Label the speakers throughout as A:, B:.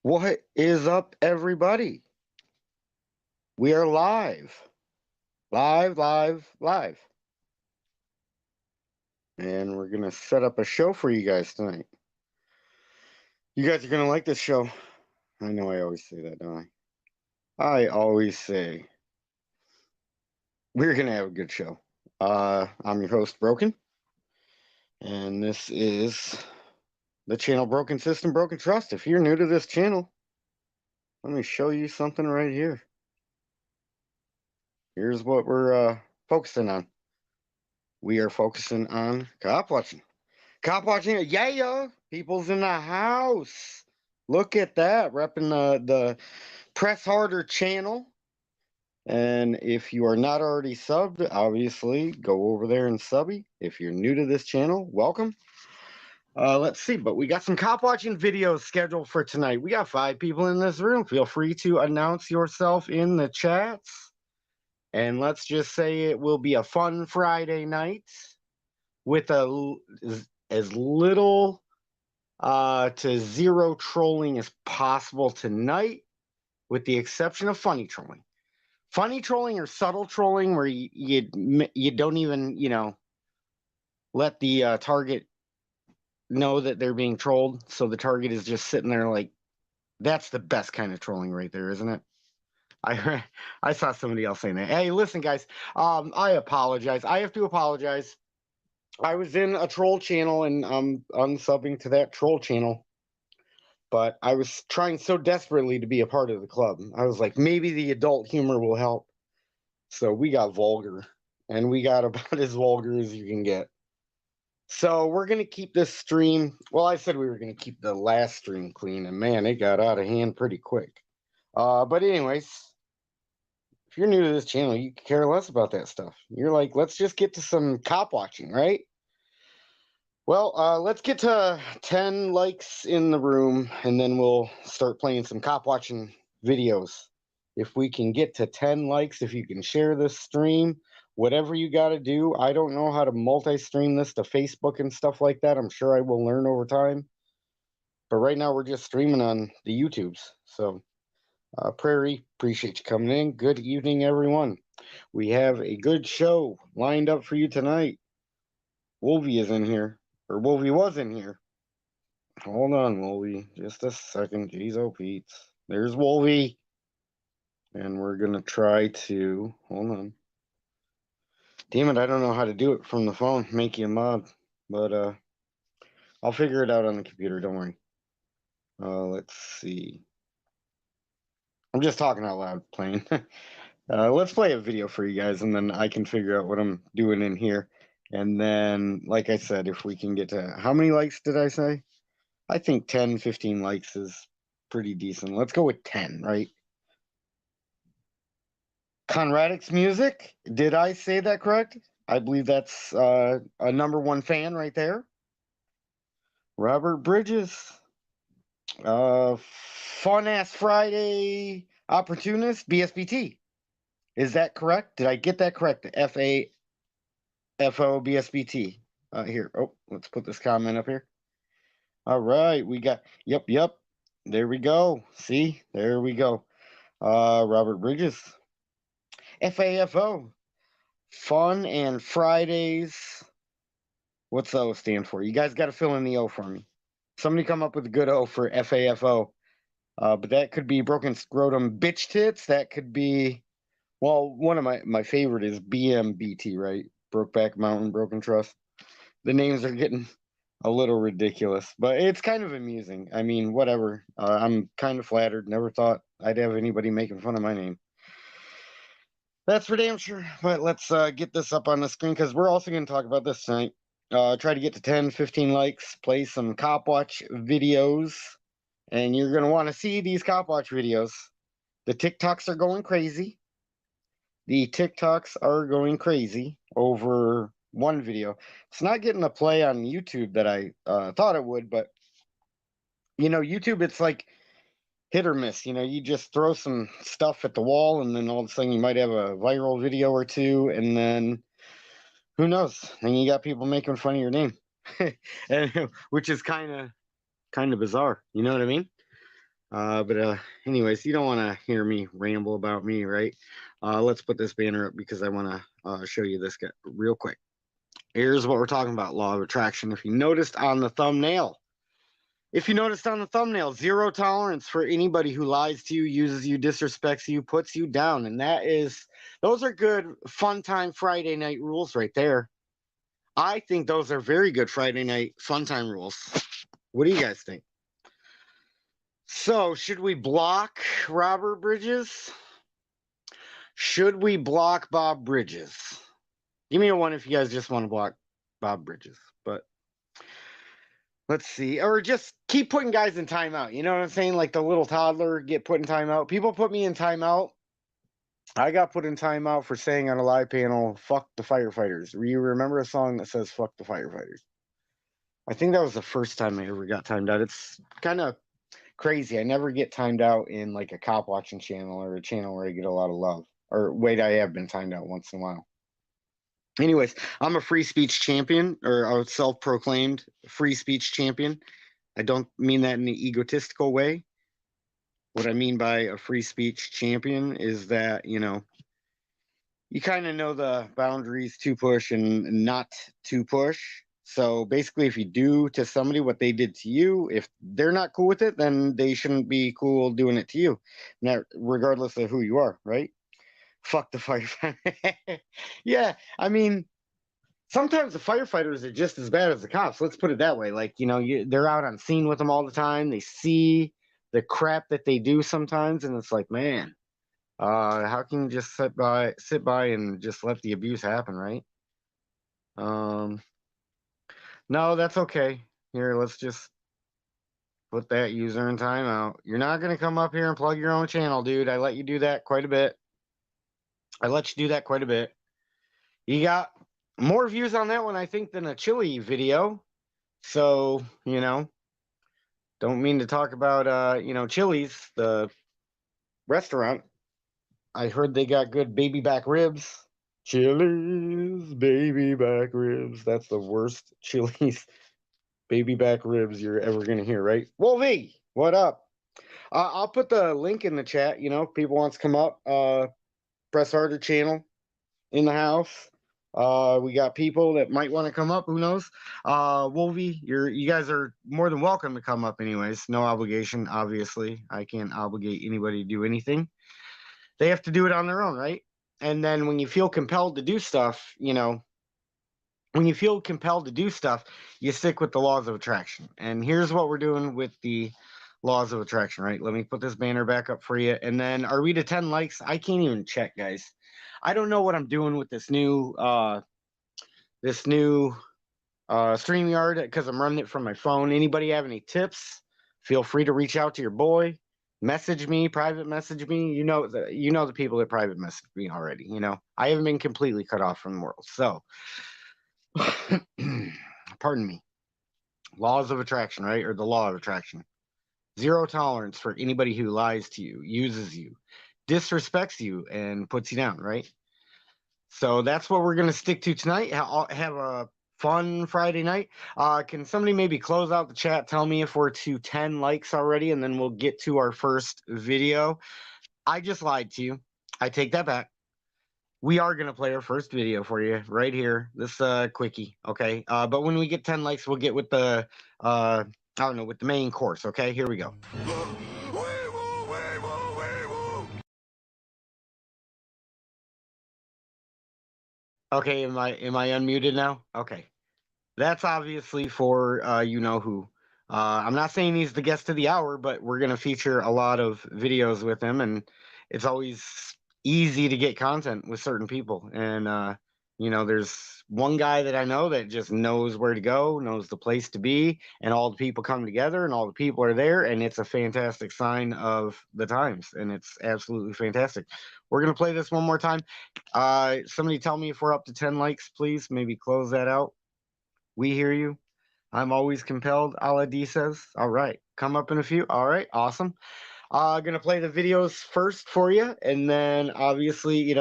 A: What is up, everybody? We are live. Live, live, live. And we're going to set up a show for you guys tonight. You guys are going to like this show. I know I always say that, don't I? I always say we're going to have a good show. I'm your host, Broken. And this is the channel Broken System, Broken Trust. If you're new to this channel, let me show you something right here. Here's what we're focusing on. We are focusing on cop watching. Cop watching, yeah, people's in the house. Look at that, repping the Press Harder channel. And if you are not already subbed, obviously go over there and subby. If you're new to this channel, welcome. Let's see, but we got some cop watching videos scheduled for tonight. We got 5 people in this room. Feel free to announce yourself in the chats. And let's just say it will be a fun Friday night with as little to zero trolling as possible tonight, with the exception of funny trolling. Funny trolling or subtle trolling, where you don't even let the target know that they're being trolled, so the target is just sitting there like, that's the best kind of trolling right there, isn't it? I saw somebody else saying that. Hey, listen, guys, I apologize. I have to apologize. I was in a troll channel and I'm unsubbing to that troll channel. But I was trying so desperately to be a part of the club. I was like, maybe the adult humor will help. So we got vulgar, and we got about as vulgar as you can get. So we're going to keep this stream. Well, I said we were going to keep the last stream clean, and man, it got out of hand pretty quick. But anyways, if you're new to this channel, you care less about that stuff. You're like, let's just get to some cop watching, right? Well, let's get to 10 likes in the room, and then we'll start playing some cop watching videos. If we can get to 10 likes, if you can share this stream, whatever you got to do. I don't know how to multi-stream this to Facebook and stuff like that. I'm sure I will learn over time. But right now, we're just streaming on the YouTubes. So, Prairie, appreciate you coming in. Good evening, everyone. We have a good show lined up for you tonight. Wolvie is in here. Or Wolvie was in here. Hold on, Wolvie. Just a second. Jeez, oh, Pete. There's Wolvie. And we're going to try to... Hold on. Damn it, I don't know how to do it from the phone. Make you a mod. But I'll figure it out on the computer. Don't worry. Let's see. I'm just talking out loud, playing. Let's play a video for you guys, and then I can figure out what I'm doing in here. And then, like I said, if we can get to... How many likes did I say? I think 10, 15 likes is pretty decent. Let's go with 10, right? Conradic's music. Did I say that correct? I believe that's a #1 fan right there. Robert Bridges. Fun Ass Friday Opportunist, BSBT. Is that correct? Did I get that correct? FAFO BSBT. Here. Oh, let's put this comment up here. All right, we got, yep. There we go. See, there we go. Robert Bridges. FAFO. Fun and Fridays. What's O stand for? You guys got to fill in the O for me. Somebody come up with a good O for FAFO. But that could be Broken Scrotum Bitch Tits. That could be, well, one of my favorite is BMBT, right? Brokeback Mountain Broken Trust. The names are getting a little ridiculous, but it's kind of amusing. I mean, whatever. I'm kind of flattered. Never thought I'd have anybody making fun of my name. That's for damn sure. But let's get this up on the screen, because we're also going to talk about this tonight. Try to get to 10, 15 likes, play some cop watch videos, and you're going to want to see these cop watch videos. The TikToks are going crazy. The TikToks are going crazy over one video. It's not getting a play on YouTube that I thought it would, but YouTube, it's like hit or miss. You just throw some stuff at the wall, and then all of a sudden you might have a viral video or two, and then who knows? Then you got people making fun of your name, which is kind of bizarre. You know what I mean? Anyways, you don't want to hear me ramble about me, right? Let's put this banner up because I want to show you this guy real quick. Here's what we're talking about, law of attraction. If you noticed on the thumbnail, zero tolerance for anybody who lies to you, uses you, disrespects you, puts you down. And those are good fun time Friday night rules right there. I think those are very good Friday night fun time rules. What do you guys think? So, should we block Robert Bridges? Should we block Bob Bridges? Give me a one if you guys just want to block Bob Bridges. But let's see. Or just keep putting guys in timeout. You know what I'm saying? Like the little toddler get put in timeout. People put me in timeout. I got put in timeout for saying on a live panel, fuck the firefighters. You remember a song that says fuck the firefighters? I think that was the first time I ever got timed out. It's kind of crazy. I never get timed out in like a cop watching channel or a channel where I get a lot of love. Or wait, I have been timed out once in a while. Anyways, I'm a free speech champion, or a self-proclaimed free speech champion. I don't mean that in an egotistical way. What I mean by a free speech champion is that, you kind of know the boundaries to push and not to push. So basically, if you do to somebody what they did to you, if they're not cool with it, then they shouldn't be cool doing it to you, now, regardless of who you are, right? Fuck the firefighter. Yeah, I mean, sometimes the firefighters are just as bad as the cops. Let's put it that way. Like, they're out on scene with them all the time. They see the crap that they do sometimes, and it's like, man, how can you just sit by and just let the abuse happen, right? No, that's okay. Here, let's just put that user in timeout. You're not gonna come up here and plug your own channel, dude. I let you do that quite a bit. You got more views on that one, I think, than a chili video. So, don't mean to talk about Chili's, the restaurant. I heard they got good baby back ribs. Chili's baby back ribs. That's the worst Chili's baby back ribs you're ever gonna hear, right? Wolvie, what up? I'll put the link in the chat. People wants to come up. Press harder channel in the house. We got people that might want to come up. Who knows? Wolvie, you guys are more than welcome to come up. Anyways, no obligation. Obviously, I can't obligate anybody to do anything. They have to do it on their own, right? And then when you feel compelled to do stuff, you stick with the laws of attraction. And here's what we're doing with the laws of attraction, right? Let me put this banner back up for you. And then are we to 10 likes? I can't even check, guys. I don't know what I'm doing with this new StreamYard because I'm running it from my phone. Anybody have any tips? Feel free to reach out to your boy. Message me, private message me. You know the people that private message me already. I haven't been completely cut off from the world. So pardon me. Laws of attraction, right? Or the law of attraction. Zero tolerance for anybody who lies to you, uses you, disrespects you, and puts you down, right? So that's what we're going to stick to tonight. Have a fun Friday night. Can somebody maybe close out the chat? Tell me if we're to 10 likes already, and then we'll get to our first video. I just lied to you. I take that back. We are going to play our first video for you right here. This quickie, okay? But when we get 10 likes, we'll get with the, with the main course, okay? Here we go. Okay, am I unmuted now? Okay. That's obviously for who. I'm not saying he's the guest of the hour, but we're going to feature a lot of videos with him, and it's always easy to get content with certain people. And there's one guy that I know that just knows where to go, knows the place to be, and all the people come together, and all the people are there, and it's a fantastic sign of the times, and it's absolutely fantastic. We're going to play this one more time. Somebody tell me if we're up to 10 likes, please. Maybe close that out. We hear you. I'm always compelled, Aladi says. All right. Come up in a few. All right. Awesome. Gonna play the videos first for you. And then obviously,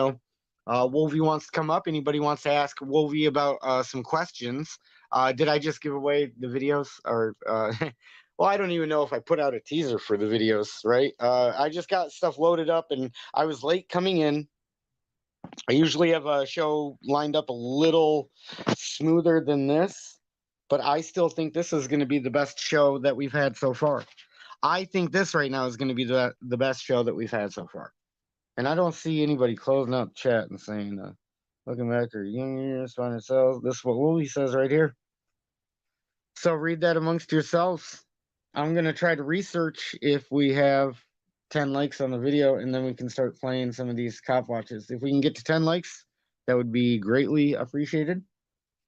A: Wolvie wants to come up. Anybody wants to ask Wolvie about some questions. Did I just give away the videos? Or well, I don't even know if I put out a teaser for the videos, right? I just got stuff loaded up and I was late coming in. I usually have a show lined up a little smoother than this, but I still think this is going to be the best show that we've had so far. I think this right now is going to be the best show that we've had so far. And I don't see anybody closing up chat and saying, looking back or young years, find ourselves. This is what Wooly says right here. So read that amongst yourselves. I'm going to try to research if we have 10 likes on the video, and then we can start playing some of these cop watches. If we can get to 10 likes, that would be greatly appreciated.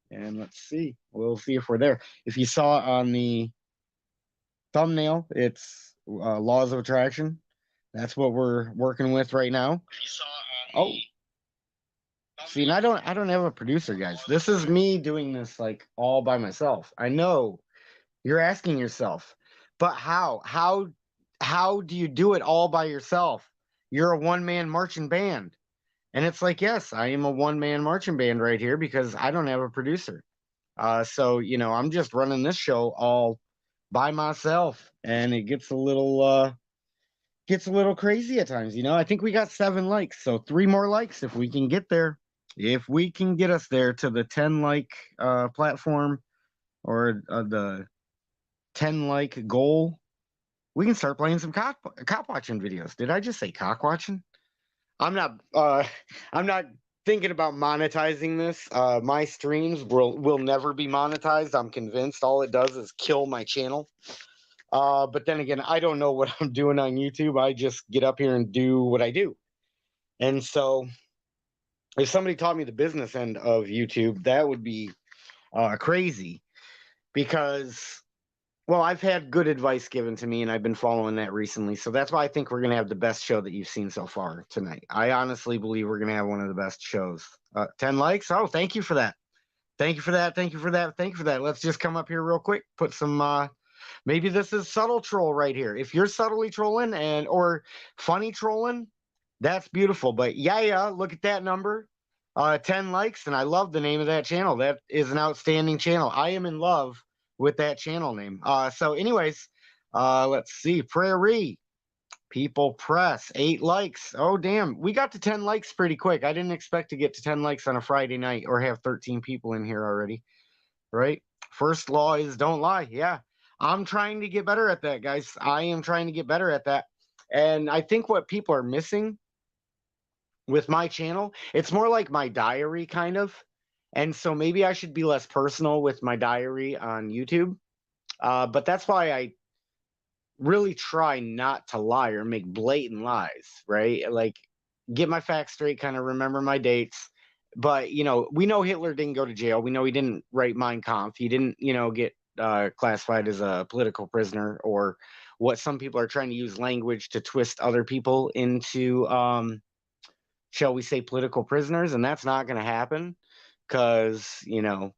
A: And let's see. We'll see if we're there. If you saw on the thumbnail, it's laws of attraction. That's what we're working with right now. Oh, see, and I don't have a producer, guys. This is me doing this like all by myself. I know you're asking yourself, but how do you do it all by yourself? You're a one-man marching band. And it's like, yes, I am a one-man marching band right here because I don't have a producer. So, you know, I'm just running this show all by myself, and it gets a little crazy at times, you know. I think we got 7 likes, so 3 more likes if we can get there. If we can get us there to the 10 like platform or the 10 like goal, we can start playing some cop watching videos. Did I just say cock watching? I'm not thinking about monetizing this. My streams will never be monetized. I'm convinced. All it does is kill my channel. But then again, I don't know what I'm doing on YouTube. I just get up here and do what I do. And so if somebody taught me the business end of YouTube, that would be crazy because, well, I've had good advice given to me and I've been following that recently. So that's why I think we're going to have the best show that you've seen so far tonight. I honestly believe we're going to have one of the best shows. 10 likes. Oh, thank you for that. Thank you for that. Thank you for that. Thank you for that. Let's just come up here real quick. Put some, maybe this is subtle troll right here. If you're subtly trolling or funny trolling, that's beautiful. But yeah, look at that number. 10 likes. And I love the name of that channel. That is an outstanding channel. I am in love with that channel name. So anyways, let's see. Prairie People Press, 8 likes. Oh, damn. We got to 10 likes pretty quick. I didn't expect to get to 10 likes on a Friday night or have 13 people in here already. Right? First law is don't lie. Yeah. I'm trying to get better at that, guys. I am trying to get better at that. And I think what people are missing with my channel, it's more like my diary kind of. And so maybe I should be less personal with my diary on YouTube. But that's why I really try not to lie or make blatant lies, right? Like get my facts straight, kind of remember my dates. But, you know, we know Hitler didn't go to jail. We know he didn't write Mein Kampf. He didn't, you know, get classified as a political prisoner, or what some people are trying to use language to twist other people into, shall we say, political prisoners. And that's not going to happen because, you know,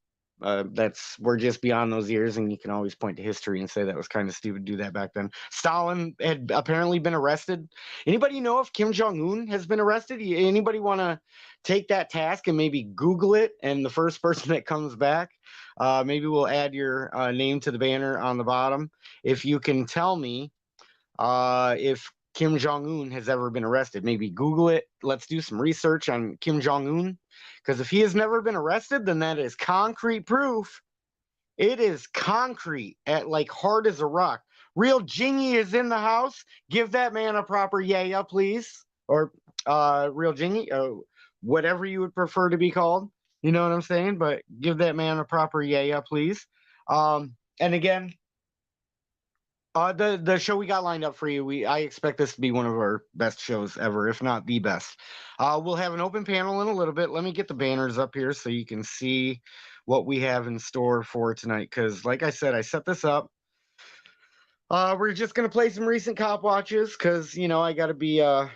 A: we're just beyond those years, and you can always point to history and say that was kind of stupid to do that back then. Stalin had apparently been arrested. Anybody know if Kim Jong-un has been arrested? Anybody want to take that task and maybe Google it, and the first person that comes back, maybe we'll add your name to the banner on the bottom. If you can tell me if Kim Jong-un has ever been arrested, maybe Google it. Let's do some research on Kim Jong-un. Because if he has never been arrested, then that is concrete proof. It is concrete, at like hard as a rock. Real Jingy is in the house. Give that man a proper yeah, please. Or Real Jingy, whatever you would prefer to be called. You know what I'm saying? But give that man a proper yeah, please. And again, the show we got lined up for you, I expect this to be one of our best shows ever, if not the best. We'll have an open panel in a little bit. Let me get the banners up here so you can see what we have in store for tonight. Because, like I said, I set this up. We're just gonna play some recent cop watches because, you know, I gotta be a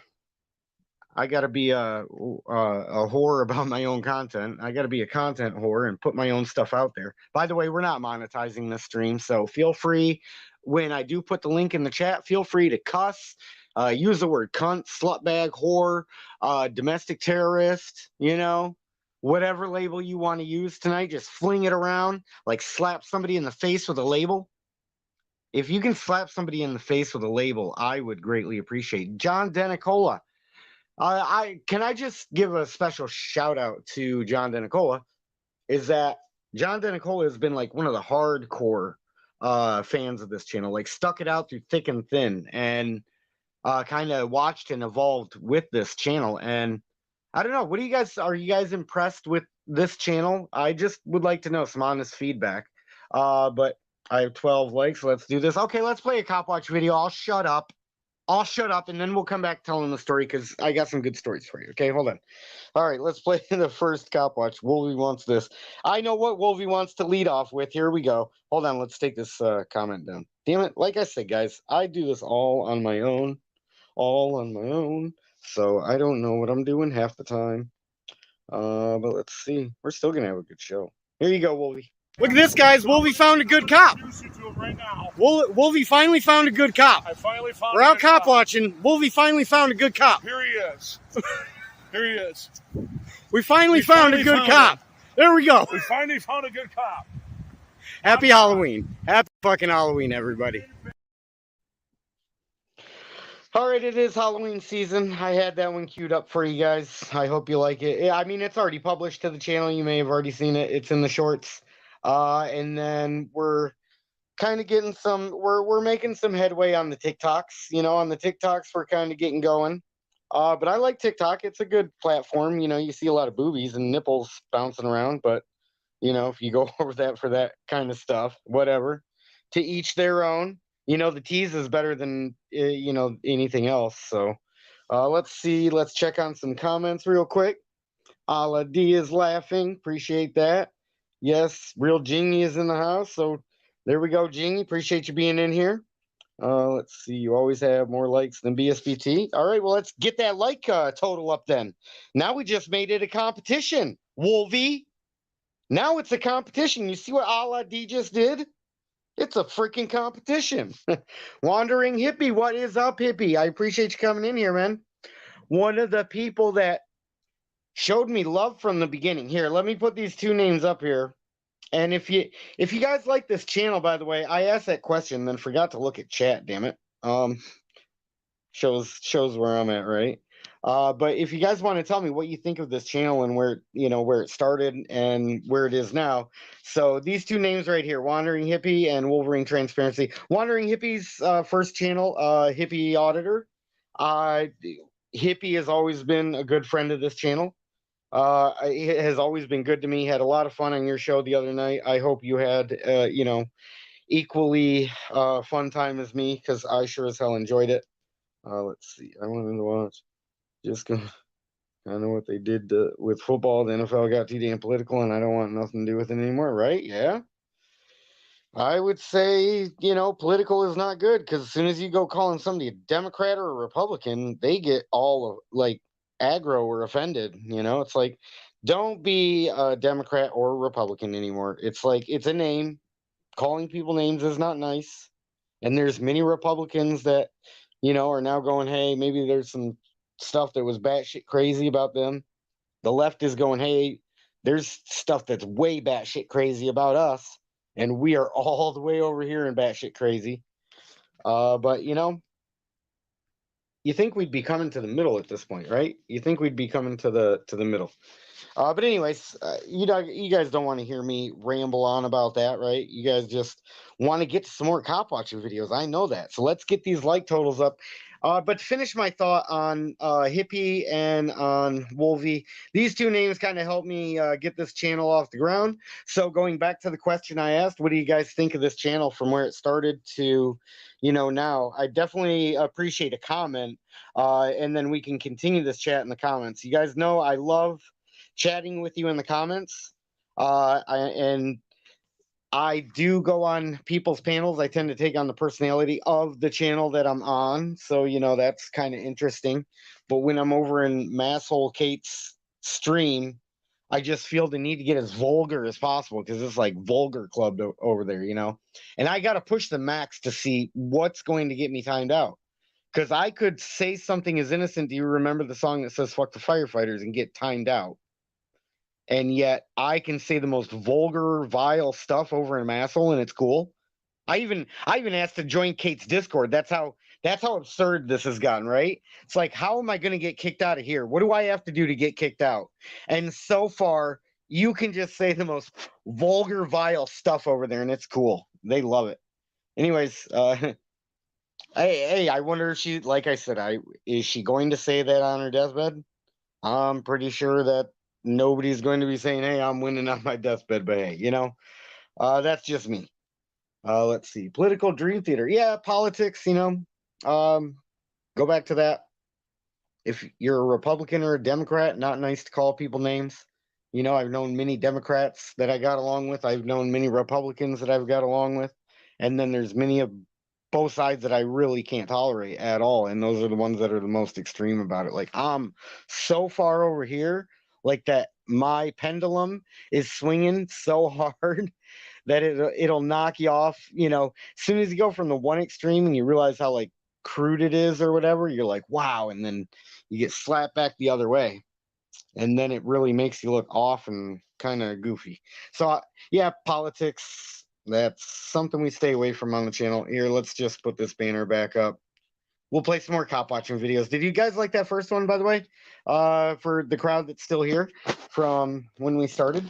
A: whore about my own content. I gotta be a content whore and put my own stuff out there. By the way, we're not monetizing this stream, so feel free. When I do put the link in the chat, feel free to cuss, use the word cunt, slutbag, whore, domestic terrorist, you know, whatever label you want to use tonight, just fling it around, like slap somebody in the face with a label. if you can slap somebody in the face with a label, I would greatly appreciate. John Denicola. I just give a special shout out to John Denicola. Is that John Denicola has been like one of the hardcore fans of this channel, like stuck it out through thick and thin, and kind of watched and evolved with this channel. And I don't know, what do you guys, are you guys impressed with this channel? I just would like to know some honest feedback. But I have 12 likes. Let's do this. Okay, let's play a cop watch video. I'll shut up. And then we'll come back telling the story because I got some good stories for you. Okay, hold on. All right, let's play the first cop watch. Wolvie wants this. I know what Wolvie wants to lead off with. Here we go. Hold on, let's take this comment down. Damn it, like I said, guys, I do this all on my own. So I don't know what I'm doing half the time. But let's see. We're still gonna have a good show. Here you go, Wolvie. Look at this, guys. Wolvie found a good cop.
B: Right now.
A: Wolvie finally found a good cop.
B: I finally found.
A: We're out cop watching. Wolvie finally found a good cop.
B: Here he is. Here he is.
A: We finally found a good cop. There we go.
B: We finally found a good cop.
A: Happy Halloween. Happy fucking Halloween, everybody. All right, it is Halloween season. I had that one queued up for you guys. I hope you like it. I mean, it's already published to the channel. You may have already seen it. It's in the shorts. And then we're kind of getting we're making some headway on the TikToks. You know, on the TikToks, we're kind of getting going. But I like TikTok. It's a good platform. You know, you see a lot of boobies and nipples bouncing around, but you know, if you go over that for that kind of stuff, whatever, to each their own. You know, the tease is better than, you know, anything else. So let's see. Let's check on some comments real quick. Ala D is laughing. Appreciate that. Yes, real Jingy is in the house. So there we go, Jingy. Appreciate you being in here. Let's see. You always have more likes than BSBT. All right. Well, let's get that like total up then. Now we just made it a competition. Wolvie. Now it's a competition. You see what Ala D just did? It's a freaking competition. Wandering Hippie, what is up, Hippie? I appreciate you coming in here, man. One of the people that showed me love from the beginning. Here, let me put these two names up here. And if you guys like this channel, by the way, I asked that question, then forgot to look at chat, damn it. Shows where I'm at, right? But if you guys want to tell me what you think of this channel and where it started and where it is now. So these two names right here, Wandering Hippie and Wolverine Transparency. Wandering Hippie's first channel, Hippie Auditor. Hippie has always been a good friend of this channel. It has always been good to me. Had a lot of fun on your show the other night. I hope you had, equally fun time as me because I sure as hell enjoyed it. Let's see. I wanted to watch. Just gonna. I know what they did with football. The NFL got too damn political, and I don't want nothing to do with it anymore, right? Yeah. I would say, political is not good because as soon as you go calling somebody a Democrat or a Republican, they get all like aggro or offended. It's like, don't be a Democrat or a Republican anymore. It's like, it's a name. Calling people names is not nice. And there's many Republicans that, are now going, hey, maybe there's some stuff that was batshit crazy about them. The left is going, hey, there's stuff that's way batshit crazy about us. And we are all the way over here in batshit crazy. But, you think we'd be coming to the middle at this point, right? You think we'd be coming to the middle. But anyways, you guys don't want to hear me ramble on about that, right? You guys just want to get to some more cop watching videos. I know that. So let's get these like totals up. But to finish my thought on Hippie and on Wolvie, these two names kind of helped me get this channel off the ground. So going back to the question I asked, what do you guys think of this channel from where it started to, now? I definitely appreciate a comment, and then we can continue this chat in the comments. You guys know I love chatting with you in the comments. And I do go on people's panels. I tend to take on the personality of the channel that I'm on. So, that's kind of interesting. But when I'm over in Masshole Kate's stream, I just feel the need to get as vulgar as possible because it's like vulgar club over there, And I got to push the max to see what's going to get me timed out. Because I could say something as innocent. Do you remember the song that says fuck the firefighters and get timed out? And yet I can say the most vulgar, vile stuff over in Masshole and it's cool. I even asked to join Kate's Discord. That's how absurd this has gotten, right? It's like, how am I going to get kicked out of here? What do I have to do to get kicked out? And so far, you can just say the most vulgar, vile stuff over there, and it's cool. They love it. Anyways, I wonder if she, like I said, is she going to say that on her deathbed? I'm pretty sure that nobody's going to be saying, "Hey, I'm winning on my deathbed," but hey, that's just me. Let's see, political dream theater. Yeah, politics. Go back to that. If you're a Republican or a Democrat, not nice to call people names. I've known many Democrats that I got along with. I've known many Republicans that I've got along with. And then there's many of both sides that I really can't tolerate at all. And those are the ones that are the most extreme about it. Like, I'm so far over here, like that my pendulum is swinging so hard that it'll knock you off. As soon as you go from the one extreme and you realize how like crude it is or whatever, you're like, wow. And then you get slapped back the other way. And then it really makes you look off and kind of goofy. So yeah, politics, that's something we stay away from on the channel. Here, let's just put this banner back up. We'll play some more cop watching videos. Did you guys like that first one, by the way? For the crowd that's still here from when we started.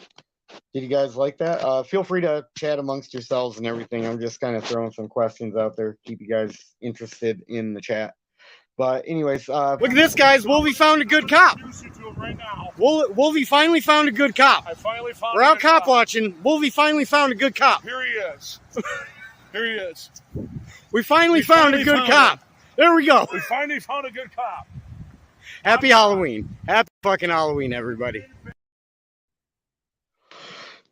A: Did you guys like that? Feel free to chat amongst yourselves and everything. I'm just kind of throwing some questions out there, keep you guys interested in the chat. But anyways,
C: look at this, guys. Wolvie found a good cop.
B: Right now.
C: Wolvie finally found a good cop.
B: I finally found.
C: We're out cop watching. Wolvie finally found a good cop.
B: Here he is. Here he is.
C: We finally found a good cop. There we go.
B: We finally found a good cop.
C: Happy Halloween. Happy fucking Halloween, everybody.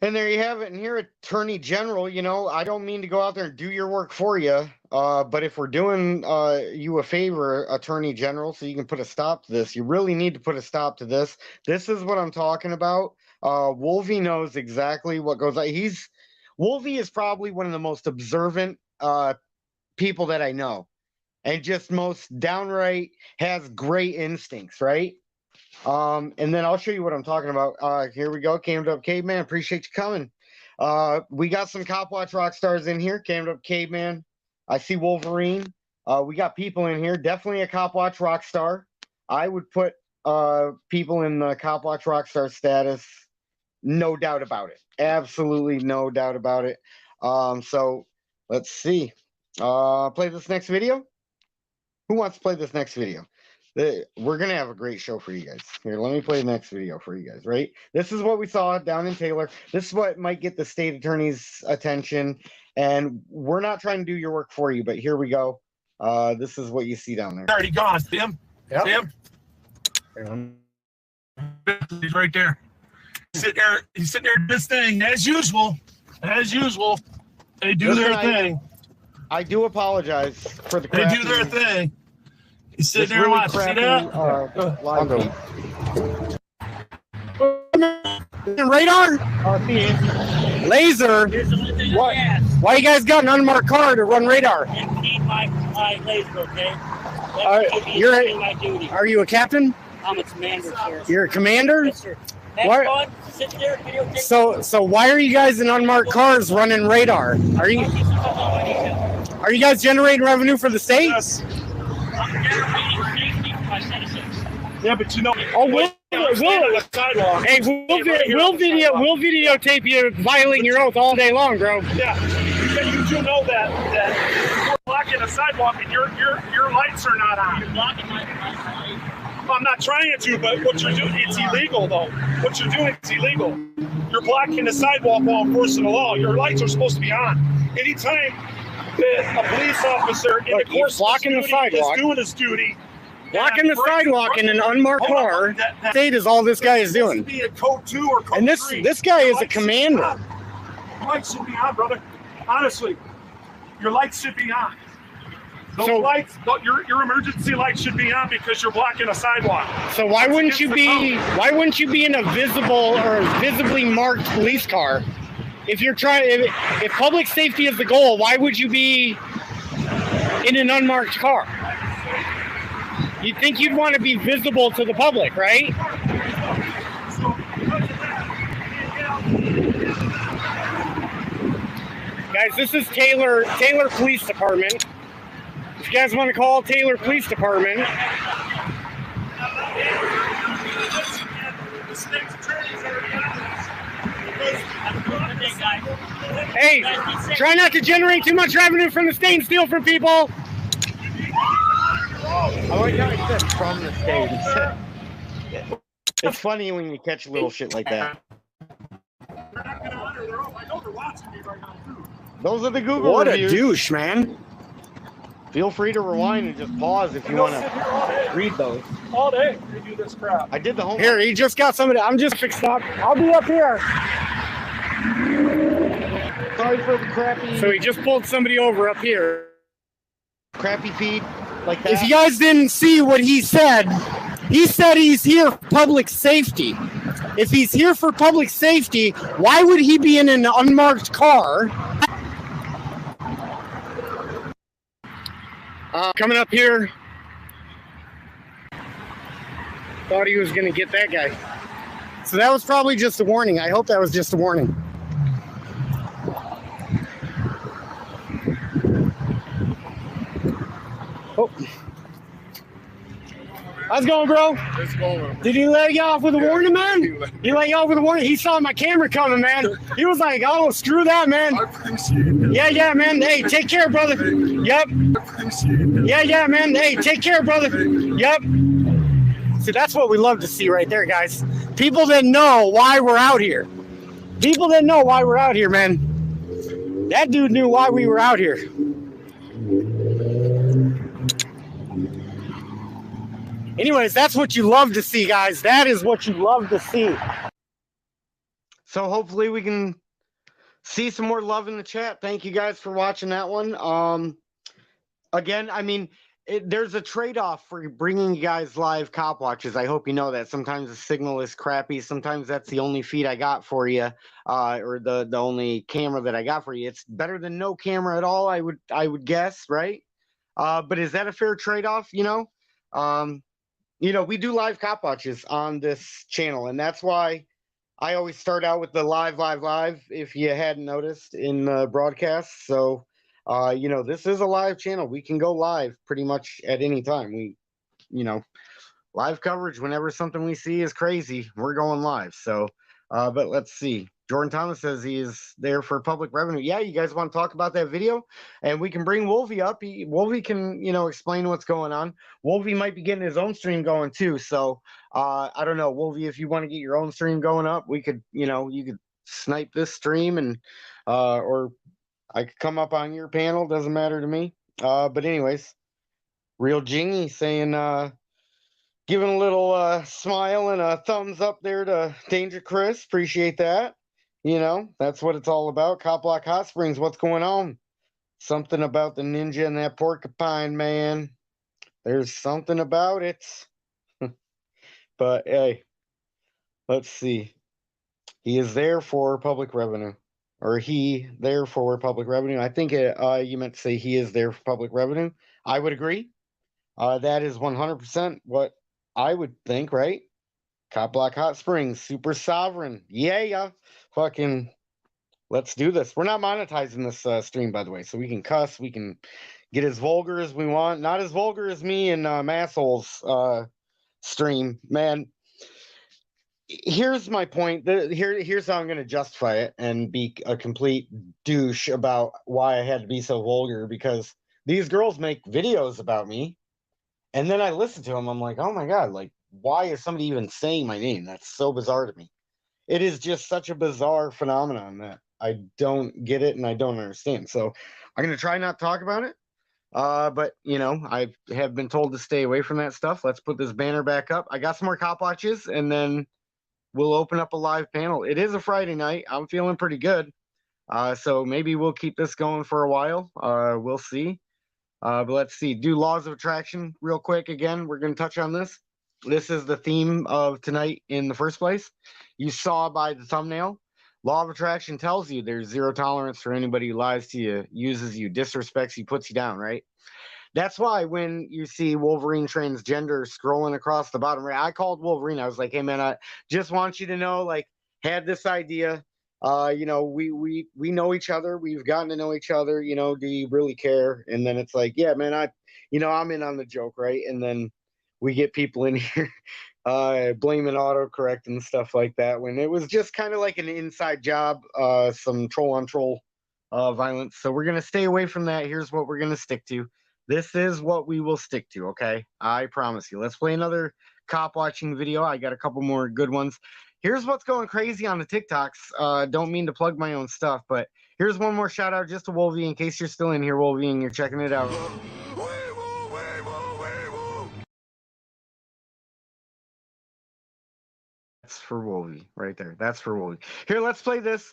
A: And there you have it. And here, Attorney General, I don't mean to go out there and do your work for you. But if we're doing you a favor, Attorney General, so you can put a stop to this, you really need to put a stop to this. This is what I'm talking about. Wolvie knows exactly what goes on. Wolvie is probably one of the most observant people that I know, and just most downright has great instincts, right? And then I'll show you what I'm talking about. Here we go. Cammed Up Caveman. Appreciate you coming. We got some Cop Watch rock stars in here. Cammed Up Caveman. I see Wolverine. We got people in here. Definitely a Cop Watch rock star. I would put people in the Cop Watch rock star status. No doubt about it. Absolutely no doubt about it. So let's see. Play this next video. Who wants to play this next video? We're going to have a great show for you guys. Here, let me play the next video for you guys, right? This is what we saw down in Taylor. This is what might get the state attorney's attention. And we're not trying to do your work for you, but here we go. This is what you see down there.
B: Already gone. See him?
C: Yep.
B: See him? He's right there. He's sitting there doing his thing. As usual. As usual. They do their thing.
A: I do apologize for the
B: They do their thing. He's sitting there
A: really
B: watching. See that?
A: live
C: Radar? Laser? Why you guys got an unmarked car to run radar?
D: And keep my laser, okay?
C: Are you a captain?
D: I'm a commander, sir.
C: You're a commander?
D: Yes, sir. Next
C: What?
D: one, sit there, videotape.
C: So why are you guys in unmarked cars running radar? Are you guys generating revenue for the state?
B: Yes.
D: I'm generating safety for my citizens.
B: Yeah, but
C: Oh, we'll videotape you violating your oath all day long, bro.
B: Yeah, you do know that you're blocking a sidewalk and your lights are not on.
D: You're blocking my
B: I'm not trying to, but what you're doing, it's illegal, though. What you're doing is illegal. You're blocking the sidewalk while enforcing the law. Your lights are supposed to be on. Anytime that a police officer in the course of his duty is doing his duty,
C: Blocking the sidewalk in an unmarked car, state is all this guy is doing.
B: Be a code 2 or code
C: And
B: 3.
C: this guy is a commander.
B: Lights should be on, brother. Honestly, your lights should be on. Those
C: So-
B: lights, your emergency lights should be on because you're blocking a sidewalk.
C: So why wouldn't you be in a visible or visibly marked police car? If you're if public safety is the goal, why would you be in an unmarked car? You'd think you'd want to be visible to the public, right? Guys, this is Taylor Police Department. If you guys want to call Taylor Police Department, hey, try not to generate too much revenue from the state and steal from people.
A: I like how he said from the state. It's funny when you catch little shit like that. Those are the Google
C: What
A: reviews.
C: a douche, man.
A: Feel free to rewind and just pause if you want to read those.
B: All day we do this crap.
A: I did the homework.
C: Here, he just got somebody. I'm just fixed up. I'll be up here.
A: Sorry for the crappy,
C: So he just pulled somebody over up here.
A: crappy feed like that.
C: If you guys didn't see what he said he's here for public safety. If he's here for public safety, why would he be in an unmarked car? Coming up here. Thought he was going to get that guy. So that was probably just a warning. I hope that was just a warning. Oh. How's it going, bro?
E: It's going.
C: Did he let you off with a warning, man? He let you off with a warning? He saw my camera coming, man. He was like, oh, screw that, man.
E: I appreciate it.
C: Yeah, man. Hey, take care, brother. Yep.
E: I appreciate it.
C: Yeah, man. Hey, take care, brother. Yep. See, that's what we love to see right there, guys. People that know why we're out here. People that know why we're out here, man. That dude knew why we were out here. Anyways, that's what you love to see, guys. That is what you love to see.
A: So hopefully we can see some more love in the chat. Thank you guys for watching that one. Again, I mean, there's a trade-off for bringing you guys live cop watches. I hope you know that. Sometimes the signal is crappy. Sometimes that's the only feed I got for you, or the only camera that I got for you. It's better than no camera at all, I would guess, right? But is that a fair trade-off? We do live cop watches on this channel, and that's why I always start out with the live, if you hadn't noticed in the broadcast. So, this is a live channel. We can go live pretty much at any time. Live coverage whenever something we see is crazy, we're going live. So, but let's see. Jordan Thomas says he is there for public revenue. Yeah, you guys want to talk about that video? And we can bring Wolvie up. Wolvie can, explain what's going on. Wolvie might be getting his own stream going too. So I don't know, Wolvie, if you want to get your own stream going up, we could, you could snipe this stream and or I could come up on your panel. Doesn't matter to me. But anyways, Real Jingy saying giving a little smile and a thumbs up there to Danger Chris. Appreciate that. That's what it's all about. Cop Block Hot Springs, what's going on? Something about the ninja and that porcupine, man. There's something about it. But, hey, let's see. He is there for public revenue. Or he there for public revenue. I think you meant to say he is there for public revenue. I would agree. That is 100% what I would think, right? Cop Block Hot Springs, Super Sovereign. Yeah. Fucking, let's do this. We're not monetizing this stream, by the way, so we can cuss. We can get as vulgar as we want. Not as vulgar as me and Masshole's stream. Man, here's my point. Here's how I'm going to justify it and be a complete douche about why I had to be so vulgar, because these girls make videos about me. And then I listen to them. I'm like, oh my God, like, why is somebody even saying my name? That's so bizarre to me. It is just such a bizarre phenomenon that I don't get it and I don't understand. So I'm going to try not to talk about it. But, I have been told to stay away from that stuff. Let's put this banner back up. I got some more cop watches and then we'll open up a live panel. It is a Friday night. I'm feeling pretty good. So maybe we'll keep this going for a while. We'll see. But let's see. Do laws of attraction real quick. Again, we're going to touch on this. This is the theme of tonight in the first place. You saw by the thumbnail. Law of attraction tells you there's zero tolerance for anybody who lies to you, uses you, disrespects you, puts you down, right? That's why when you see Wolverine transgender scrolling across the bottom right, I called Wolverine. I was like, hey, man, I just want you to know, like, had this idea. You know, we know each other. We've gotten to know each other. You know, do you really care? And then it's like, yeah, man, you know, I'm in on the joke, right? And then we get people in here blaming autocorrect and stuff like that when it was just kind of like an inside job, some troll on troll violence. So we're gonna stay away from that. Here's what we're gonna stick to. This is what we will stick to. Okay, I promise you. Let's play another cop watching video. I got a couple more good ones. Here's what's going crazy on the TikToks. Don't mean to plug my own stuff, but here's one more shout out just to Wolvie in case you're still in here, Wolvie, and you're checking it out. That's for Wolvie right there. That's for Wolvie. Here, let's play this.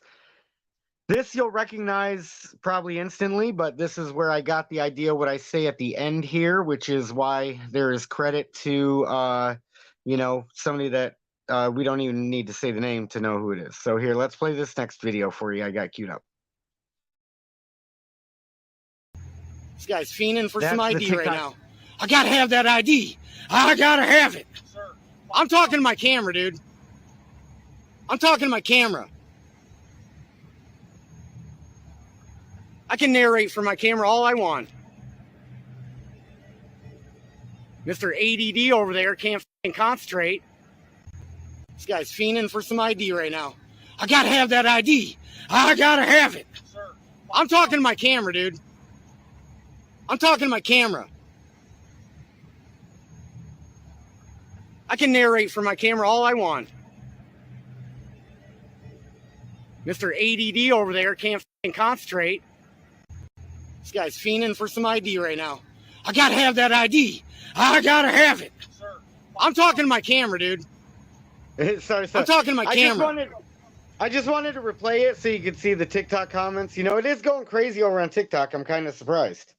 A: This you'll recognize probably instantly, but this is where I got the idea what I say at the end here, which is why there is credit to, you know, somebody that we don't even need to say the name to know who it is. So here, let's play this next video for you. I got queued up.
C: This guy's fiending for some
A: That's the
C: ID right
A: TikTok.
C: now. I gotta have that ID. I gotta have it.
B: Sir,
C: I'm talking to my camera, dude. I'm talking to my camera. I can narrate for my camera all I want. Mr. ADD over there can't f***ing concentrate. This guy's fiending for some ID right now. I gotta have that ID. I gotta have it.
B: sir.
C: I'm talking to my camera, dude. I'm talking to my camera. I can narrate for my camera all I want. Mr. ADD over there can't f***ing concentrate. This guy's fiending for some ID right now. I gotta have that ID. I gotta have it.
B: Sir,
C: I'm talking to my camera, dude.
A: sorry.
C: I'm talking to my camera.
A: I just wanted to replay it so you could see the TikTok comments. You know, it is going crazy over on TikTok. I'm kind of surprised.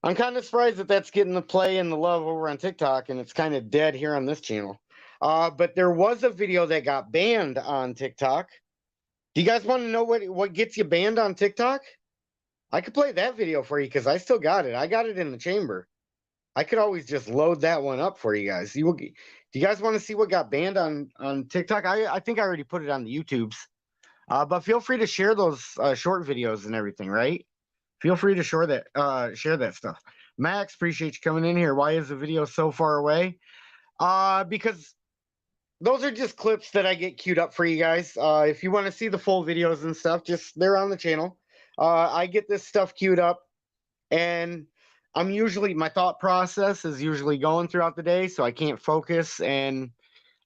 A: I'm kind of surprised that that's getting the play and the love over on TikTok, and it's kind of dead here on this channel. But there was a video that got banned on TikTok. Do you guys want to know what gets you banned on TikTok? I could play that video for you because I still got it. I got it in the chamber. I could always just load that one up for you guys. Do you guys want to see what got banned on TikTok? I think I already put it on the YouTubes. But feel free to share those short videos and everything, right? Feel free to share that stuff. Max, appreciate you coming in here. Why is the video so far away? Because those are just clips that I get queued up for you guys. If you want to see the full videos and stuff, they're on the channel. I get this stuff queued up, and my thought process is usually going throughout the day, so I can't focus and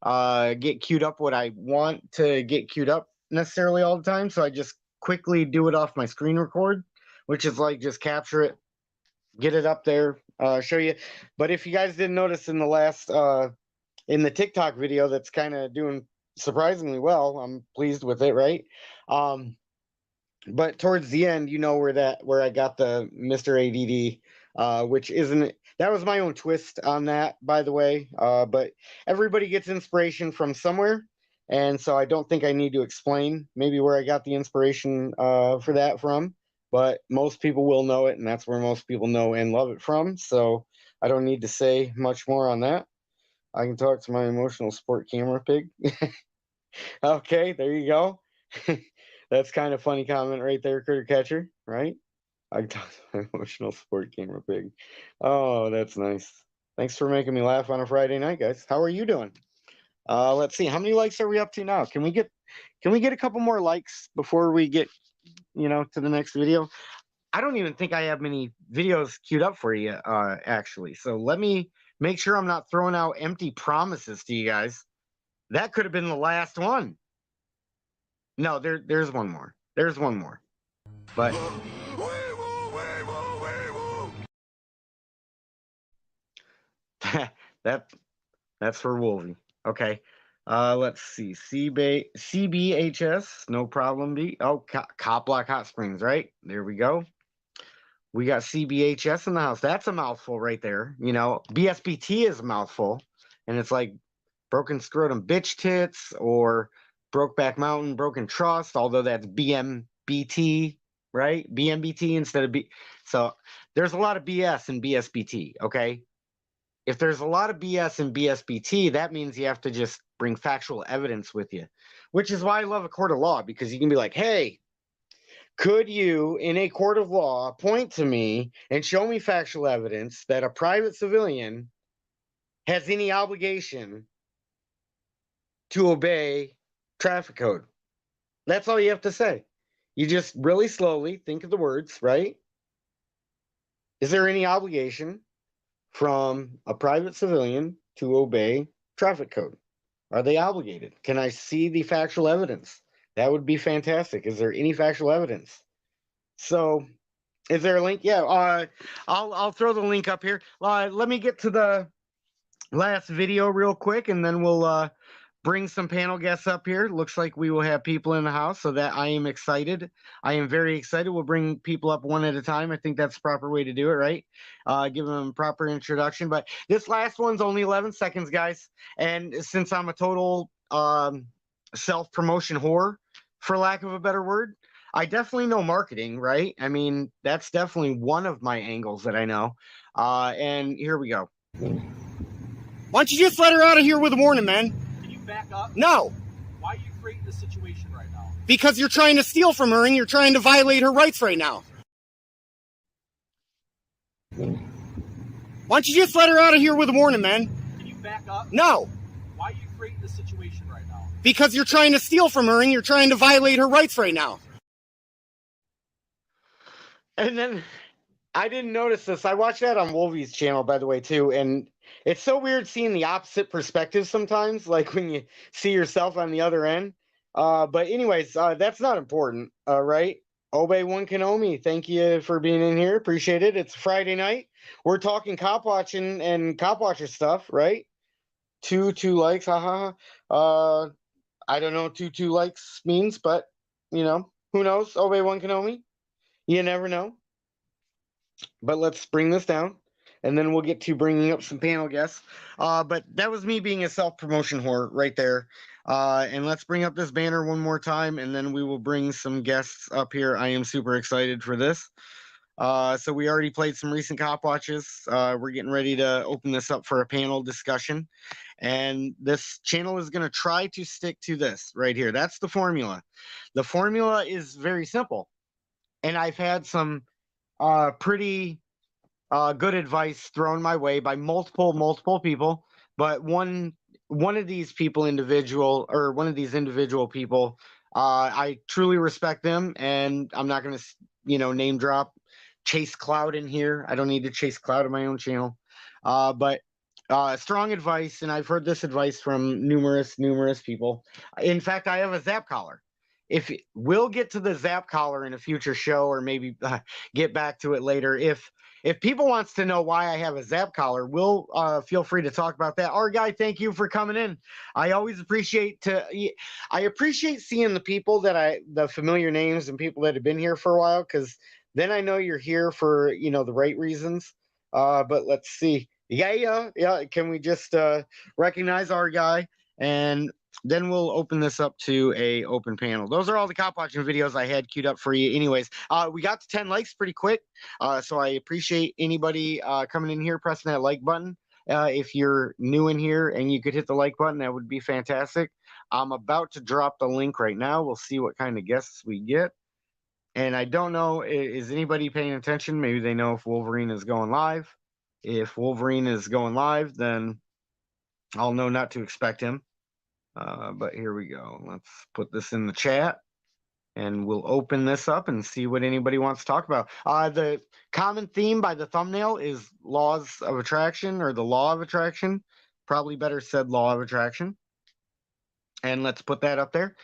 A: get queued up what I want to get queued up necessarily all the time. So I just quickly do it off my screen record, which is like just capture it, get it up there, show you. But if you guys didn't notice in the last in the TikTok video, that's kind of doing surprisingly well. I'm pleased with it, right? But towards the end, you know where I got the Mr. ADD, which that was my own twist on that, by the way. But everybody gets inspiration from somewhere, and so I don't think I need to explain maybe where I got the inspiration for that from. But most people will know it, and that's where most people know and love it from. So I don't need to say much more on that. I can talk to my emotional sport camera pig. Okay, there you go. That's kind of funny comment right there, Critter Catcher, right? I can talk to my emotional sport camera pig. Oh, that's nice. Thanks for making me laugh on a Friday night, guys. How are you doing? Let's see. How many likes are we up to now? Can we get a couple more likes before we get, to the next video? I don't even think I have many videos queued up for you, actually. So let me make sure I'm not throwing out empty promises to you guys. That could have been the last one. No, there's one more. There's one more. But that's for Wolvie. Okay. Let's see. CBHS, no problem. Cop Block Hot Springs, right? There we go. We got CBHS in the house. That's a mouthful right there. BSBT is a mouthful. And it's like Broken Scrotum Bitch Tits or Brokeback Mountain Broken Trust, although that's BMBT, right? BMBT instead of B. So there's a lot of BS in BSBT, okay? If there's a lot of BS in BSBT, that means you have to just bring factual evidence with you, which is why I love a court of law, because you can be like, hey, could you, in a court of law, point to me and show me factual evidence that a private civilian has any obligation to obey traffic code? That's all you have to say. You just really slowly think of the words, right? Is there any obligation from a private civilian to obey traffic code? Are they obligated? Can I see the factual evidence? That would be fantastic. Is there any factual evidence? So, is there a link? Yeah, I'll throw the link up here. Let me get to the last video real quick, and then we'll bring some panel guests up here. Looks like we will have people in the house, so that I am excited. I am very excited. We'll bring people up one at a time. I think that's the proper way to do it, right? Give them a proper introduction. But this last one's only 11 seconds, guys. And since I'm a total self-promotion whore, for lack of a better word, I definitely know marketing, right? I mean, that's definitely one of my angles that I know. And here we go.
C: Why don't you just let her out of here with a warning, man?
F: Can you back up?
C: No,
F: Why are you creating this situation right now?
C: because you're trying to steal from her and you're trying to violate her rights right now. Why don't you just let her out of here with a warning, man?
F: Can you back up?
C: No,
F: Why are you creating this situation right now?
C: because you're trying to steal from her and you're trying to violate her rights right now.
A: And then I didn't notice this. I watched that on Wolvie's channel, by the way, too. And it's so weird seeing the opposite perspective sometimes, like when you see yourself on the other end. But anyways, that's not important, right? Obey One Kenomi, thank you for being in here. Appreciate it. It's Friday night. We're talking cop watching and cop watcher stuff, right? Two likes, haha. I don't know what two likes means, but you know, who knows? Obey One Kenomi. You never know. But let's bring this down, and then we'll get to bringing up some panel guests. But that was me being a self-promotion whore right there. And let's bring up this banner one more time, and then we will bring some guests up here. I am super excited for this. So we already played some recent cop watches. We're getting ready to open this up for a panel discussion. And this channel is going to try to stick to this right here. That's the formula. The formula is very simple. And I've had some pretty good advice thrown my way by multiple people, but one of these individual people, I truly respect them, and I'm not going to name drop Chase Cloud in here. I don't need to chase cloud on my own channel, but strong advice, and I've heard this advice from numerous people. In fact, I have a Zap collar. If we'll get to the Zap collar in a future show, or maybe get back to it later. If people wants to know why I have a Zap collar, we'll feel free to talk about that. Our guy, thank you for coming in. I always appreciate seeing the people the familiar names and people that have been here for a while, because then I know you're here for the right reasons. But let's see. Yeah. Can we just recognize our guy, and then we'll open this up to a open panel. Those are all the cop watching videos I had queued up for you. Anyways, we got to 10 likes pretty quick. So I appreciate anybody coming in here, pressing that like button. If you're new in here and you could hit the like button, that would be fantastic. I'm about to drop the link right now. We'll see what kind of guests we get. And I don't know, is anybody paying attention? Maybe they know if Wolverine is going live. If Wolverine is going live, then I'll know not to expect him. But here we go. Let's put this in the chat, and we'll open this up and see what anybody wants to talk about. The common theme by the thumbnail is laws of attraction, or the law of attraction. Probably better said law of attraction. And let's put that up there.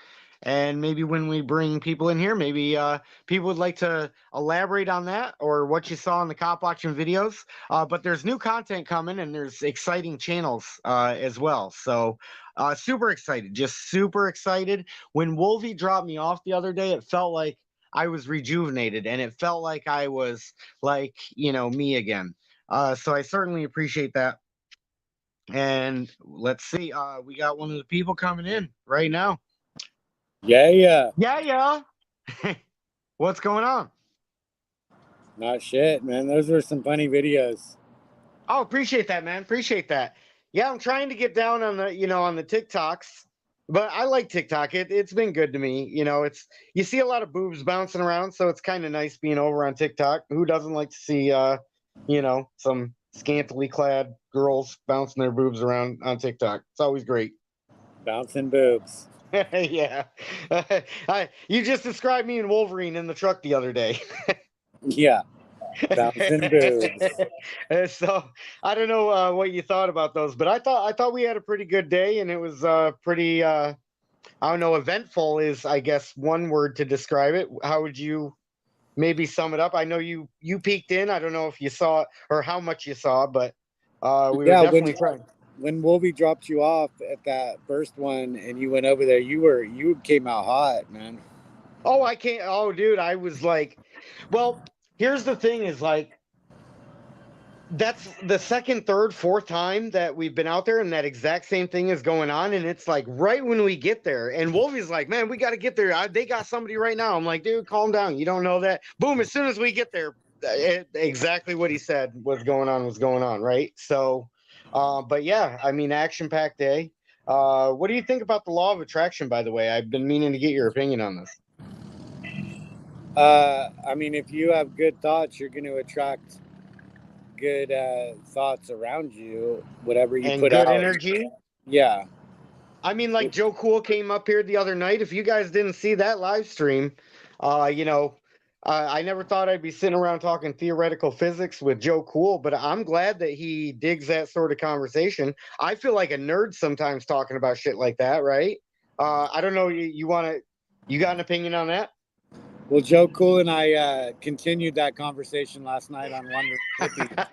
A: And maybe when we bring people in here, maybe people would like to elaborate on that, or what you saw in the cop watching videos. But there's new content coming, and there's exciting channels as well. So super excited, just super excited. When Wolvie dropped me off the other day, it felt like I was rejuvenated, and it felt like I was like, me again. So I certainly appreciate that. And let's see, we got one of the people coming in right now.
G: Yeah.
A: What's going on?
G: Not shit, man. Those were some funny videos.
A: Oh, appreciate that, man. Appreciate that. Yeah, I'm trying to get down on the TikToks, but I like TikTok. It's been good to me. You see a lot of boobs bouncing around, so it's kind of nice being over on TikTok. Who doesn't like to see some scantily clad girls bouncing their boobs around on TikTok? It's always great.
G: Bouncing boobs.
A: Yeah. You just described me and Wolverine in the truck the other day.
G: Yeah. Bouncing boobs.
A: So I don't know what you thought about those, but I thought we had a pretty good day, and it was pretty I don't know, eventful is, I guess, one word to describe it. How would you maybe sum it up? I know you peeked in. I don't know if you saw it or how much you saw, but we were
G: Yeah,
A: definitely trying.
G: when Wolvie dropped you off at that first one and you went over there, you came out hot, man.
A: Oh, I can't. Oh, dude, I was like, well, here's the thing: is like that's the second, third, fourth time that we've been out there, and that exact same thing is going on. And it's like right when we get there, and Wolfie's like, "Man, we got to get there. They got somebody right now." I'm like, "Dude, calm down. You don't know that." Boom! As soon as we get there, exactly what he said was going on, right? So, but yeah, I mean, action-packed day. What do you think about the law of attraction? By the way, I've been meaning to get your opinion on this.
G: I mean, if you have good thoughts, you're going to attract good thoughts around you. Whatever you
A: And
G: put
A: good
G: out.
A: energy.
G: Yeah.
A: I mean, like Joe Cool came up here the other night. If you guys didn't see that live stream, I never thought I'd be sitting around talking theoretical physics with Joe Cool, but I'm glad that he digs that sort of conversation. I feel like a nerd sometimes talking about shit like that, right? I don't know. You got an opinion on that?
G: Well, Joe Cool and I continued that conversation last night on Wondering Hippie.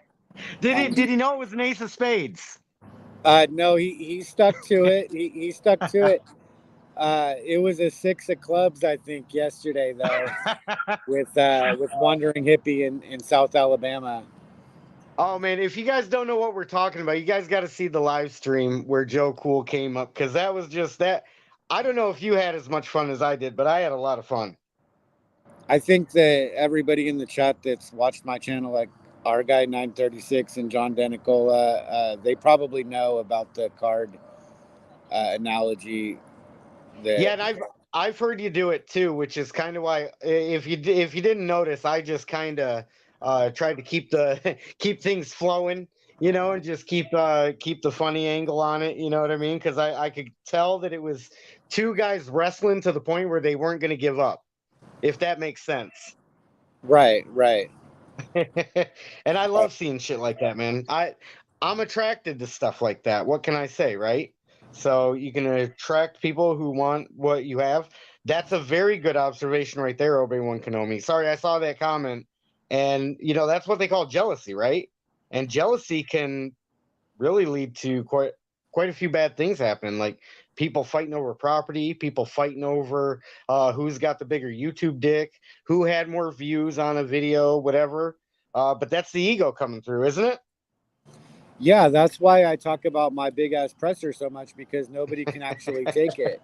A: Did he know it was an ace of spades?
G: No, he stuck to it. He stuck to it. It was a 6 of clubs, I think, yesterday though, with Wandering Hippie in South Alabama.
A: Oh man, if you guys don't know what we're talking about, you guys got to see the live stream where Joe Cool came up, because that was just that. I don't know if you had as much fun as I did, but I had a lot of fun.
G: I think that everybody in the chat that's watched my channel, like our guy 936 and John Denicola, they probably know about the card analogy.
A: Yeah,
G: That
A: and I've heard you do it too, which is kind of why, if you didn't notice, I just kind of tried to keep the keep things flowing, and just keep the funny angle on it. You know what I mean? Because I could tell that it was two guys wrestling to the point where they weren't going to give up, if that makes sense.
G: right.
A: And I love seeing shit like that, man. I'm attracted to stuff like that. What can I say, right? So you can attract people who want what you have. That's a very good observation right there, Obi-Wan Kenobi. Sorry, I saw that comment. And that's what they call jealousy, right? And jealousy can really lead to quite a few bad things happening, like people fighting over property, people fighting over who's got the bigger YouTube dick, who had more views on a video, whatever. But that's the ego coming through, isn't it?
G: Yeah, that's why I talk about my big ass presser so much, because nobody can actually take it.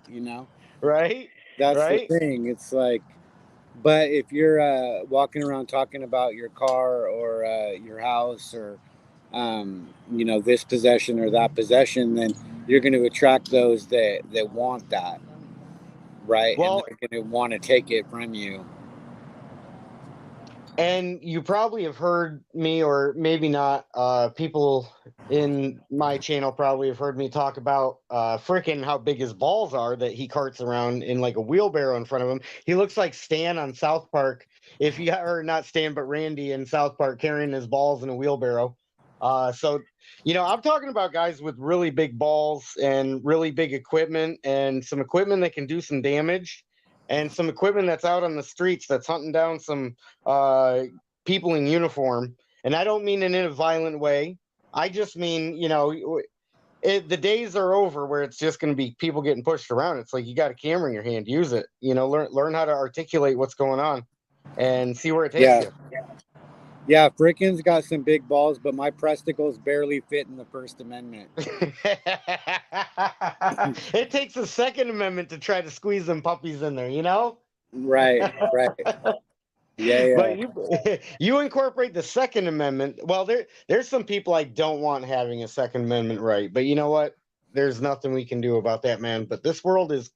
A: Right.
G: That's
A: Right.
G: the thing. It's like, but if you're walking around talking about your car or your house or this possession or that possession, then you're going to attract those that want that, right?
A: Well,
G: And they're going to want to take it from you.
A: and you probably have heard me, or maybe not, people in my channel probably have heard me talk about freaking how big his balls are that he carts around in like a wheelbarrow in front of him. He looks like Stan on South Park, or not Stan, but Randy in South Park, carrying his balls in a wheelbarrow. So I'm talking about guys with really big balls and really big equipment, and some equipment that can do some damage, and some equipment that's out on the streets that's hunting down some people in uniform. And I don't mean it in a violent way. I just mean, the days are over where it's just going to be people getting pushed around. It's like, you got a camera in your hand, use it. Learn how to articulate what's going on and see where it takes you.
G: Yeah, Frickin's got some big balls, but my presticles barely fit in the First Amendment.
A: It takes a Second Amendment to try to squeeze them puppies in there,
G: Right. Yeah,
A: But
G: yeah.
A: you incorporate the Second Amendment. Well, there's some people I don't want having a Second Amendment right, but you know what? There's nothing we can do about that, man. But this world is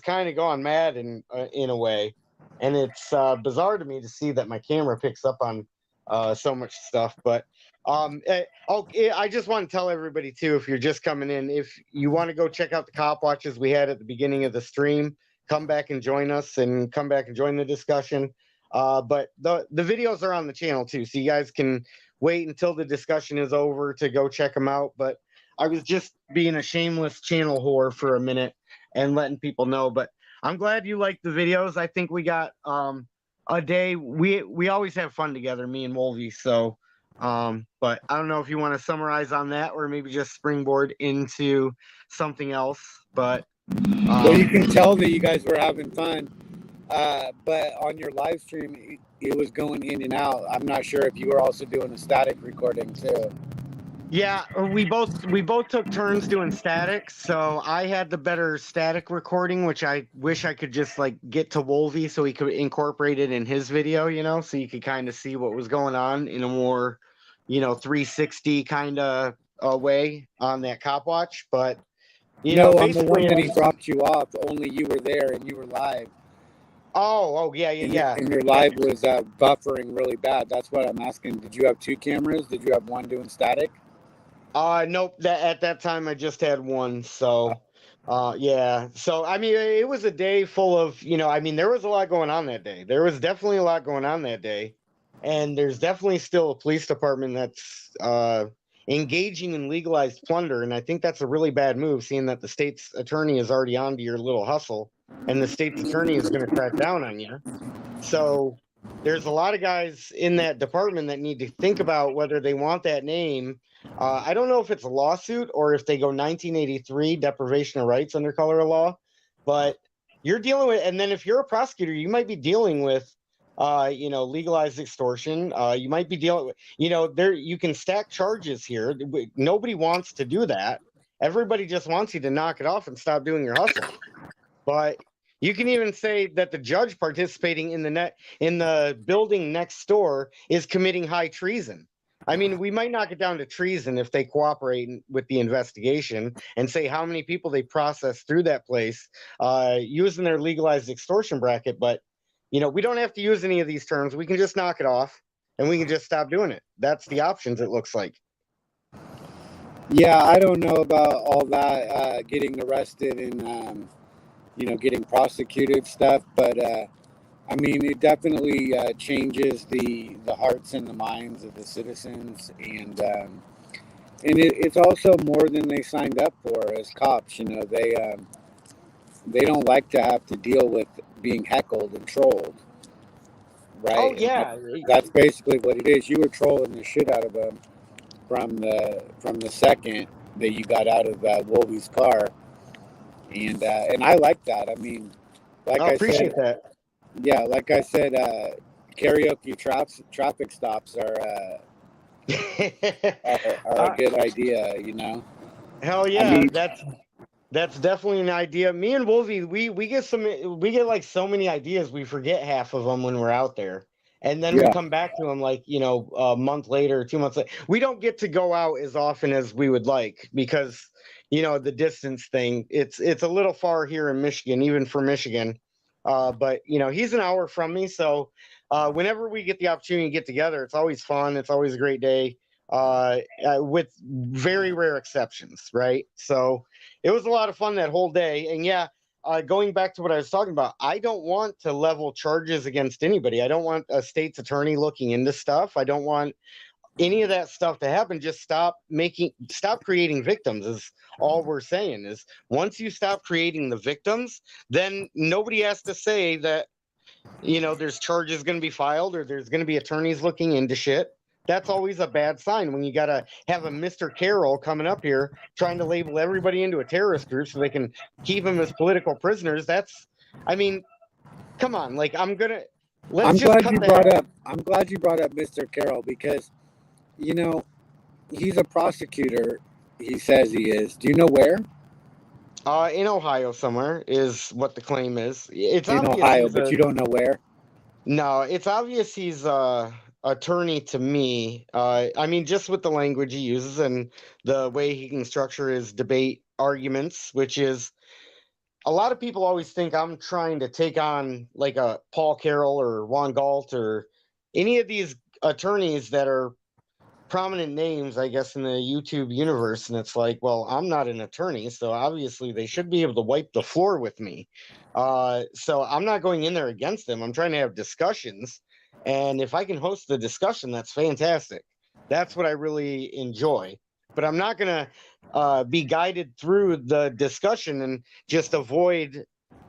A: kind of gone mad in a way, and it's bizarre to me to see that my camera picks up on so much stuff. But I just want to tell everybody too, if you're just coming in, if you want to go check out the cop watches we had at the beginning of the stream, come back and join us, and come back and join the discussion. But the videos are on the channel too, so you guys can wait until the discussion is over to go check them out. But I was just being a shameless channel whore for a minute and letting people know. But I'm glad you like the videos. I think we got a day. We always have fun together, me and Wolvie. So, but I don't know if you want to summarize on that or maybe just springboard into something else. But
G: Well, you can tell that you guys were having fun. But on your live stream, it was going in and out. I'm not sure if you were also doing a static recording too.
A: yeah, we both took turns doing static. So I had the better static recording, which I wish I could just like get to Wolvie so he could incorporate it in his video, so you could kind of see what was going on in a more, 360 kind of way on that cop watch. But
G: No, on the one
A: basically,
G: that he dropped you off, only you were there and you were live.
A: oh yeah, yeah.
G: And your live was buffering really bad. That's what I'm asking. Did you have two cameras? Did you have one doing static?
A: Nope. At that time I just had one. So, yeah. So I mean, it was a day full of, there was a lot going on that day. There was definitely a lot going on that day, and there's definitely still a police department that's engaging in legalized plunder, and I think that's a really bad move, seeing that the state's attorney is already onto your little hustle, and the state's attorney is going to crack down on you. So there's a lot of guys in that department that need to think about whether they want that name. I don't know if it's a lawsuit or if they go 1983 deprivation of rights under color of law, but you're dealing with, and then if you're a prosecutor, you might be dealing with, legalized extortion. You might be dealing with, there you can stack charges here. Nobody wants to do that. Everybody just wants you to knock it off and stop doing your hustle. But you can even say that the judge participating in the building next door is committing high treason. I mean, we might knock it down to treason if they cooperate with the investigation and say how many people they process through that place using their legalized extortion bracket. But, we don't have to use any of these terms. We can just knock it off and we can just stop doing it. That's the options, it looks like.
G: Yeah, I don't know about all that getting arrested and, getting prosecuted stuff. But, I mean, it definitely changes the hearts and the minds of the citizens, and it's also more than they signed up for as cops. They don't like to have to deal with being heckled and trolled, right?
A: Oh, yeah.
G: That's basically what it is. You were trolling the shit out of them from the second that you got out of Wolvie's car, and I like that. I mean, like I
A: appreciate
G: said,
A: that.
G: Yeah, like I said, karaoke traffic stops are a good idea,
A: Hell yeah,
G: I mean,
A: that's definitely an idea. Me and Wolvie, we get like so many ideas, we forget half of them when we're out there, and then we come back to them like a month later, 2 months later. We don't get to go out as often as we would like because the distance thing. It's a little far here in Michigan, even for Michigan. But he's an hour from me, so whenever we get the opportunity to get together, it's always fun. It's always a great day, with very rare exceptions, right? So it was a lot of fun that whole day. And yeah, going back to what I was talking about, I don't want to level charges against anybody. I don't want a state's attorney looking into stuff. I don't want any of that stuff to happen. Just stop creating victims is all we're saying. Is once you stop creating the victims, then nobody has to say that there's charges going to be filed or there's going to be attorneys looking into shit. That's always a bad sign when you got to have a Mr. Carroll coming up here trying to label everybody into a terrorist group so they can keep them as political prisoners. Come on, like I'm glad you
G: brought up Mr. Carroll because he's a prosecutor. He says he is. Do you know where?
A: In Ohio somewhere is what the claim is. It's
G: in Ohio, but you don't know where.
A: No, it's obvious he's attorney to me. I mean, just with the language he uses and the way he can structure his debate arguments, which is a lot of people always think I'm trying to take on like a Paul Carroll or Juan Galt or any of these attorneys that are prominent names, I guess, in the YouTube universe. And it's like, well, I'm not an attorney, so obviously they should be able to wipe the floor with me. So I'm not going in there against them. I'm trying to have discussions. And if I can host the discussion, that's fantastic. That's what I really enjoy. But I'm not going to be guided through the discussion and just avoid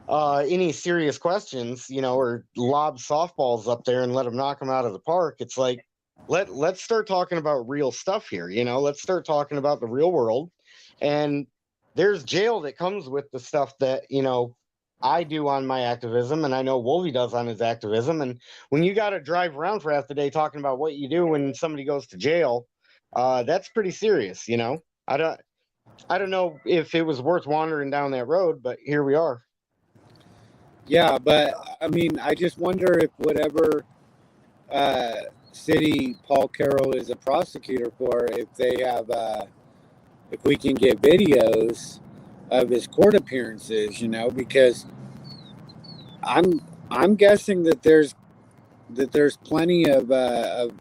A: any serious questions, or lob softballs up there and let them knock them out of the park. It's like, let's start talking about real stuff here. Let's start talking about the real world. And there's jail that comes with the stuff that I do on my activism, and I know Wolvie does on his activism. And when you got to drive around for half the day talking about what you do when somebody goes to jail, that's pretty serious. I don't know if it was worth wandering down that road, but here we are.
G: Yeah, but I mean, I just wonder if whatever city Paul Carroll is a prosecutor for, if they have, if we can get videos of his court appearances, because I'm guessing that there's plenty of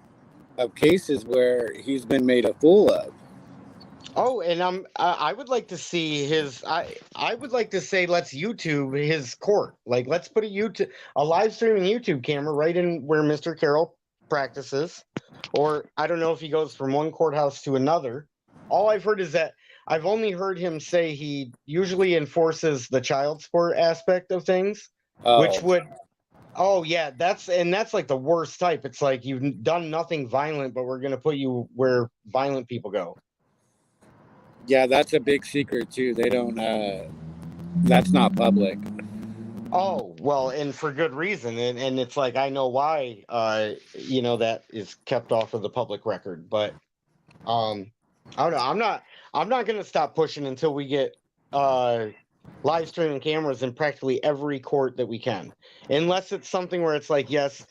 G: cases where he's been made a fool of.
A: Oh, and I would like to see his. I would like to say let's YouTube his court. Like let's put a live streaming YouTube camera right in where Mr. Carroll practices, or I don't know if he goes from one courthouse to another. All I've heard is that I've only heard him say he usually enforces the child support aspect of things, which would. Oh yeah, that's like the worst type. It's like you've done nothing violent, but we're gonna put you where violent people go.
G: Yeah, that's a big secret too. They don't. That's not public.
A: Oh well, and for good reason, and it's like I know why. That is kept off of the public record, but I don't know. I'm not gonna stop pushing until we get live streaming cameras in practically every court that we can, unless it's something where it's like, yes,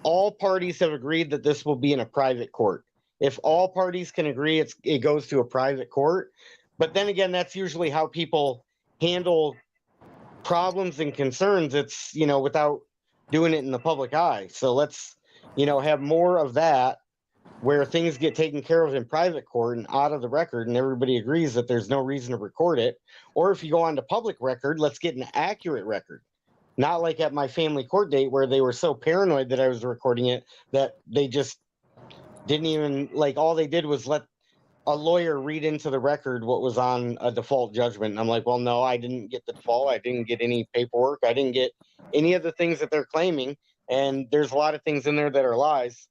A: all parties have agreed that this will be in a private court. If all parties can agree, it goes to a private court. But then again, that's usually how people handle problems and concerns. It's without doing it in the public eye. So let's have more of that, where things get taken care of in private court and out of the record, and everybody agrees that there's no reason to record it. Or if you go on to public record, let's get an accurate record. Not like at my family court date where they were so paranoid that I was recording it that they just didn't even, all they did was let a lawyer read into the record what was on a default judgment. And I'm like, well, no, I didn't get the default. I didn't get any paperwork. I didn't get any of the things that they're claiming. And there's a lot of things in there that are lies.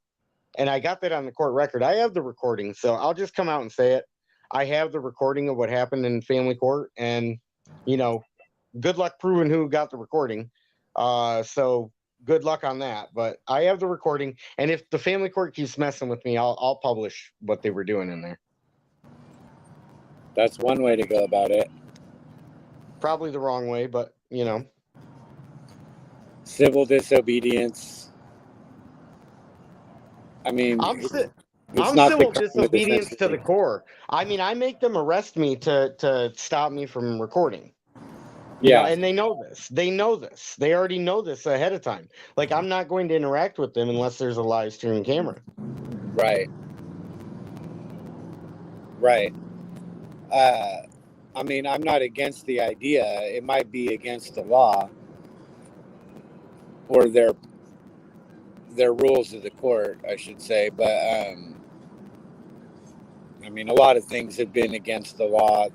A: And I got that on the court record. I have the recording, so I'll just come out and say it. I have the recording of what happened in family court, and good luck proving who got the recording. So good luck on that. But I have the recording, and if the family court keeps messing with me, I'll publish what they were doing in there.
G: That's one way to go about it.
A: Probably the wrong way, but
G: Civil disobedience. I mean,
A: I'm
G: not
A: civil disobedience to the core. I mean, I make them arrest me to stop me from recording.
G: Yeah,
A: and they know this. They know this. They already know this ahead of time. Like, I'm not going to interact with them unless there's a live streaming camera.
G: Right. I mean, I'm not against the idea. It might be against the law or their rules of the court, I should say. But I mean, a lot of things have been against the law,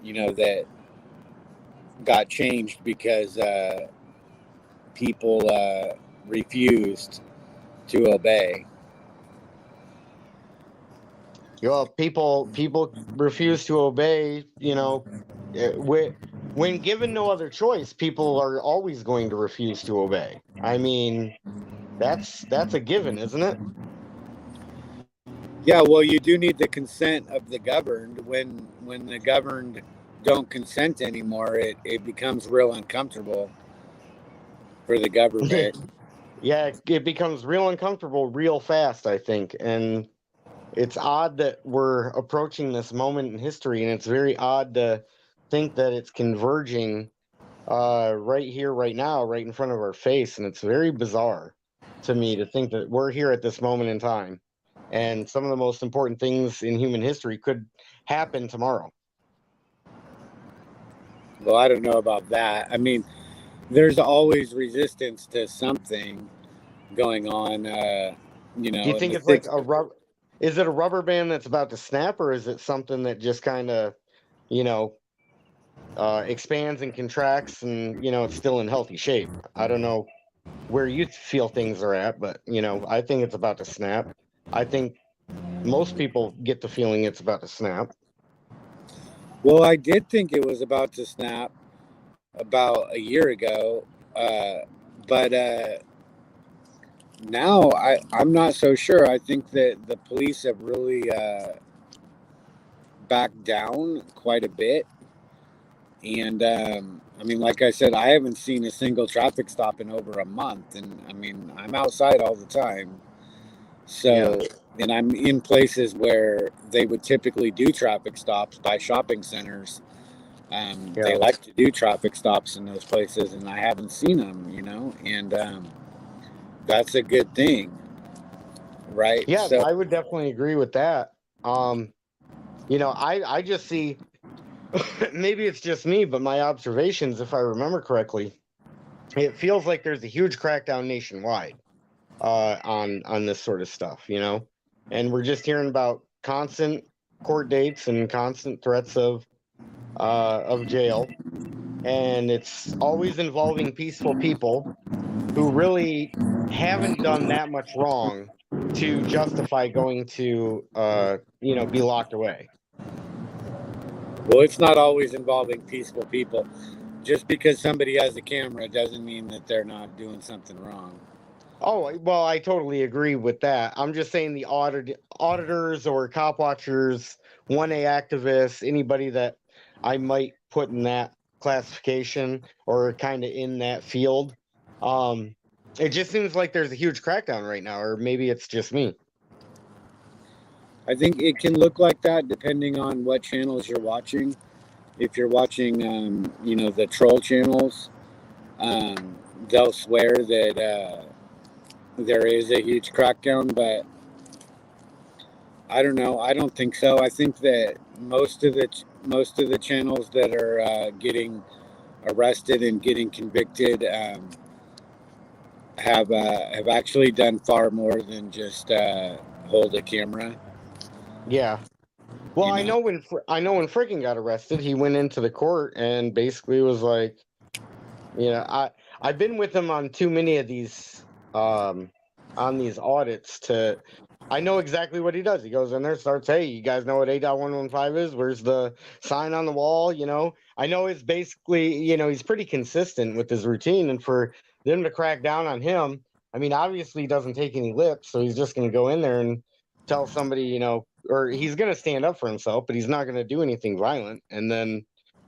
G: that got changed because people refused to obey.
A: Well, people refuse to obey. When given no other choice, people are always going to refuse to obey. I mean, that's a given, isn't it?
G: Yeah, well, you do need the consent of the governed. When the governed don't consent anymore, it becomes real uncomfortable. for the government.
A: Yeah, it becomes real uncomfortable real fast, I think. And it's odd that we're approaching this moment in history, and it's very odd to think that it's converging right here, right now, right in front of our face. And it's very bizarre to me to think that we're here at this moment in time. And some of the most important things in human history could happen tomorrow.
G: Well, I don't know about that. I mean, there's always resistance to something going on. You
A: Do
G: know,
A: you
G: in
A: think
G: the
A: it's like
G: six,
A: is it a rubber band that's about to snap, or is it something that just kind of, you know, expands and contracts and, it's still in healthy shape? I don't know where you feel things are at, but, I think it's about to snap. I think most people get the feeling it's about to snap.
G: well, I did think it was about to snap about a year ago, but now I'm not so sure. I think that the police have really backed down quite a bit. And I mean, like I said, I haven't seen a single traffic stop in over a month. And I mean, I'm outside all the time. So, and I'm in places where they would typically do traffic stops by shopping centers. They
A: Yeah.
G: like to do traffic stops in those places, and I haven't seen them, and that's a good thing, right?
A: Yeah,
G: So,
A: I would definitely agree with that. I just see maybe it's just me, but my observations, if I remember correctly, it feels like there's a huge crackdown nationwide on this sort of stuff, and we're just hearing about constant court dates and constant threats of jail, and it's always involving peaceful people who really haven't done that much wrong to justify going to be locked away.
G: well, it's not always involving peaceful people. Just because somebody has a camera doesn't mean that they're not doing something wrong.
A: Oh, well, I totally agree with that. I'm just saying the auditors or cop watchers, 1A activists, anybody that I might put in that classification or kind of in that field. It just seems like there's a huge crackdown right now, or maybe it's just me.
G: I think it can look like that depending on what channels you're watching. If you're watching, the troll channels, they'll swear that there is a huge crackdown, but I don't know. I don't think so. I think that most of the channels that are getting arrested and getting convicted have actually done far more than just hold a camera.
A: Yeah. Well,
G: You
A: I
G: know,
A: know when Frickin got arrested, he went into the court and basically was like, I've been with him on too many of these on these audits to I know exactly what he does. He goes in there, starts, hey, you guys know what 8.115 is? Where's the sign on the wall? I know it's basically, he's pretty consistent with his routine. And for them to crack down on him, I mean, obviously he doesn't take any lips. So he's just going to go in there and tell somebody, or he's going to stand up for himself, but he's not going to do anything violent. And then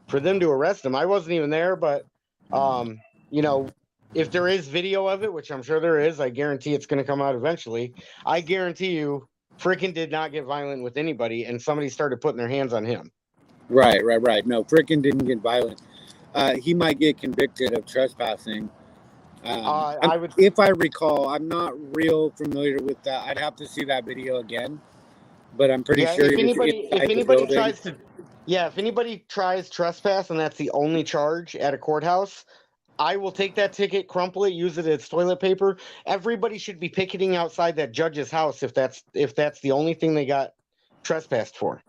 A: for them to arrest him, I wasn't even there, but, you know, if there is video of it, which I'm sure there is, I guarantee it's going to come out eventually. I guarantee you, Frickin' did not get violent with anybody, and somebody started putting their hands on him.
G: right. No, Frickin' didn't get violent. He might get convicted of trespassing.
A: I would,
G: If I recall, I'm not real familiar with that. I'd have to see that video again, but I'm pretty
A: yeah.
G: sure
A: If
G: he was
A: anybody, if
G: inside the
A: anybody
G: building.
A: tries to, yeah, if anybody tries trespass and that's the only charge at a courthouse, I will take that ticket, crumple it, use it as toilet paper. Everybody should be picketing outside that judge's house if that's the only thing they got trespassed for.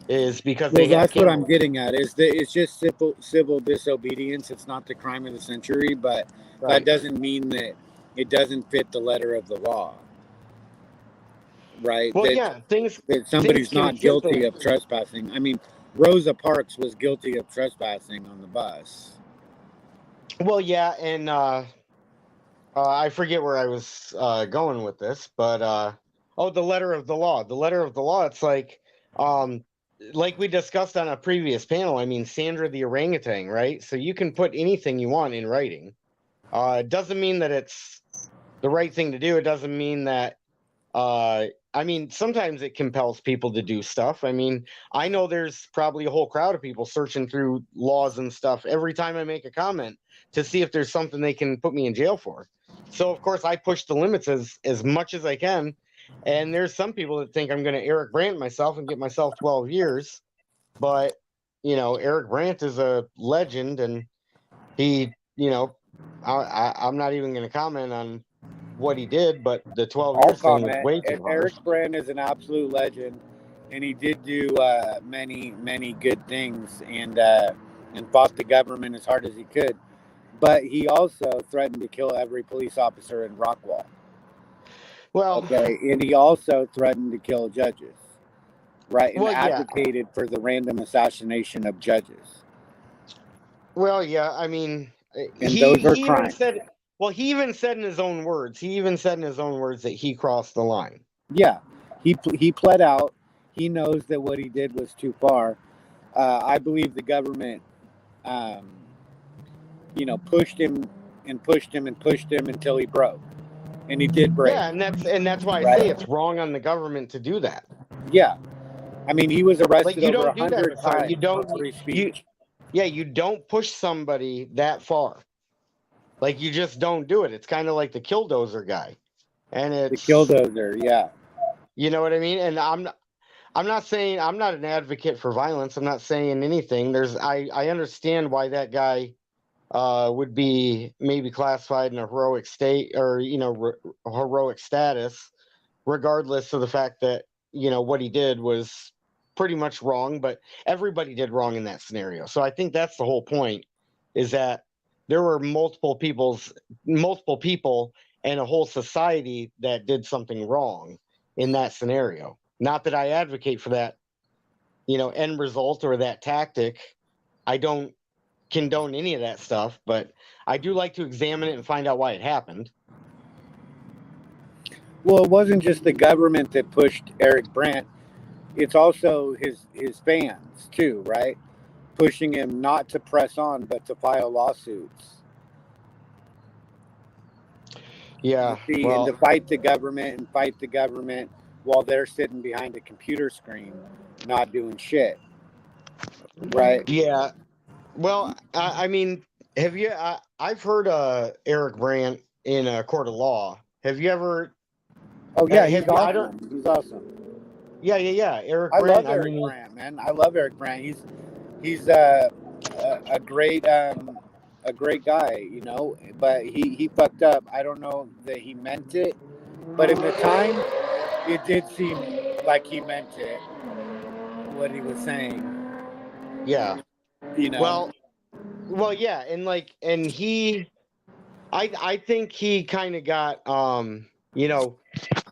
A: Is because
G: Well,
A: they have
G: that's what I'm
A: cameras.
G: getting at. Is that it's just civil disobedience. It's not the crime of the century, but that
A: Right.
G: doesn't mean that it doesn't fit the letter of the law, right?
A: Well,
G: That
A: yeah, things
G: somebody's
A: can
G: not
A: fit
G: guilty
A: the.
G: of trespassing. I mean, Rosa Parks was guilty of trespassing on the bus.
A: Well, yeah, and I forget where I was going with this, but the letter of the law. The letter of the law. It's like we discussed on a previous panel. I mean, Sandra the orangutan, right? So you can put anything you want in writing. It doesn't mean that it's the right thing to do. It doesn't mean that. I mean, sometimes it compels people to do stuff. I mean, I know there's probably a whole crowd of people searching through laws and stuff every time I make a comment to see if there's something they can put me in jail for. So of course I push the limits as much as I can. And there's some people that think I'm going to Eric Brandt myself and get myself 12 years. But, Eric Brandt is a legend, and he, I'm not even going to comment on what he did, but the 12
G: I'll
A: years thing was
G: comment.
A: way too harsh.
G: Eric Brandt is an absolute legend, and he did do many good things, and fought the government as hard as he could. But he also threatened to kill every police officer in Rockwall.
A: Well,
G: Okay, and he also threatened to kill judges, right? And
A: Well, yeah.
G: advocated for the random assassination of judges.
A: Well, yeah. I mean,
G: And those are
A: he even
G: crimes.
A: said. Well, he even said in his own words. He even said in his own words that he crossed the line.
G: Yeah, he pled out. He knows that what he did was too far. I believe the government, pushed him and pushed him and pushed him until he broke, and he did break.
A: Yeah, and that's why I
G: Right.
A: say it's wrong on the government to do that.
G: Yeah, I mean, he was arrested
A: You
G: over
A: don't do that.
G: 100
A: Sorry,
G: times
A: you don't.
G: for free speech.
A: You don't push somebody that far. Like, you just don't do it. It's kind of like the Killdozer guy, and
G: The
A: it's
G: Killdozer, yeah.
A: You know what I mean? And I'm not saying I'm not an advocate for violence. I'm not saying anything. I understand why that guy would be maybe classified in a heroic state, or heroic status, regardless of the fact that what he did was pretty much wrong. But everybody did wrong in that scenario. So I think that's the whole point, is that there were multiple people and a whole society that did something wrong in that scenario. Not that I advocate for that, end result or that tactic. I don't condone any of that stuff, but I do like to examine it and find out why it happened.
G: Well, it wasn't just the government that pushed Eric Brandt. It's also his fans too, right? Pushing him not to press on, but to file lawsuits.
A: Yeah,
G: See, and to fight the government while they're sitting behind a computer screen, not doing shit. Right?
A: Yeah. Well, I mean, have you? I've heard Eric Brandt in a court of law. Have you ever?
G: Oh yeah,
A: have
G: he's
A: you- I
G: awesome.
A: don't-
G: He's awesome.
A: Yeah. Eric
G: I
A: Brandt.
G: love Eric Brandt, man. I love Eric Brandt. He's a great guy, But he fucked up. I don't know that he meant it, but in the time, it did seem like he meant it. What he was saying.
A: Yeah. Well, yeah, and he, I think he kind of got,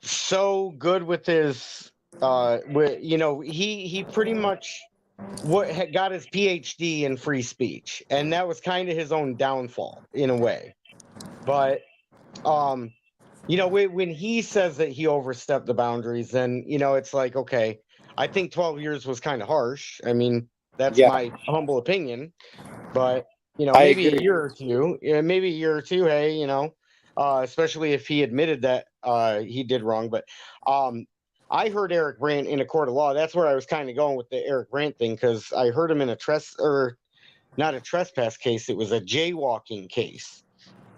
A: so good with his, he pretty much got his PhD in free speech, and that was kind of his own downfall in a way. But, when he says that he overstepped the boundaries, then, it's like, okay, I think 12 years was kind of harsh. I mean, that's my humble opinion, but maybe a year or two, hey, especially if he admitted that he did wrong. But I heard Eric Brandt in a court of law. That's where I was kind of going with the Eric Brandt thing, because I heard him in not a trespass case, it was a jaywalking case,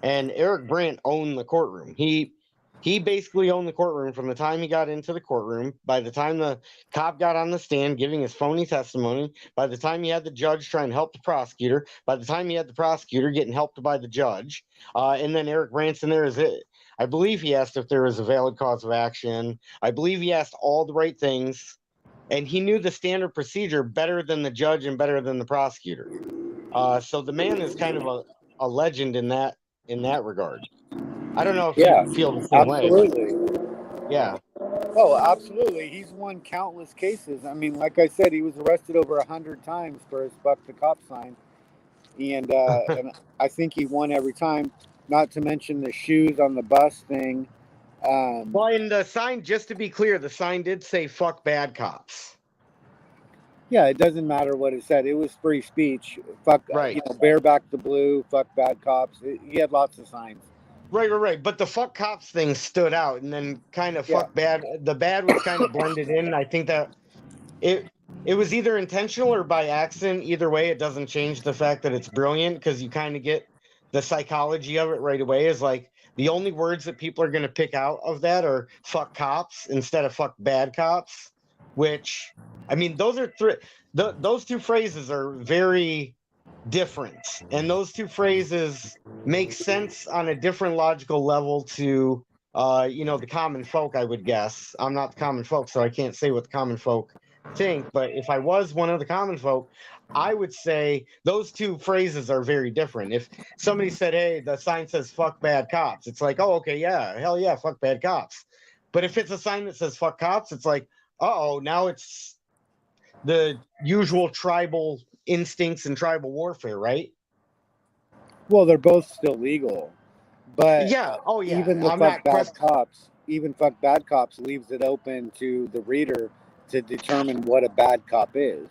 A: and Eric Brandt owned the courtroom. He basically owned the courtroom from the time he got into the courtroom. By the time the cop got on the stand giving his phony testimony, by the time he had the judge trying to help the prosecutor, by the time he had the prosecutor getting helped by the judge, and then Eric Brandt's in there. I believe he asked if there was a valid cause of action. I believe he asked all the right things, and he knew the standard procedure better than the judge and better than the prosecutor. So the man is kind of a legend in that regard. I don't know if you feel the same way. Yeah.
G: Oh, absolutely. He's won countless cases. I mean, like I said, he was arrested over 100 times for his "fuck the cop" sign, and and I think he won every time. Not to mention the shoes on the bus thing.
A: Well, and the sign, just to be clear, the sign did say "fuck bad cops."
G: Yeah, it doesn't matter what it said. It was free speech. Fuck,
A: Right.
G: bareback the blue. Fuck bad cops. He had lots of signs.
A: Right. But the fuck cops thing stood out, and then kind of
G: Yeah.
A: fuck bad. The bad was kind of blended in. I think that it it was either intentional or by accident. Either way, it doesn't change the fact that it's brilliant because you kind of get the psychology of it right away. Is like the only words that people are going to pick out of that are fuck cops instead of fuck bad cops. Which I mean, those are three. Those two phrases are very different, and those two phrases make sense on a different logical level to the common folk. I would guess I'm not the common folk, so I can't say what the common folk think, but if I was one of the common folk, I would say those two phrases are very different. If somebody said, hey, the sign says fuck bad cops, it's like, oh, okay, yeah, hell yeah, fuck bad cops. But if it's a sign that says fuck cops, it's like, oh, now it's the usual tribal instincts and tribal warfare, right?
G: Well, they're both still legal, but
A: Yeah. Oh, yeah.
G: even the
A: I'm
G: fuck
A: not
G: bad
A: questioning.
G: cops, even fuck bad cops leaves it open to the reader to determine what a bad cop is.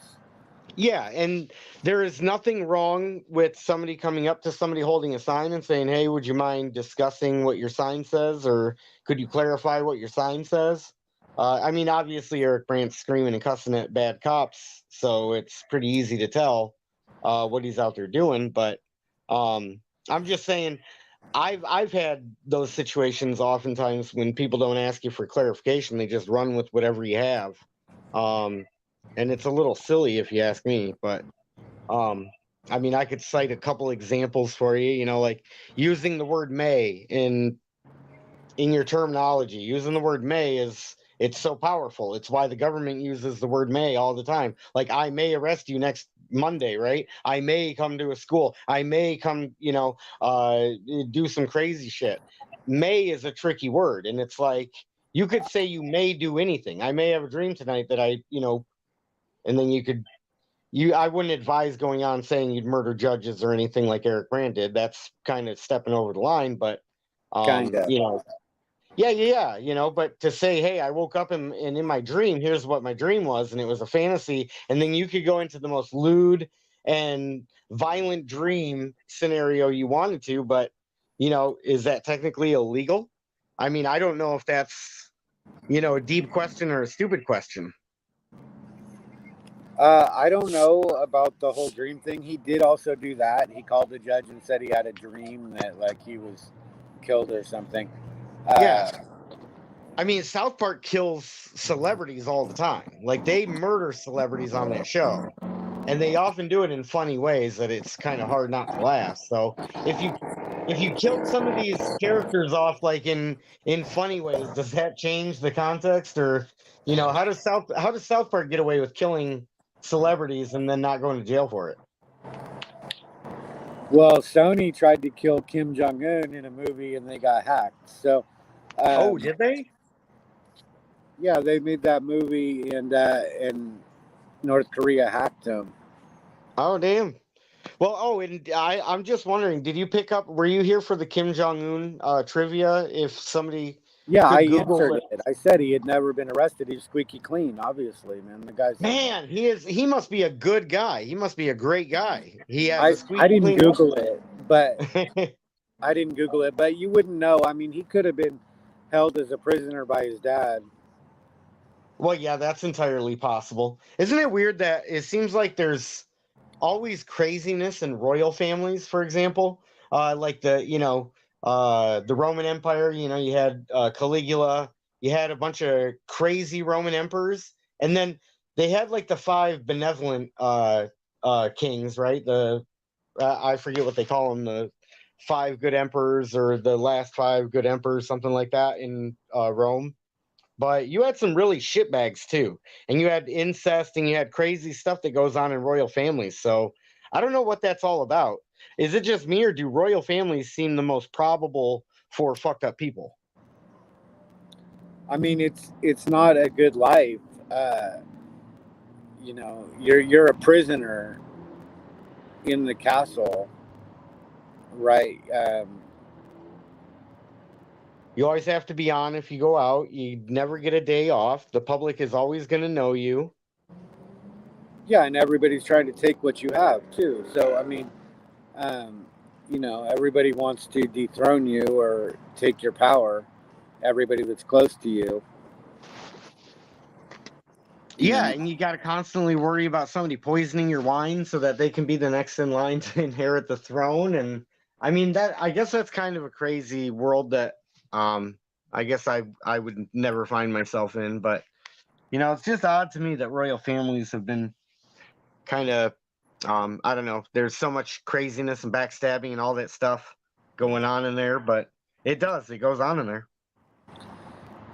A: Yeah, and there is nothing wrong with somebody coming up to somebody holding a sign and saying, "Hey, would you mind discussing what your sign says, or could you clarify what your sign says?" I mean, obviously, Eric Brandt's screaming and cussing at bad cops, so it's pretty easy to tell what he's out there doing. But I'm just saying, I've had those situations oftentimes when people don't ask you for clarification; they just run with whatever you have. Um, and it's a little silly if you ask me, but um I mean, I could cite a couple examples for you, like using the word may in your terminology. Using the word may is it's so powerful. It's why the government uses the word may all the time. Like, I may arrest you next Monday, right? I may come to a school. I may come, do some crazy shit. May is a tricky word, and it's like you could say you may do anything. I may have a dream tonight that and then I wouldn't advise going on saying you'd murder judges or anything like Eric Brand did. That's kind of stepping over the line, but
G: Kinda.
A: yeah, but to say, hey, I woke up and in my dream, here's what my dream was, and it was a fantasy, and then you could go into the most lewd and violent dream scenario you wanted to, but is that technically illegal? I mean, I don't know if that's a deep question or a stupid question.
G: I don't know about the whole dream thing. He did also do that. He called the judge and said he had a dream that like he was killed or something.
A: Yeah.
G: Uh,
A: I mean, South Park kills celebrities all the time. Like, they murder celebrities on that show, and they often do it in funny ways that it's kind of hard not to laugh. So if you killed some of these characters off like in funny ways, does that change the context? Or how does South Park get away with killing celebrities and then not going to jail for it?
G: well, Sony tried to kill Kim Jong Un in a movie and they got hacked. So,
A: Oh,
G: um,
A: did they?
G: yeah, they made that movie and North Korea hacked him.
A: Oh, damn. Well, and I'm just wondering, did you pick up? Were you here for the Kim Jong Un trivia? If somebody
G: Yeah, I
A: could Google
G: answered
A: it,
G: it. I said he had never been arrested. He's squeaky clean, obviously, man. The guy's.
A: man, he must be a good guy. He must be a great guy. He has a
G: I
A: squeaky
G: didn't
A: clean
G: Google it, but
A: record.
G: I didn't Google it, but you wouldn't know. I mean, he could have been held as a prisoner by his dad.
A: Well, yeah, that's entirely possible. Isn't it weird that it seems like there's always craziness in royal families? For example, like the Roman Empire. You had Caligula. You had a bunch of crazy Roman emperors, and then they had like the five benevolent kings, right? I forget what they call them, the five good emperors or the last five good emperors, something like that in Rome. But you had some really shitbags too, and you had incest and you had crazy stuff that goes on in royal families. So I don't know what that's all about. Is it just me, or do royal families seem the most probable for fucked up people?
G: I mean, it's not a good life. You're a prisoner in the castle, right?
A: You always have to be on if you go out. You never get a day off. The public is always going to know you.
G: Yeah, and everybody's trying to take what you have too. So I mean, um, you know, everybody wants to dethrone you or take your power. Everybody that's close to you, you
A: Yeah,
G: know.
A: and you got to constantly worry about somebody poisoning your wine so that they can be the next in line to inherit the throne. And I mean that I guess that's kind of a crazy world that um I guess I would never find myself in, but it's just odd to me that royal families have been kind of I don't know, there's so much craziness and backstabbing and all that stuff going on in there, but it goes on in there.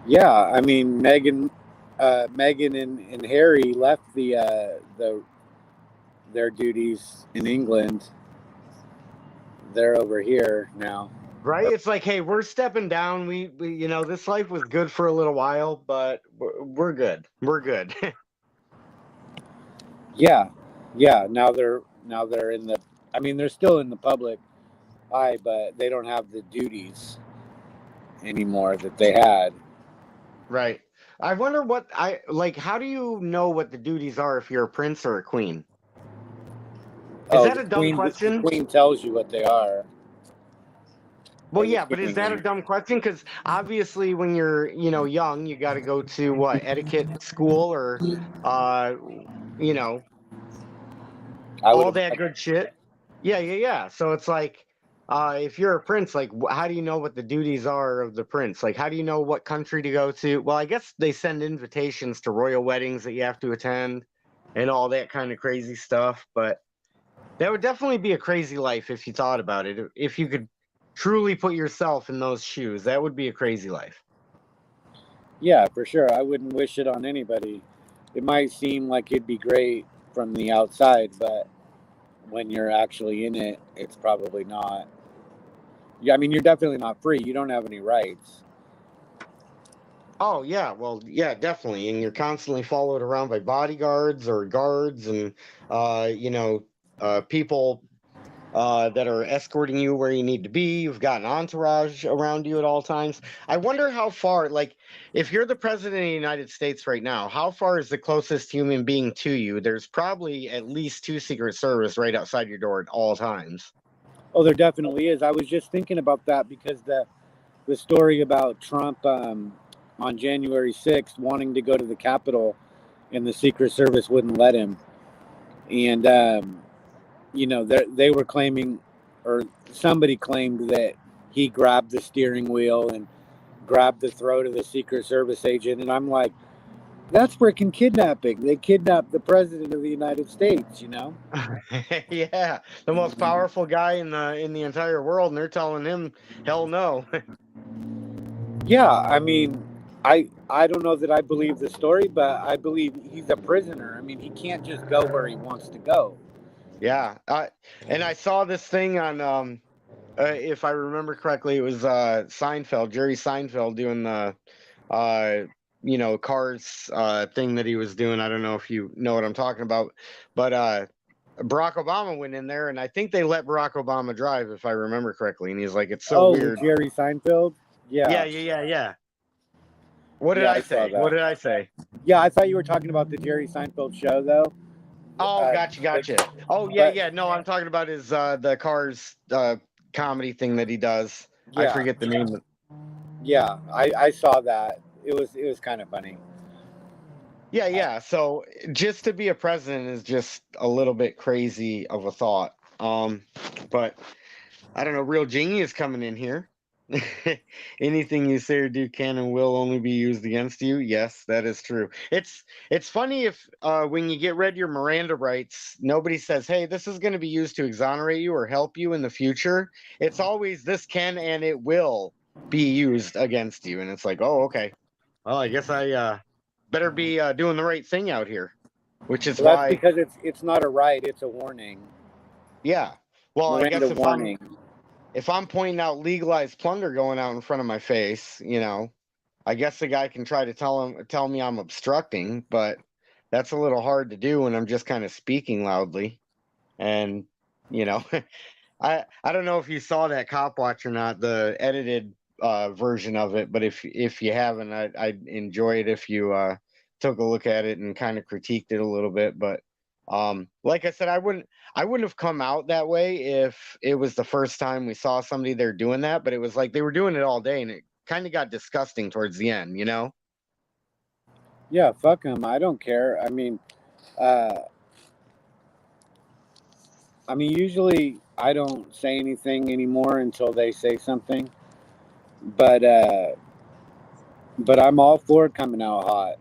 G: Yeah, I mean, Megan and Harry left their duties in England. They're over here now.
A: Right? It's like, hey, we're stepping down. We this life was good for a little while, but we're good. We're good.
G: Yeah, yeah. Now they're in the. I mean, they're still in the public eye, but they don't have the duties anymore that they had.
A: Right. I wonder what I like. How do you know what the duties are if you're a prince or a queen? Is
G: Oh,
A: that a dumb
G: the
A: question?
G: queen tells you what they are.
A: Well,
G: I'm
A: yeah, but is that a
G: assuming.
A: dumb question? Because obviously, when you're young, you got to go to what etiquette school or uh, you know,
G: I would
A: all
G: have.
A: that good shit. Yeah, yeah, yeah. So it's like, if you're a prince, like, how do you know what the duties are of the prince? Like, how do you know what country to go to? Well, I guess they send invitations to royal weddings that you have to attend and all that kind of crazy stuff. But that would definitely be a crazy life if you thought about it. If you could truly put yourself in those shoes, that would be a crazy life.
G: Yeah, for sure. I wouldn't wish it on anybody. It might seem like it'd be great from the outside, but when you're actually in it, it's probably not. Yeah, I mean, you're definitely not free. You don't have any rights.
A: Oh yeah, well yeah, definitely. And you're constantly followed around by bodyguards or guards and people that are escorting you where you need to be. You've got an entourage around you at all times. I wonder how far, like, if you're the president of the United States right now, how far is the closest human being to you? There's probably at least two Secret Service right outside your door at all times.
G: Oh, there definitely is. I was just thinking about that because the story about Trump on January 6th wanting to go to the Capitol and the Secret Service wouldn't let him. And, they were claiming, or somebody claimed that he grabbed the steering wheel and grabbed the throat of the Secret Service agent. And I'm like, that's freaking kidnapping. They kidnapped the President of the United States, you know?
A: Yeah, the most powerful guy in the entire world, and they're telling him, hell no.
G: Yeah, I mean, I don't know that I believe the story, but I believe he's a prisoner. I mean, he can't just go where he wants to go.
A: Yeah, and I saw this thing on if I remember correctly, it was Seinfeld, Jerry Seinfeld doing the uh Cars thing that he was doing. I don't know if you know what I'm talking about, but Barack Obama went in there and I think they let Barack Obama drive if I remember correctly, and he's like, it's so
G: Oh, with
A: weird.
G: Jerry Seinfeld?
A: Yeah,
G: Yeah,
A: yeah, yeah, yeah. What did
G: yeah,
A: I
G: I saw
A: say? What
G: that.
A: did I say?
G: Yeah, I thought you were talking about the Jerry Seinfeld show, though.
A: Oh, gotcha,
G: But,
A: gotcha. Oh, yeah,
G: but
A: yeah. No, I'm talking about his the Cars comedy thing that he does. I
G: yeah,
A: forget the name.
G: yeah, I saw that. It was kind of funny.
A: Yeah, yeah. So just to be a president is just a little bit crazy of a thought. But I don't know, real genius coming in here. Anything you say or do can and will only be used against you. Yes, that is true. It's funny if when you get read your Miranda rights, nobody says, "Hey, this is going to be used to exonerate you or help you in the future." It's always this can and it will be used against you, and it's like, "Oh, okay. Well, I guess I better be doing the right thing out here," which is
G: Well, that's
A: why,
G: because it's not a right; it's a warning.
A: yeah. Well, I
G: Miranda
A: guess
G: warning.
A: if I'm pointing out legalized plunder going out in front of my face, I guess the guy can try to tell me I'm obstructing, but that's a little hard to do when I'm just kind of speaking loudly. And you know, I don't know if you saw that Cop Watch or not, the edited version of it, but if you haven't, I'd enjoy it if you took a look at it and kind of critiqued it a little bit. But Like I said, I wouldn't have come out that way if it was the first time we saw somebody there doing that, but it was like they were doing it all day and it kind of got disgusting towards the end, you know?
G: Yeah, fuck them. I don't care. Uh, usually I don't say anything anymore until they say something, but I'm all for coming out hot.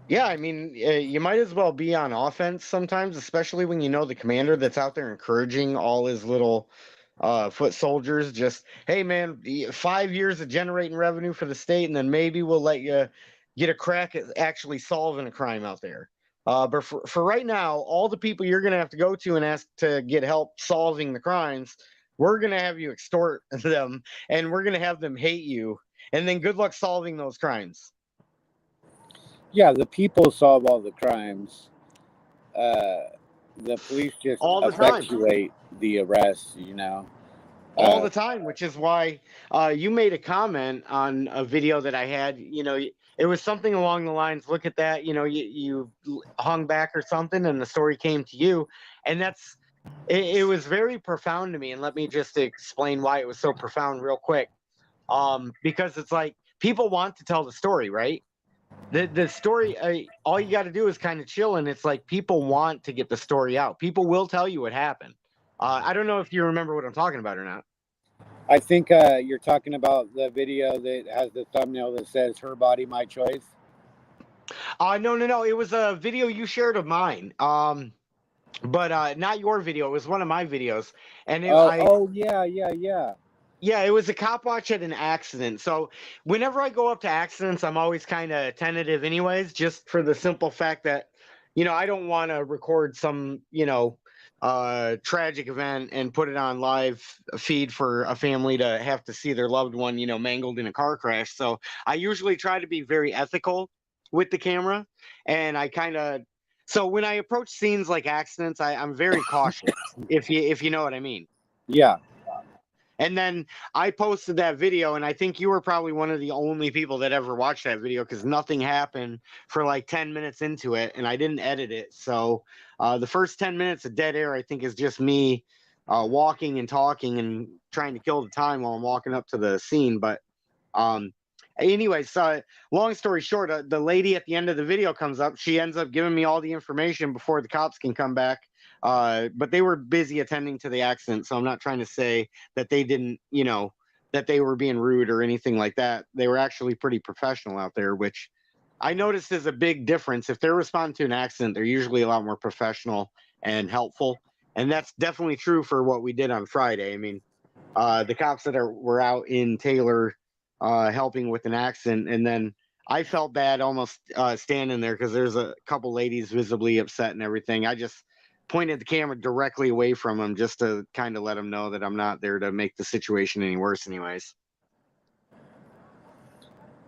A: Yeah, I mean, you might as well be on offense sometimes, especially when you know the commander that's out there encouraging all his little foot soldiers. Just, hey, man, 5 years of generating revenue for the state, and then maybe we'll let you get a crack at actually solving a crime out there. But for right now, all the people you're going to have to go to and ask to get help solving the crimes, we're going to have you extort them, and we're going to have them hate you. And then good luck solving those crimes.
G: Yeah, the people solve all the crimes. The police just
A: All the time.
G: effectuate the arrests,
A: All the time, which is why you made a comment on a video that I had. It was something along the lines, look at that, you hung back or something and the story came to you. And it was very profound to me. And let me just explain why it was so profound real quick. Because it's like people want to tell the story, right? The story, all you got to do is kind of chill, and it's like people want to get the story out. People will tell you what happened. I don't know if you remember what I'm talking about or not.
G: I think you're talking about the video that has the thumbnail that says "Her Body, My Choice."
A: No. It was a video you shared of mine. But not your video. It was one of my videos, and
G: Yeah.
A: yeah, it was a cop watch at an accident. So whenever I go up to accidents, I'm always kind of tentative, anyways, just for the simple fact that, I don't want to record some, tragic event and put it on live feed for a family to have to see their loved one, mangled in a car crash. So I usually try to be very ethical with the camera, and so when I approach scenes like accidents, I'm very cautious, if you know what I mean.
G: Yeah.
A: And then I posted that video, and I think you were probably one of the only people that ever watched that video because nothing happened for like 10 minutes into it, and I didn't edit it. So the first 10 minutes of dead air, I think, is just me walking and talking and trying to kill the time while I'm walking up to the scene. But anyways, long story short, the lady at the end of the video comes up. She ends up giving me all the information before the cops can come back. But they were busy attending to the accident, so I'm not trying to say that they didn't, that they were being rude or anything like that. They were actually pretty professional out there, which I noticed is a big difference. If they're responding to an accident, they're usually a lot more professional and helpful. And that's definitely true for what we did on Friday. I mean, the cops that were out in Taylor helping with an accident, and then I felt bad almost standing there because there's a couple ladies visibly upset and everything. I just pointed the camera directly away from them just to kind of let them know that I'm not there to make the situation any worse anyways.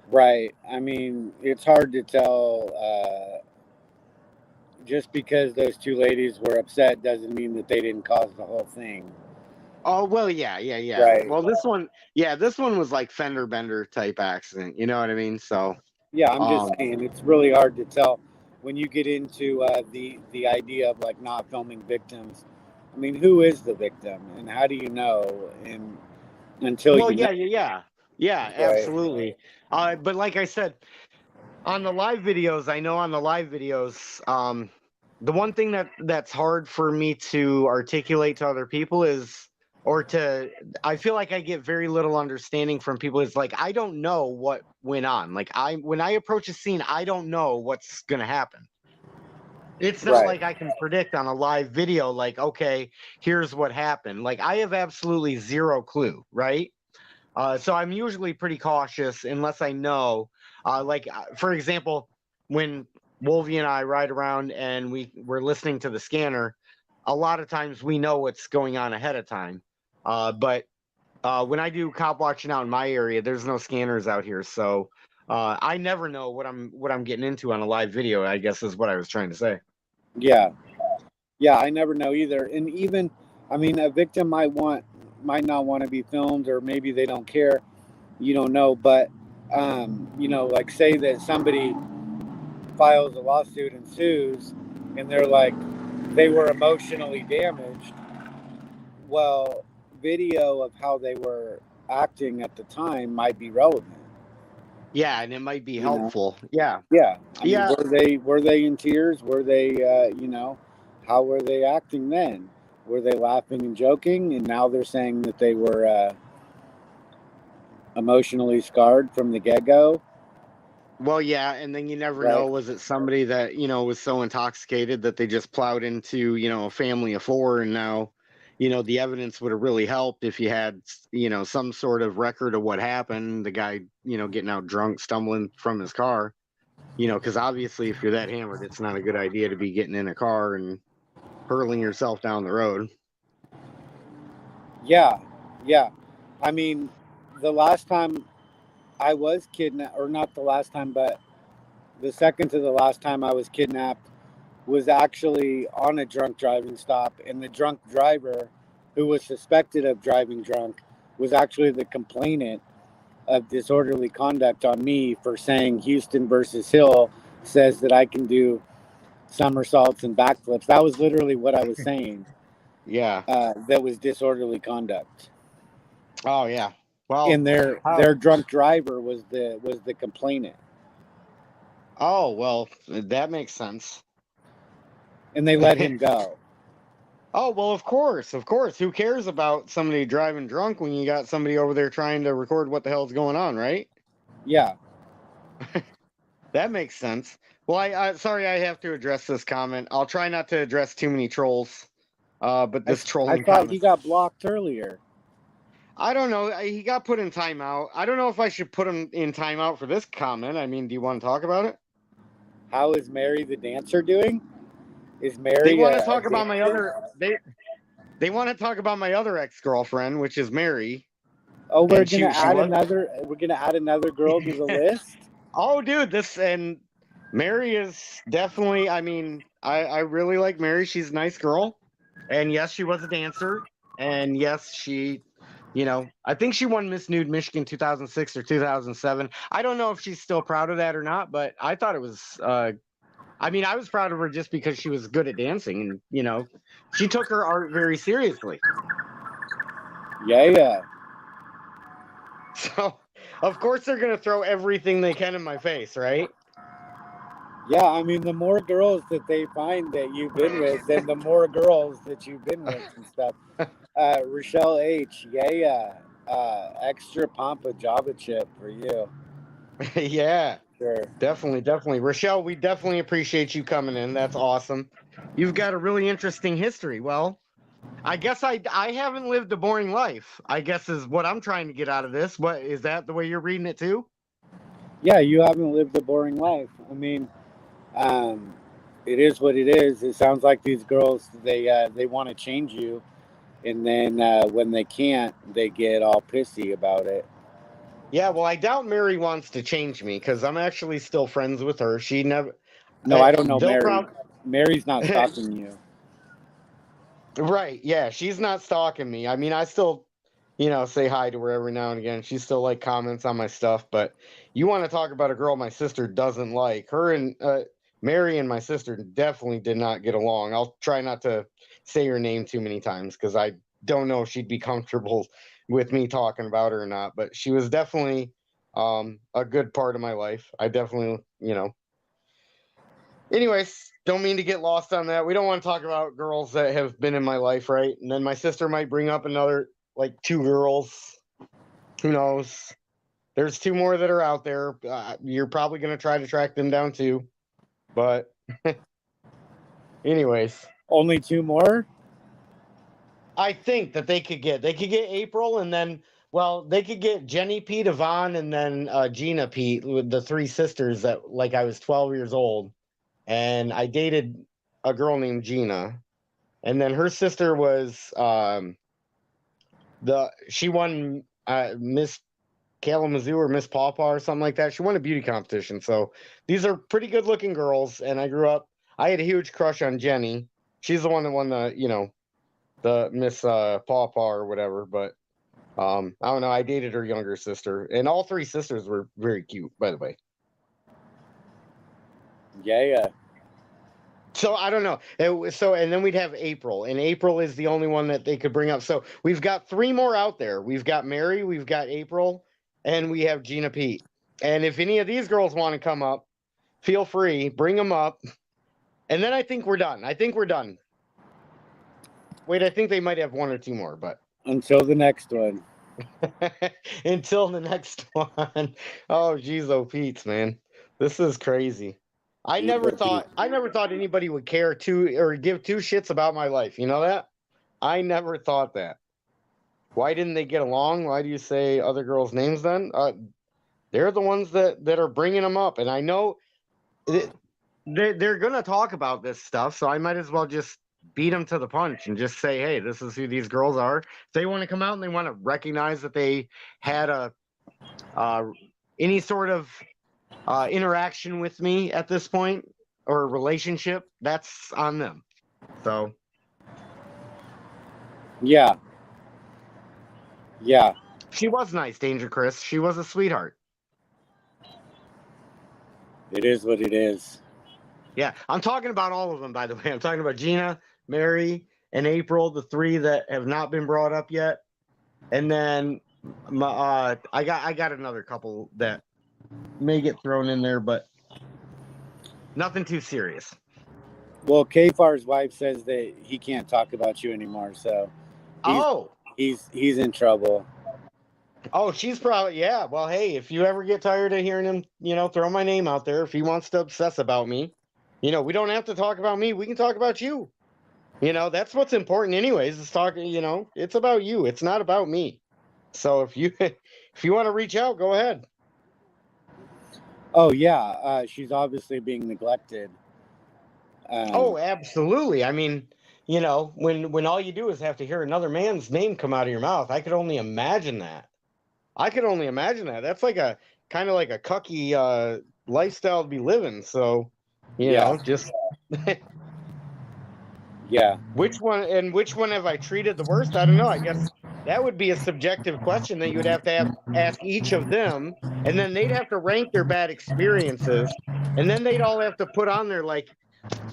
G: Right. I mean, it's hard to tell. Just because those two ladies were upset doesn't mean that they didn't cause the whole thing.
A: Oh, well, yeah.
G: Right.
A: Well, this one was like fender bender type accident. You know what I mean? So
G: Yeah, I'm just saying it's really hard to tell when you get into the idea of like not filming victims. I mean, who is the victim, and how do you know? And until
A: well,
G: you know,
A: yeah,
G: right.
A: absolutely. But like I said, on the live videos, the one thing that's hard for me to articulate to other people is, I feel like I get very little understanding from people. Is like, I don't know what went on. Like when I approach a scene, I don't know what's going to happen. It's not
G: Right.
A: like I can predict on a live video, like, okay, here's what happened. Like I have absolutely zero clue. Right. So I'm usually pretty cautious unless I know, for example, when Wolvie and I ride around and we're listening to the scanner, a lot of times we know what's going on ahead of time. But when I do cop watching out in my area, there's no scanners out here. So I never know what I'm getting into on a live video, I guess is what I was trying to say.
G: Yeah. I never know either. And even, I mean, a victim might not want to be filmed, or maybe they don't care. You don't know, but like say that somebody files a lawsuit and sues, and they're like, they were emotionally damaged. Well, video of how they were acting at the time might be relevant.
A: Yeah, and it might be
G: You know,
A: helpful. Yeah.
G: yeah. I mean,
A: Yeah.
G: were they in tears? Were they, how were they acting then? Were they laughing and joking? And now they're saying that they were emotionally scarred from the get go,
A: Well, yeah, and then you never
G: right?
A: know. Was it somebody that, was so intoxicated that they just plowed into, a family of four, and now, the evidence would have really helped if you had, some sort of record of what happened. The guy, getting out drunk, stumbling from his car, because obviously if you're that hammered, it's not a good idea to be getting in a car and hurling yourself down the road.
G: Yeah, yeah. I mean, the last time I was kidnapped, or not the last time, but the second to the last time I was kidnapped was actually on a drunk driving stop, and the drunk driver, who was suspected of driving drunk, was actually the complainant of disorderly conduct on me for saying Houston versus Hill says that I can do somersaults and backflips. That was literally what I was saying.
A: Yeah.
G: That was disorderly conduct.
A: Oh, yeah. Well,
G: And their
A: how?
G: their drunk driver was the complainant,
A: Oh, well, that makes sense.
G: and they let him go.
A: Oh, well, of course, of course. Who cares about somebody driving drunk when you got somebody over there trying to record what the hell's going on, right?
G: Yeah,
A: That makes sense. Well, sorry, I have to address this comment. I'll try not to address too many trolls. But
G: I,
A: this
G: I
A: trolling
G: thought he
A: comment,
G: got blocked earlier.
A: I don't know. He got put in timeout. I don't know if I should put him in timeout for this comment. I mean, do you want to talk about it?
G: How is Mary the dancer doing? Is
A: They
G: Mary
A: want to
G: a
A: talk about my
G: dancer?
A: other they want to talk about my other ex-girlfriend, which is Mary,
G: Oh, we're
A: and
G: gonna
A: she
G: add
A: was.
G: another. We're gonna add another girl to the list.
A: Oh, dude, this and Mary is definitely. I mean, I really like Mary. She's a nice girl, and yes, she was a dancer, and yes, she, I think she won Miss Nude Michigan 2006 or 2007. I don't know if she's still proud of that or not, but I thought it was. I mean, I was proud of her just because she was good at dancing, and she took her art very seriously.
G: Yeah, yeah.
A: So, of course, they're gonna throw everything they can in my face, right?
G: Yeah, I mean, the more girls that they find that you've been with, then the more girls that you've been with and stuff. Rochelle H, yeah. Extra Pampa Java chip for you.
A: Yeah.
G: Sure.
A: Definitely, definitely. Rochelle, we definitely appreciate you coming in. That's awesome. You've got a really interesting history. Well, I guess I haven't lived a boring life, I guess is what I'm trying to get out of this. What is that the way you're reading it too?
G: Yeah, you haven't lived a boring life. I mean, um, it is what it is. It sounds like these girls they want to change you, and then when they can't, they get all pissy about it.
A: Yeah, well, I doubt Mary wants to change me because I'm actually still friends with her. She never
G: No, I don't know
A: they'll
G: Mary.
A: probably
G: Mary's not stalking you.
A: right, yeah, she's not stalking me. I mean, I still say hi to her every now and again. She still like comments on my stuff, but you want to talk about a girl my sister doesn't like. Her and Mary and my sister definitely did not get along. I'll try not to say her name too many times because I don't know if she'd be comfortable with me talking about her or not, but she was definitely a good part of my life. I definitely, anyways, don't mean to get lost on that. We don't want to talk about girls that have been in my life, right? And then my sister might bring up another like two girls. Who knows? There's two more that are out there. You're probably going to try to track them down too. But, anyways,
G: Only two more?
A: I think that they could get April, and then they could get Jenny Pete, Yvonne, and then Gina Pete, with the three sisters that like I was 12 years old, and I dated a girl named Gina, and then her sister was she won Miss Kalamazoo or Miss Pawpaw or something like that. She won a beauty competition. So these are pretty good looking girls. And I had a huge crush on Jenny. She's the one that won the Miss Pawpaw or whatever. But I don't know. I dated her younger sister, and all three sisters were very cute, by the way.
G: Yeah, yeah.
A: So I don't know. And then we'd have April, and April is the only one that they could bring up. So we've got 3 more out there. We've got Mary, we've got April, and we have Gina Pete. And if any of these girls want to come up, feel free, bring them up. And then I think we're done. Wait, I think they might have 1 or 2 more, but
G: Until the next one.
A: until the next one. Oh, geez, oh, Pete's, man, this is crazy. I never thought anybody would care or give 2 shits about my life. You know that? I never thought that. Why didn't they get along? Why do you say other girls' names then? They're the ones that are bringing them up, and I know they're gonna talk about this stuff, so I might as well just beat them to the punch and just say, hey, this is who these girls are. If they want to come out and they want to recognize that they had any sort of interaction with me at this point or relationship, that's on them. So
G: Yeah.
A: she was nice, Danger Chris. She was a sweetheart.
G: It is what it is.
A: Yeah, I'm talking about all of them, by the way. I'm talking about Gina, Mary, and April, the 3 that have not been brought up yet. And then I got another couple that may get thrown in there, but nothing too serious.
G: Well, Kafar's wife says that he can't talk about you anymore, so he's in trouble.
A: Oh, she's probably, yeah. Well, hey, if you ever get tired of hearing him, throw my name out there. If he wants to obsess about me, we don't have to talk about me. We can talk about you. That's what's important anyways, is talking, it's about you. It's not about me. So if you want to reach out, go ahead.
G: Oh, yeah. She's obviously being neglected.
A: Oh, absolutely. I mean, when all you do is have to hear another man's name come out of your mouth, I could only imagine that. That's like a kind of like a cucky lifestyle to be living. So, just
G: yeah.
A: Which one have I treated the worst? I don't know. I guess that would be a subjective question that you would have to ask each of them, and then they'd have to rank their bad experiences, and then they'd all have to put on there like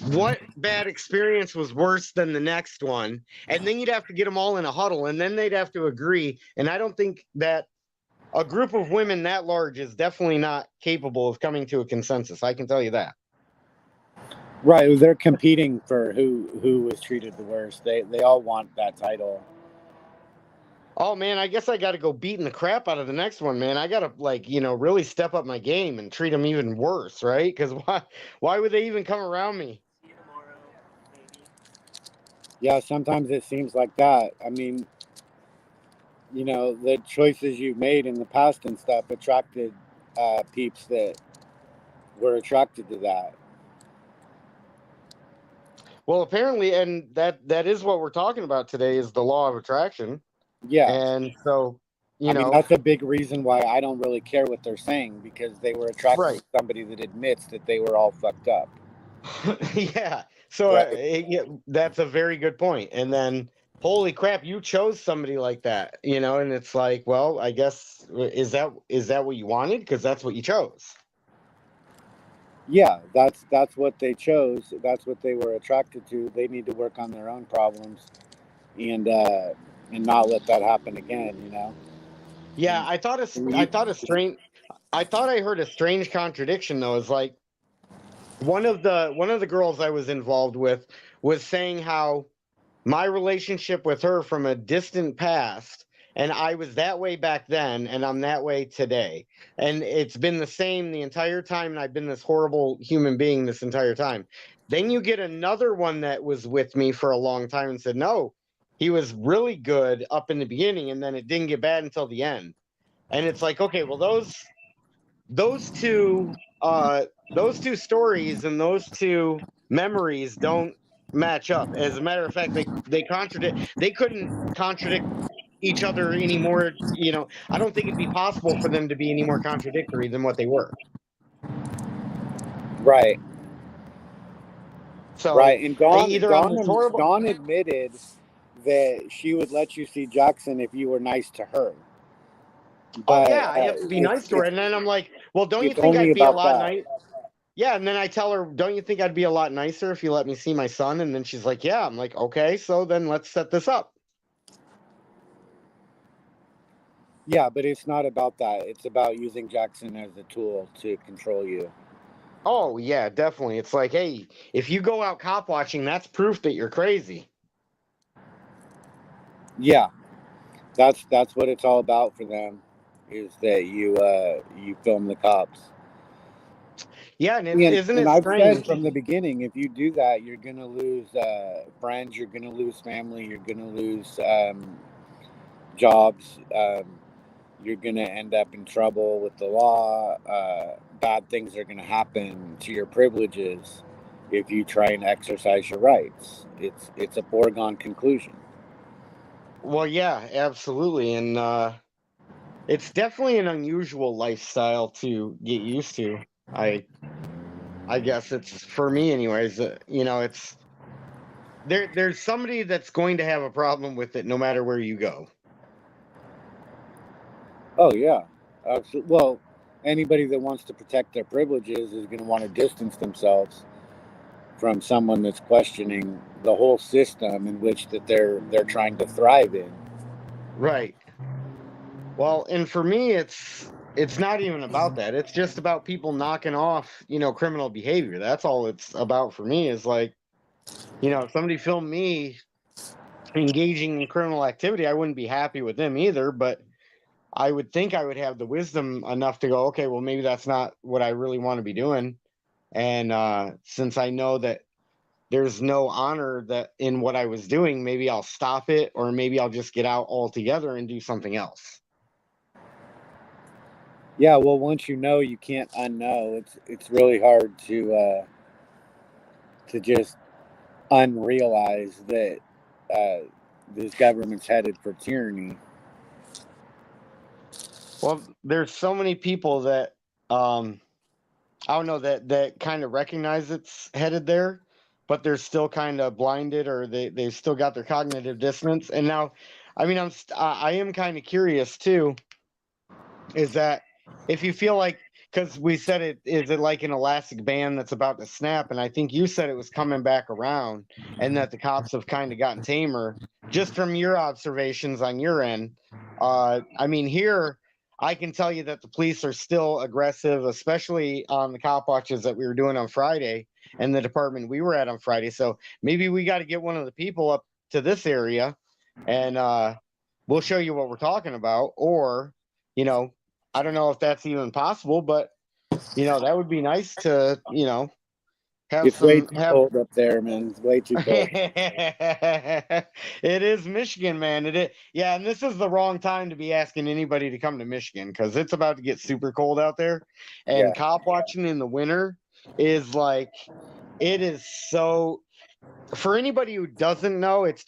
A: what bad experience was worse than the next one, and then you'd have to get them all in a huddle, and then they'd have to agree. And I don't think that a group of women that large is definitely not capable of coming to a consensus. I can tell you that.
G: Right, they're competing for who was treated the worst. They all want that title.
A: Oh man, I guess I got to go beating the crap out of the next one, man. I got to really step up my game and treat them even worse, right? Because why would they even come around me?
G: Yeah, sometimes it seems like that. I mean, the choices you've made in the past and stuff attracted peeps that were attracted to that.
A: Well, apparently, and that is what we're talking about today, is the law of attraction.
G: Yeah.
A: And so,
G: I mean, that's a big reason why I don't really care what they're saying, because they were attracted to somebody that admits that they were all fucked up.
A: Yeah. So that's a very good point. And then, holy crap, you chose somebody like that, and it's like, well, I guess, is that what you wanted? Because that's what you chose.
G: Yeah, that's what they chose. That's what they were attracted to. They need to work on their own problems and not let that happen again,
A: Yeah, I thought I heard a strange contradiction though. Is like one of the girls I was involved with was saying how my relationship with her from a distant past, and I was that way back then, and I'm that way today. And it's been the same the entire time, and I've been this horrible human being this entire time. Then you get another one that was with me for a long time and said, no, he was really good up in the beginning, and then it didn't get bad until the end. And it's like, okay, well, those two stories and those two memories don't match up. As a matter of fact, they contradict. They couldn't contradict each other anymore. I don't think it'd be possible for them to be any more contradictory than what they were.
G: Right.
A: So
G: right, and
A: Dawn
G: Dawn admitted that she would let you see Jackson if you were nice to her.
A: But, I have to be nice to her. And then I'm like, well, don't you think I'd be a lot nice? Yeah, and then I tell her, "Don't you think I'd be a lot nicer if you let me see my son?" And then she's like, "Yeah." I'm like, "Okay, so then let's set this up."
G: Yeah, but it's not about that. It's about using Jackson as a tool to control you.
A: Oh, yeah, definitely. It's like, hey, if you go out cop watching, that's proof that you're crazy.
G: Yeah, that's what it's all about for them, is that you film the cops.
A: Yeah, and isn't
G: And
A: it
G: I've said
A: strange?
G: from the beginning, if you do that, you're gonna lose friends, you're gonna lose family, you're gonna lose jobs. You're gonna end up in trouble with the law. Bad things are gonna happen to your privileges if you try and exercise your rights. It's a foregone conclusion.
A: Well, yeah, absolutely. And it's definitely an unusual lifestyle to get used to. I guess it's for me anyways, it's there's somebody that's going to have a problem with it no matter where you go.
G: Oh yeah, well, anybody that wants to protect their privileges is going to want to distance themselves from someone that's questioning the whole system in which that they're trying to thrive in.
A: Right. Well, and for me it's not even about that. It's just about people knocking off, criminal behavior. That's all it's about for me is like, if somebody filmed me engaging in criminal activity, I wouldn't be happy with them either, but I would think I would have the wisdom enough to go, okay, well, maybe that's not what I really want to be doing. And since I know that there's no honor that in what I was doing, maybe I'll stop it, or maybe I'll just get out altogether and do something else.
G: Yeah, well, once you know, you can't unknow. It's really hard to just unrealize that this government's headed for tyranny.
A: Well, there's so many people that um, I don't know that kind of recognize it's headed there, but they're still kind of blinded, or they've still got their cognitive dissonance. And now, I mean, I am kind of curious too. Is that if you feel like, because we said it, is it like an elastic band that's about to snap? And I think you said it was coming back around, and that the cops have kind of gotten tamer. Just from your observations on your end, I mean, here I can tell you that the police are still aggressive, especially on the cop watches that we were doing on Friday and the department we were at on Friday. So maybe we got to get one of the people up to this area, and we'll show you what we're talking about, or you know I don't know if that's even possible, but that would be nice to, have
G: It's way
A: some
G: too
A: have
G: cold up there, man. It's way too cold.
A: it is Michigan, man. It is, yeah, and this is the wrong time to be asking anybody to come to Michigan because it's about to get super cold out there.
G: Yeah.
A: And cop watching in the winter is like, it is so, for anybody who doesn't know, it's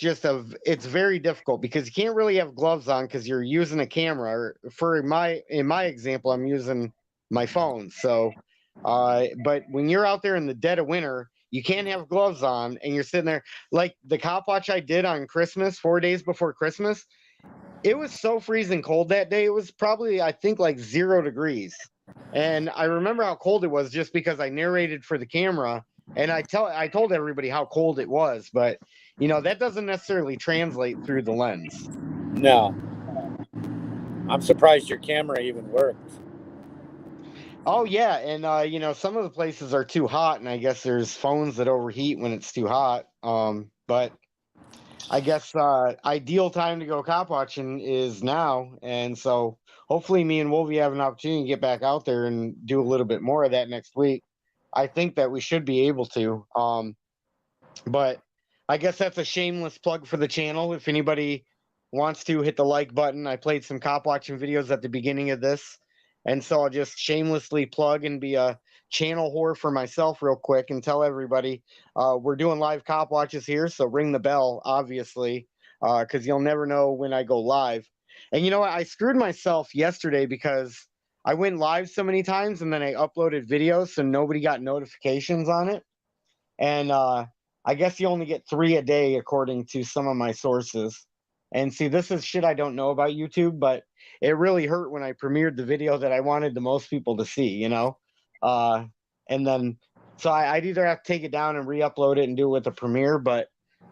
A: very difficult because you can't really have gloves on because you're using a camera. Or in my example, I'm using my phone. So, but when you're out there in the dead of winter, you can't have gloves on, and you're sitting there like the cop watch I did on Christmas, 4 days before Christmas. It was so freezing cold that day. It was probably, I think, like 0 degrees. And I remember how cold it was just because I narrated for the camera, and I told everybody how cold it was, but that doesn't necessarily translate through the lens.
G: No, I'm surprised your camera even works.
A: Oh yeah, and some of the places are too hot, and I guess there's phones that overheat when it's too hot. But I guess ideal time to go cop watching is now, and so hopefully me and Wolvie have an opportunity to get back out there and do a little bit more of that next week. I think that we should be able to. But I guess that's a shameless plug for the channel. If anybody wants to hit the like button, I played some cop watching videos at the beginning of this, and so I'll just shamelessly plug and be a channel whore for myself real quick and tell everybody we're doing live cop watches here, so ring the bell, obviously, because you'll never know when I go live. And you know what? I screwed myself yesterday because I went live so many times and then I uploaded videos, so nobody got notifications on it. And I guess you only get 3 a day, according to some of my sources. And see, this is shit I don't know about YouTube, but it really hurt when I premiered the video that I wanted the most people to see, Uh, and then so I'd either have to take it down and re-upload it and do it with the Premiere, but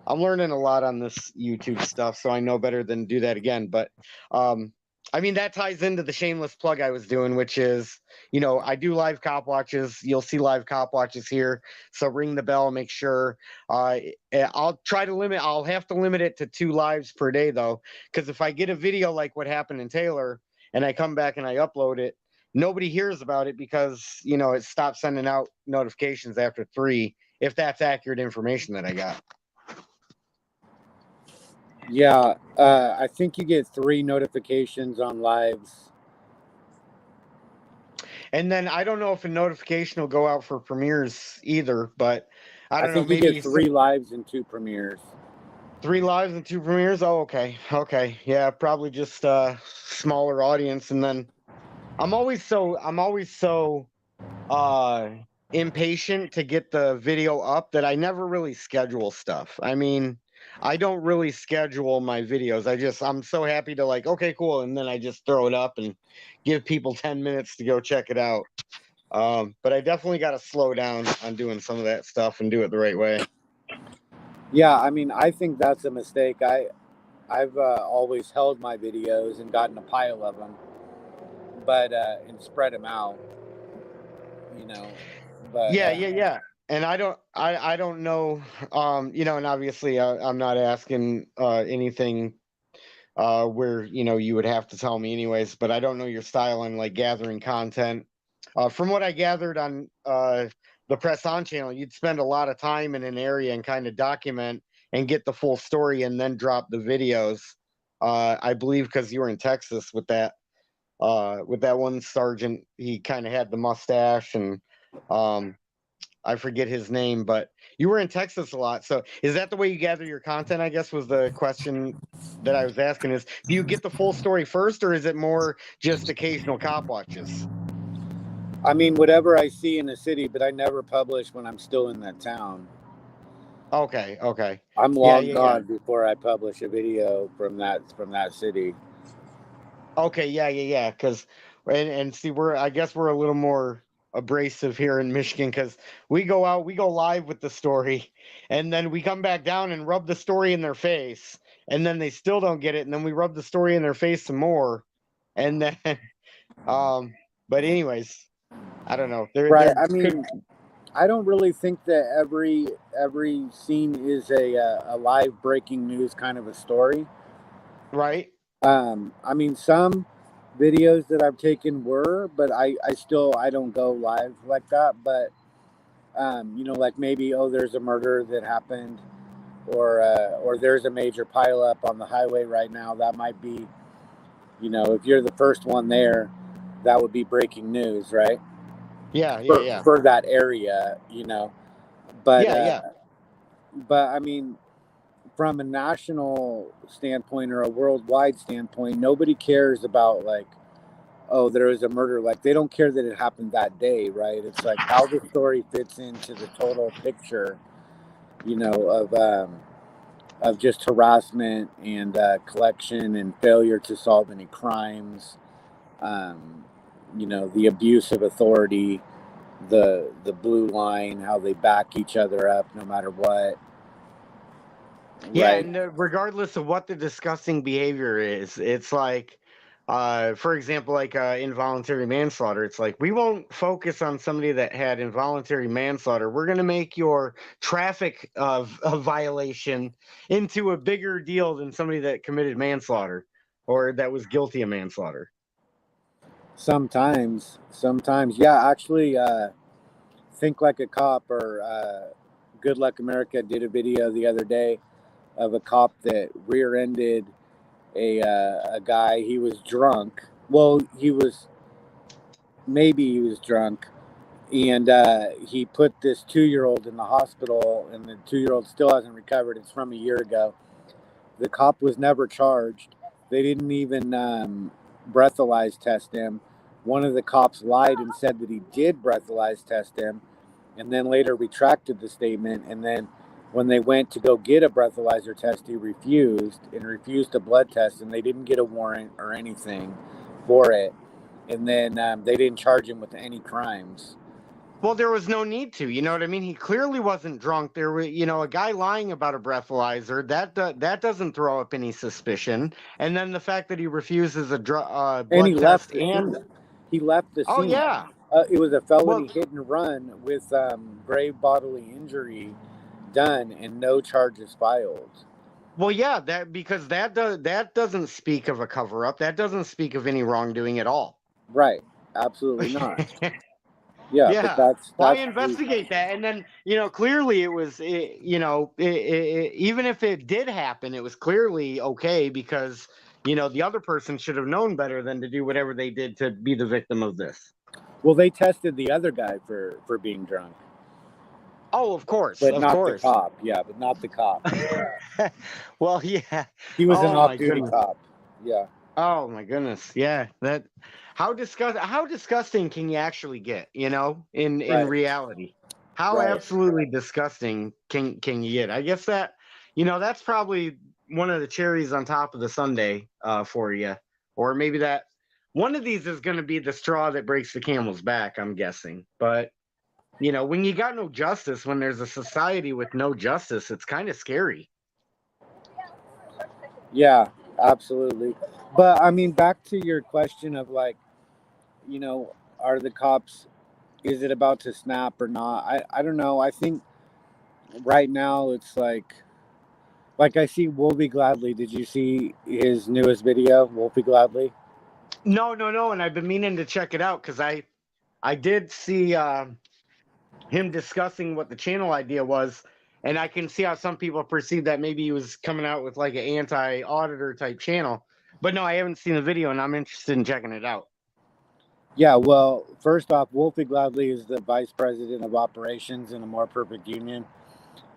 A: I'm learning a lot on this YouTube stuff, so I know better than do that again. But I mean, that ties into the shameless plug I was doing, which is, I do live cop watches. You'll see live cop watches here. So ring the bell, make sure. I'll have to limit it to 2 lives per day, though, because if I get a video like what happened in Taylor and I come back and I upload it, nobody hears about it because, it stops sending out notifications after 3, if that's accurate information that I got.
G: Yeah, I think you get 3 notifications on lives.
A: And then I don't know if a notification will go out for premieres either, but I don't know.
G: think you
A: Maybe
G: get 3 lives and 2 premieres.
A: 3 lives and 2 premieres. Oh, okay. Okay. Yeah, probably just smaller audience. And then I'm always so impatient to get the video up that I never really schedule stuff. I mean, I don't really schedule my videos. I'm so happy to okay, cool. And then I just throw it up and give people 10 minutes to go check it out. But I definitely got to slow down on doing some of that stuff and do it the right way.
G: Yeah, I mean, I think that's a mistake. I've always held my videos and gotten a pile of them, but and spread them out, you know. But
A: Yeah. And I don't know, and obviously I'm not asking anything where you would have to tell me anyways, but I don't know your style on gathering content. From what I gathered on the Press On channel, you'd spend a lot of time in an area and kind of document and get the full story and then drop the videos. I believe because you were in Texas with that one sergeant. He kind of had the mustache, and I forget his name, but you were in Texas a lot. So is that the way you gather your content, I guess, was the question that I was asking. Is, do you get the full story first, or is it more just occasional cop watches?
G: I mean, whatever I see in the city, but I never publish when I'm still in that town.
A: Okay.
G: I'm long gone before I publish a video from that city.
A: Okay, yeah. Because and see, I guess we're a little more abrasive here in Michigan because we go live with the story, and then we come back down and rub the story in their face, and then they still don't get it, and then we rub the story in their face some more, and then but anyways, I don't know.
G: Right. I mean, I don't really think that every scene is a live breaking news kind of a story.
A: Right.
G: I mean, some videos that I've taken were, but I don't go live like that. But like maybe, there's a murder that happened, or there's a major pileup on the highway right now. That might be, if you're the first one there, that would be breaking news, right?
A: Yeah.
G: For that area, But
A: Yeah.
G: But I mean, from a national standpoint or a worldwide standpoint, nobody cares about there was a murder. They don't care that it happened that day, right? It's how the story fits into the total picture, of just harassment and collection and failure to solve any crimes. The abuse of authority, the blue line, how they back each other up no matter what.
A: Yeah,
G: Right.
A: and regardless of what the disgusting behavior is, it's for example, involuntary manslaughter. It's we won't focus on somebody that had involuntary manslaughter. We're going to make your traffic violation into a bigger deal than somebody that committed manslaughter or that was guilty of manslaughter.
G: Sometimes, yeah. Actually, Think Like a Cop or Good Luck America did a video the other day of a cop that rear-ended a guy. He was drunk. Well, maybe he was drunk, and he put this 2-year-old in the hospital, and the 2-year-old still hasn't recovered. It's from a year ago. The cop was never charged. They didn't even breathalyze test him. One of the cops lied and said that he did breathalyze test him, and then later retracted the statement. And then when they went to go get a breathalyzer test, he refused a blood test, and they didn't get a warrant or anything for it. And then they didn't charge him with any crimes.
A: Well, there was no need to. You know what I mean? He clearly wasn't drunk. There were, a guy lying about a breathalyzer that doesn't throw up any suspicion. And then the fact that he refuses a
G: And
A: blood test and
G: he left the
A: oh
G: scene.
A: yeah,
G: It was a felony
A: well
G: hit and run with grave bodily injury done and no charges filed.
A: well yeah that because that doesn't speak of a cover up. That doesn't speak of any wrongdoing at all.
G: Right. Absolutely not. Yeah, but
A: Yeah. Why
G: that's
A: investigate that? And then, clearly it was, even if it did happen, it was clearly okay because, the other person should have known better than to do whatever they did to be the victim of this.
G: well, they tested the other guy for being drunk,
A: Oh, of course.
G: but
A: Of
G: not the
A: course.
G: cop. Yeah, but not the cop.
A: Well, yeah.
G: He was an
A: Oh, my
G: off-duty
A: goodness.
G: cop. Yeah.
A: Oh, my goodness. Yeah. How disgusting can you actually get, in
G: Right.
A: reality? How
G: Right.
A: absolutely disgusting can you get? I guess that's probably one of the cherries on top of the sundae for you. Or maybe that one of these is going to be the straw that breaks the camel's back, I'm guessing. But, when you got no justice, when there's a society with no justice, it's kind of scary.
G: Yeah, absolutely. But I mean, back to your question of like, are the cops, is it about to snap or not? I don't know. I think right now it's like I see Wolfie Gladly. Did you see his newest video, Wolfie Gladly?
A: No, no, no. And I've been meaning to check it out because I did see him discussing what the channel idea was, and I can see how some people perceive that maybe he was coming out with like an anti-auditor type channel. But no, I haven't seen the video, and I'm interested in checking it out.
G: Yeah, well, first off, Wolfie Gladly is the vice president of operations in a more perfect union.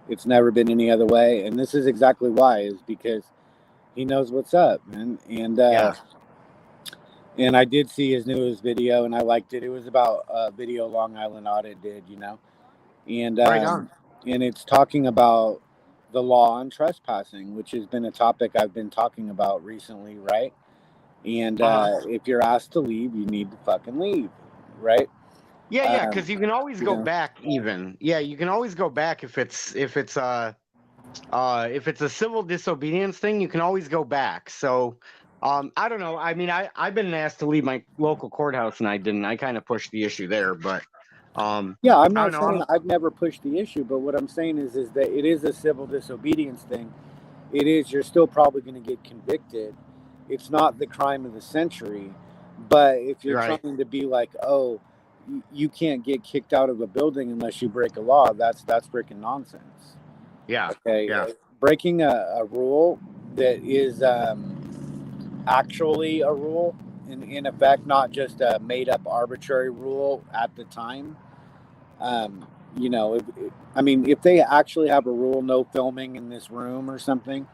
G: It's never been any other way, and this is exactly why, is because he knows what's up, man.
A: Yeah.
G: And I did see his newest video, and I liked it. It was about a video Long Island Audit did, and
A: Right on.
G: and it's talking about the law on trespassing, which has been a topic I've been talking about recently, right? And if you're asked to leave, you need to fucking leave, right?
A: Yeah, because you can always go
G: know.
A: back. Even you can always go back if it's a civil disobedience thing. You can always go back. So. I don't know. I mean, I've been asked to leave my local courthouse and I didn't. I kind of pushed the issue there, but
G: Yeah, I'm
A: I
G: not
A: don't know.
G: saying I've never pushed the issue, but what I'm saying is that it is a civil disobedience thing. It is, you're still probably going to get convicted. It's not the crime of the century, but if you're
A: Right.
G: trying to be like, oh, you can't get kicked out of a building unless you break a law, that's freaking nonsense.
A: Yeah.
G: Okay.
A: Yeah.
G: Breaking a rule that is actually a rule in effect, not just a made up arbitrary rule at the time. If they actually have a rule, no filming in this room or something,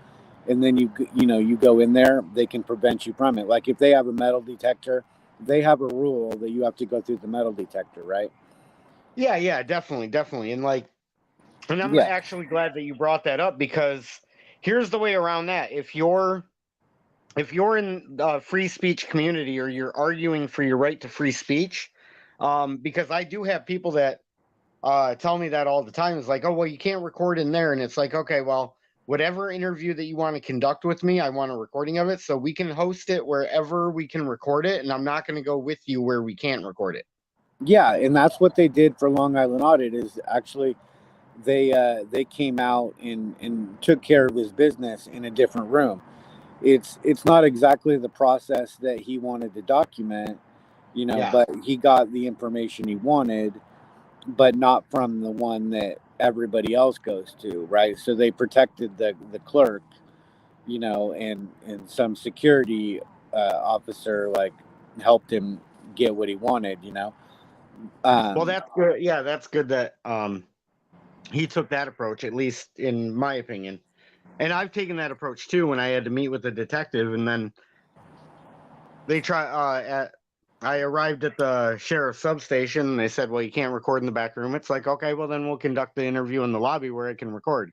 G: and then you go in there, they can prevent you from it. Like if they have a metal detector, they have a rule that you have to go through the metal detector, right?
A: Yeah, definitely. And I'm actually glad that you brought that up because here's the way around that. If you're in the free speech community or you're arguing for your right to free speech, because I do have people that tell me that all the time. It's like, oh, well, you can't record in there. And it's like, okay, well, whatever interview that you want to conduct with me, I want a recording of it so we can host it wherever we can record it. And I'm not going to go with you where we can't record it.
G: Yeah, and that's what they did for Long Island Audit is actually they came out and took care of his business in a different room. It's not exactly the process that he wanted to document, but he got the information he wanted, but not from the one that everybody else goes to, right? So they protected the clerk, and some security officer helped him get what he wanted,
A: Well, that's good. Yeah, that's good that he took that approach, at least in my opinion. And I've taken that approach too when I had to meet with a detective, and then I arrived at the sheriff's substation and they said, well, you can't record in the back room. It's like, okay, well then we'll conduct the interview in the lobby where I can record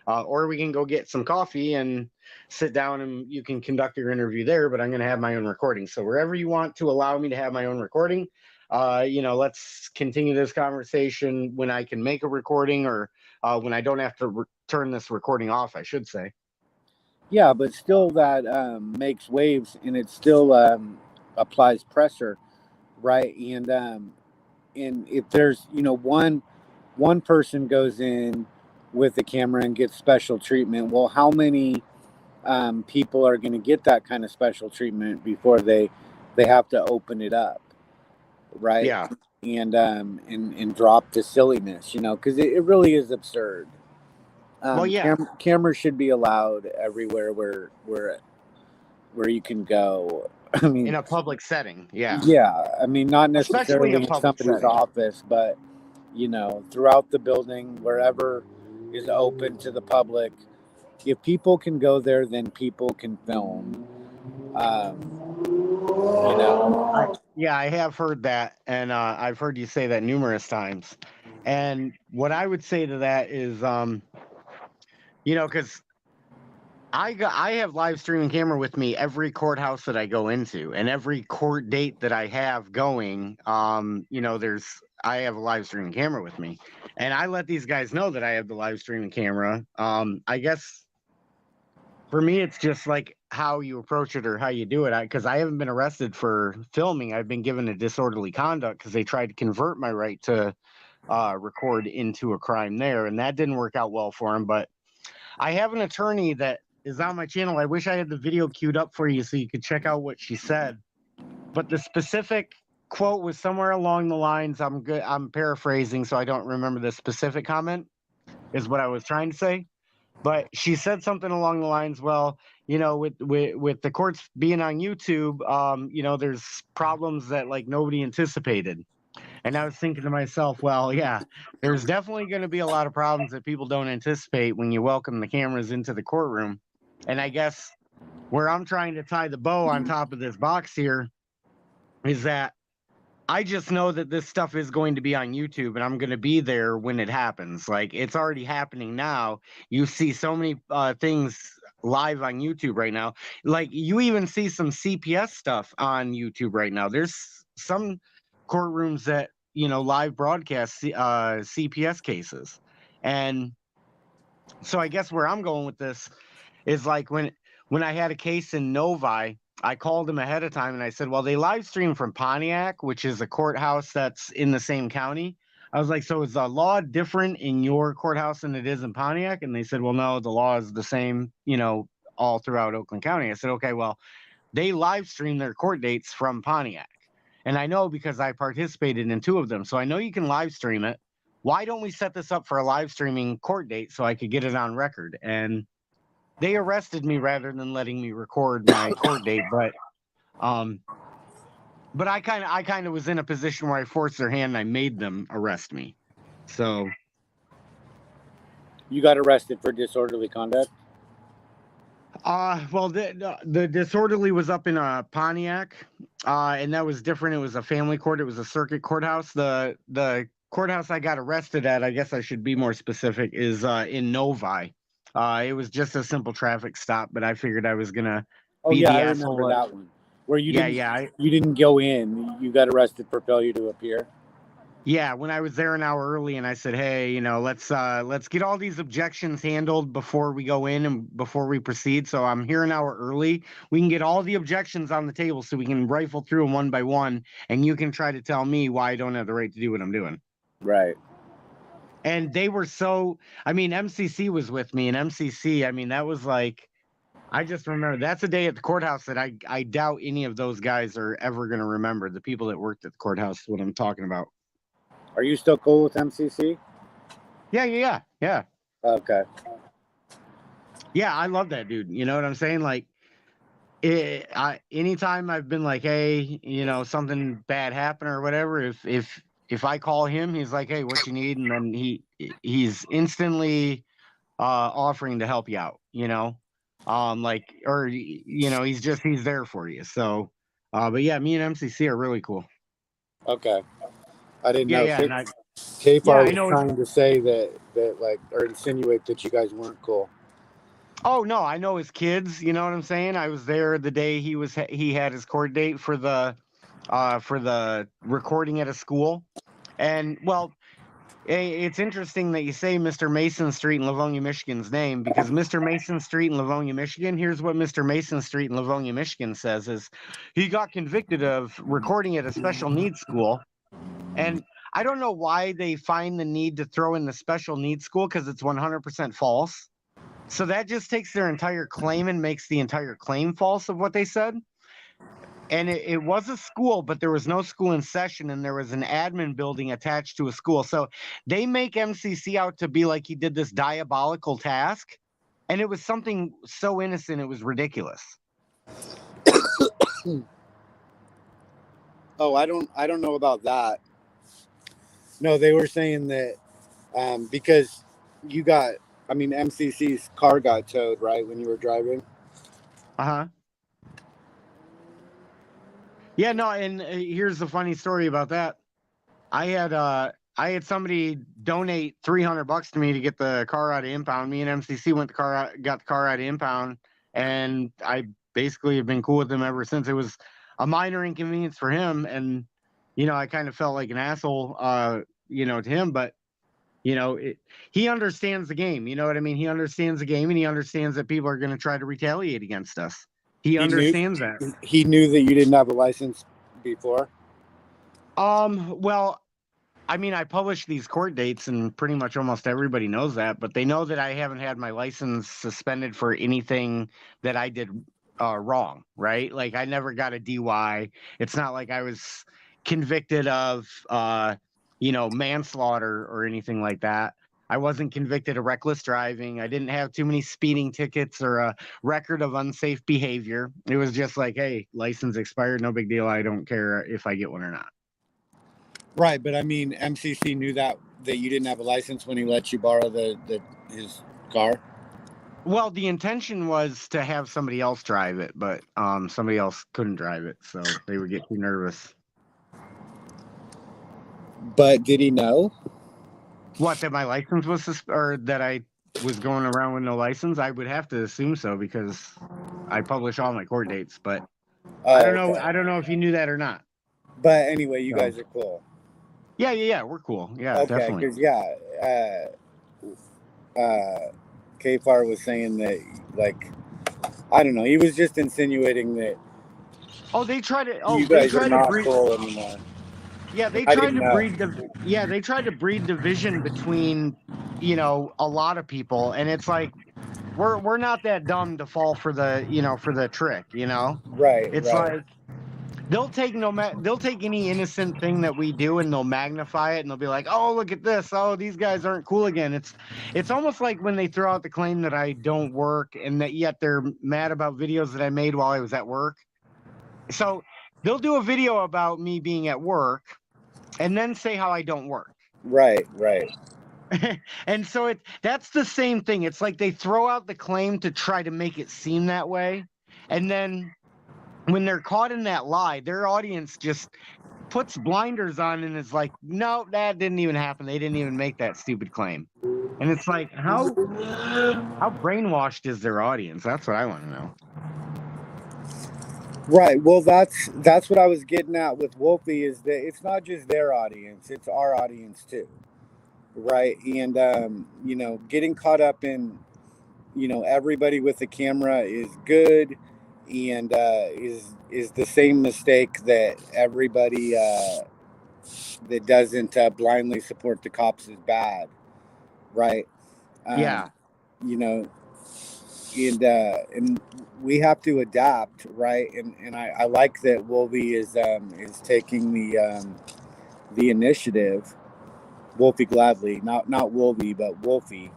A: or we can go get some coffee and sit down and you can conduct your interview there, but I'm going to have my own recording. So wherever you want to allow me to have my own recording, let's continue this conversation when I can make a recording, or when I don't have to turn this recording off, I should say.
G: Yeah, but still that makes waves, and it still applies pressure, right? And if there's one person goes in with the camera and gets special treatment, well, how many people are going to get that kind of special treatment before they have to open it up, right?
A: Yeah.
G: And drop the silliness, because it really is absurd.
A: Well, yeah.
G: Cameras should be allowed everywhere where you can go. I mean,
A: In a public setting. Yeah.
G: yeah, I mean, not
A: Especially
G: necessarily
A: a
G: in
A: public
G: somebody's
A: setting.
G: office, but throughout the building, wherever is open to the public. If people can go there, then people can film.
A: Yeah, I have heard that, and I've heard you say that numerous times. And what I would say to that is, because I have live streaming camera with me every courthouse that I go into, and every court date that I have going. I have a live streaming camera with me, and I let these guys know that I have the live streaming camera. I guess for me, it's just like how you approach it or how you do it. Because I haven't been arrested for filming. I've been given a disorderly conduct because they tried to convert my right to record into a crime there, and that didn't work out well for him. But I have an attorney that is on my channel. I wish I had the video queued up for you so you could check out what she said. But the specific quote was somewhere along the lines, I'm paraphrasing, so I don't remember the specific comment, is what I was trying to say. But she said something along the lines, well, with the courts being on YouTube, there's problems that like nobody anticipated. And I was thinking to myself, well, yeah, there's definitely going to be a lot of problems that people don't anticipate when you welcome the cameras into the courtroom. And I guess where I'm trying to tie the bow on top of this box here is that I just know that this stuff is going to be on YouTube, and I'm going to be there when it happens. Like, it's already happening now. You see so many things live on YouTube right now. Like, you even see some CPS stuff on YouTube right now. There's some courtrooms that, live broadcast CPS cases. And so I guess where I'm going with this is like when I had a case in Novi, I called him ahead of time and I said, well, they live stream from Pontiac, which is a courthouse that's in the same county. I was like, so is the law different in your courthouse than it is in Pontiac? And they said, well, no, the law is the same, all throughout Oakland County. I said, okay, well, they live stream their court dates from Pontiac. And I know because I participated in 2 of them. So I know you can live stream it. Why don't we set this up for a live streaming court date so I could get it on record? And they arrested me rather than letting me record my court date, but I kind of was in a position where I forced their hand and I made them arrest me. So
G: you got arrested for disorderly conduct?
A: well, the disorderly was up in Pontiac, and that was different. It was a family court. It was a circuit courthouse. The courthouse I got arrested at, I guess I should be more specific, is in Novi. It was just a simple traffic stop, but I figured I was gonna be the
G: I
A: asshole.
G: remember that one. Where you
A: Yeah,
G: you didn't go in. You got arrested for failure to appear.
A: Yeah, when I was there an hour early and I said, hey, let's get all these objections handled before we go in and before we proceed. So I'm here an hour early. We can get all the objections on the table so we can rifle through them one by one, and you can try to tell me why I don't have the right to do what I'm doing.
G: Right.
A: And they were MCC was with me, and MCC, that was like, I just remember that's a day at the courthouse that I doubt any of those guys are ever going to remember. The people that worked at the courthouse, what I'm talking about.
G: Are you still cool with MCC?
A: Yeah.
G: Okay.
A: Yeah, I love that dude. You know what I'm saying? Like, anytime I've been like, hey, something bad happened or whatever, if I call him, he's like, hey, what you need? And then he's instantly offering to help you out, he's there for you. So, but yeah, me and MCC are really cool.
G: Okay. I didn't know.
A: Yeah,
G: K-Far was
A: I know.
G: trying to say that like, or insinuate that you guys weren't cool.
A: Oh no, I know his kids. You know what I'm saying? I was there the day he had his court date for the for the recording at a school. And well, it's interesting that you say Mr. Mason Street in Livonia, Michigan's name, because Mr. Mason Street in Livonia, Michigan, here's what Mr. Mason Street in Livonia, Michigan says is he got convicted of recording at a special needs school. And I don't know why they find the need to throw in the special needs school, because it's 100% false. So that just takes their entire claim and makes the entire claim false of what they said. And it was a school, but there was no school in session, and there was an admin building attached to a school. So they make MCC out to be like he did this diabolical task, and it was something so innocent it was ridiculous.
G: Oh, I don't know about that. No, they were saying that because MCC's car got towed, right, when you were driving.
A: Uh-huh. Yeah, no, and here's the funny story about that. I had somebody donate $300 to me to get the car out of impound. Me and MCC got the car out of impound, and I basically have been cool with him ever since. It was a minor inconvenience for him, and I kind of felt like an asshole, to him, but he understands the game. You know what I mean? He understands the game, and he understands that people are going to try to retaliate against us. He understands that.
G: He knew that you didn't have a license before?
A: Well, I mean, I publish these court dates, and pretty much almost everybody knows that, but they know that I haven't had my license suspended for anything that I did wrong, right? Like, I never got a DUI. It's not like I was convicted of, manslaughter or anything like that. I wasn't convicted of reckless driving. I didn't have too many speeding tickets or a record of unsafe behavior. It was just like, hey, license expired, no big deal. I don't care if I get one or not.
G: Right, but I mean, MCC knew that you didn't have a license when he let you borrow his car.
A: Well, the intention was to have somebody else drive it, but somebody else couldn't drive it, so they would get too nervous.
G: But did he know?
A: What, that my license was or that I was going around with no license? I would have to assume so, because I publish all my court dates, but I don't know.
G: Okay.
A: I don't know if you knew that or not.
G: But anyway, you guys are cool.
A: Yeah, we're cool. Yeah,
G: okay,
A: definitely.
G: Because K-Far was saying that, like, I don't know, he was just insinuating that.
A: Oh, they tried to. Oh,
G: you guys
A: they tried
G: are not
A: to breed,
G: cool anymore.
A: Yeah, they tried to breed they tried to breed division between, a lot of people, and it's like we're not that dumb to fall for the trick,
G: Right.
A: It's
G: right.
A: like they'll take any innocent thing that we do, and they'll magnify it, and they'll be like, oh, look at this, oh, these guys aren't cool again. It's almost like when they throw out the claim that I don't work, and that yet they're mad about videos that I made while I was at work. So they'll do a video about me being at work and then say how I don't work.
G: Right.
A: And so that's the same thing. It's like they throw out the claim to try to make it seem that way. And then when they're caught in that lie, their audience just puts blinders on and is like, no, that didn't even happen. They didn't even make that stupid claim. And it's like, how brainwashed is their audience? That's what I want to know.
G: Right. Well, that's what I was getting at with Wolfie, is that it's not just their audience, it's our audience too. Right. And, getting caught up in, everybody with the camera is good, and is the same mistake that everybody that doesn't blindly support the cops is bad. Right.
A: Yeah.
G: And we have to adapt, right? And I like that Wolfie is taking the initiative. Wolfie Gladly, not Wolfie, but Wolfie.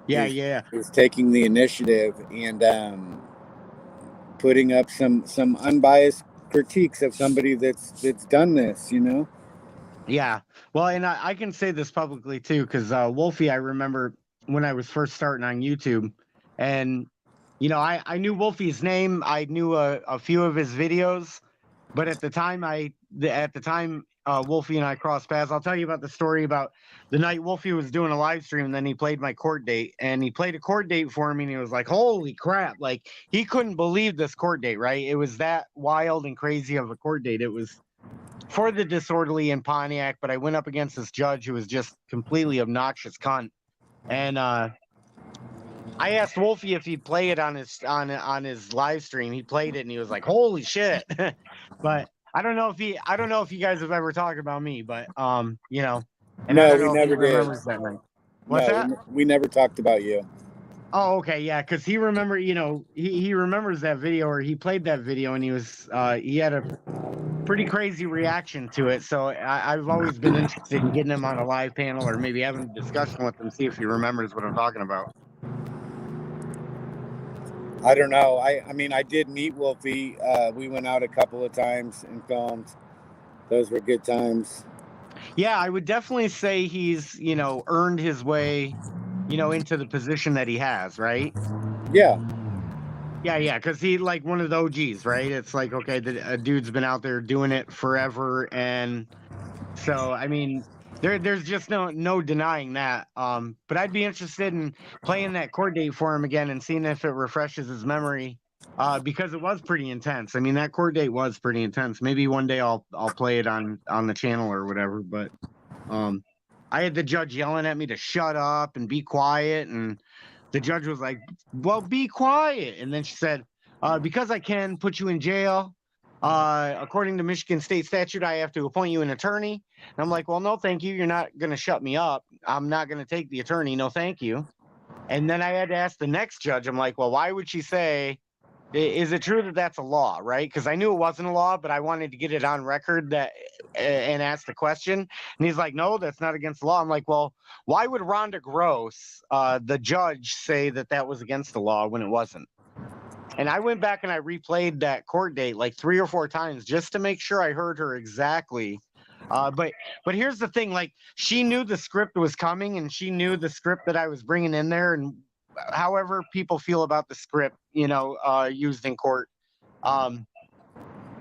A: Yeah.
G: Is taking the initiative and putting up some unbiased critiques of somebody that's done this,
A: Yeah. Well, and I can say this publicly too, because Wolfie, I remember when I was first starting on YouTube, and I knew Wolfie's name. I knew a few of his videos, but at the time Wolfie and I crossed paths. I'll tell you about the story about the night Wolfie was doing a live stream, and then he played my court date, and he played a court date for me, and he was like, holy crap. Like, he couldn't believe this court date, right? It was that wild and crazy of a court date. It was for the disorderly in Pontiac, but I went up against this judge who was just completely obnoxious cunt. And I asked Wolfie if he'd play it on his live stream. He played it and he was like, "Holy shit!" But I don't know if you guys have ever talked about me, but you know, and I
G: No,
A: don't
G: we
A: know if he
G: never did.
A: remembers that night. What's
G: No,
A: that?
G: we never talked about you.
A: Oh, okay, yeah, because he remembers that video, or he played that video, and he had a pretty crazy reaction to it. So I've always been interested in getting him on a live panel, or maybe having a discussion with him, see if he remembers what I'm talking about.
G: I don't know. I mean, I did meet Wolfie. We went out a couple of times and filmed. Those were good times.
A: Yeah, I would definitely say he's earned his way, into the position that he has, right?
G: Yeah.
A: Yeah, because he like one of the OGs, right? It's like, okay, a dude's been out there doing it forever, and so I mean, there's just no denying that. But I'd be interested in playing that court date for him again and seeing if it refreshes his memory. Because it was pretty intense. I mean, that court date was pretty intense. Maybe one day I'll play it on the channel or whatever. But I had the judge yelling at me to shut up and be quiet, and the judge was like, "Well, be quiet." And then she said, "Because I can put you in jail, according to Michigan state statute, I have to appoint you an attorney." And I'm like, "Well, no, thank you. You're not going to shut me up. I'm not going to take the attorney. No, thank you." And then I had to ask the next judge, I'm like, "Well, why would she say, is it true that that's a law?" Right? Because I knew it wasn't a law, but I wanted to get it on record that and ask the question. And he's like, "No, that's not against the law." I'm like, "Well, why would Rhonda Gross, the judge, say that that was against the law when it wasn't?" And I went back and I replayed that court date like 3 or 4 times just to make sure I heard her exactly. But here's the thing: like, she knew the script was coming, and she knew the script that I was bringing in there, and however people feel about the script, used in court.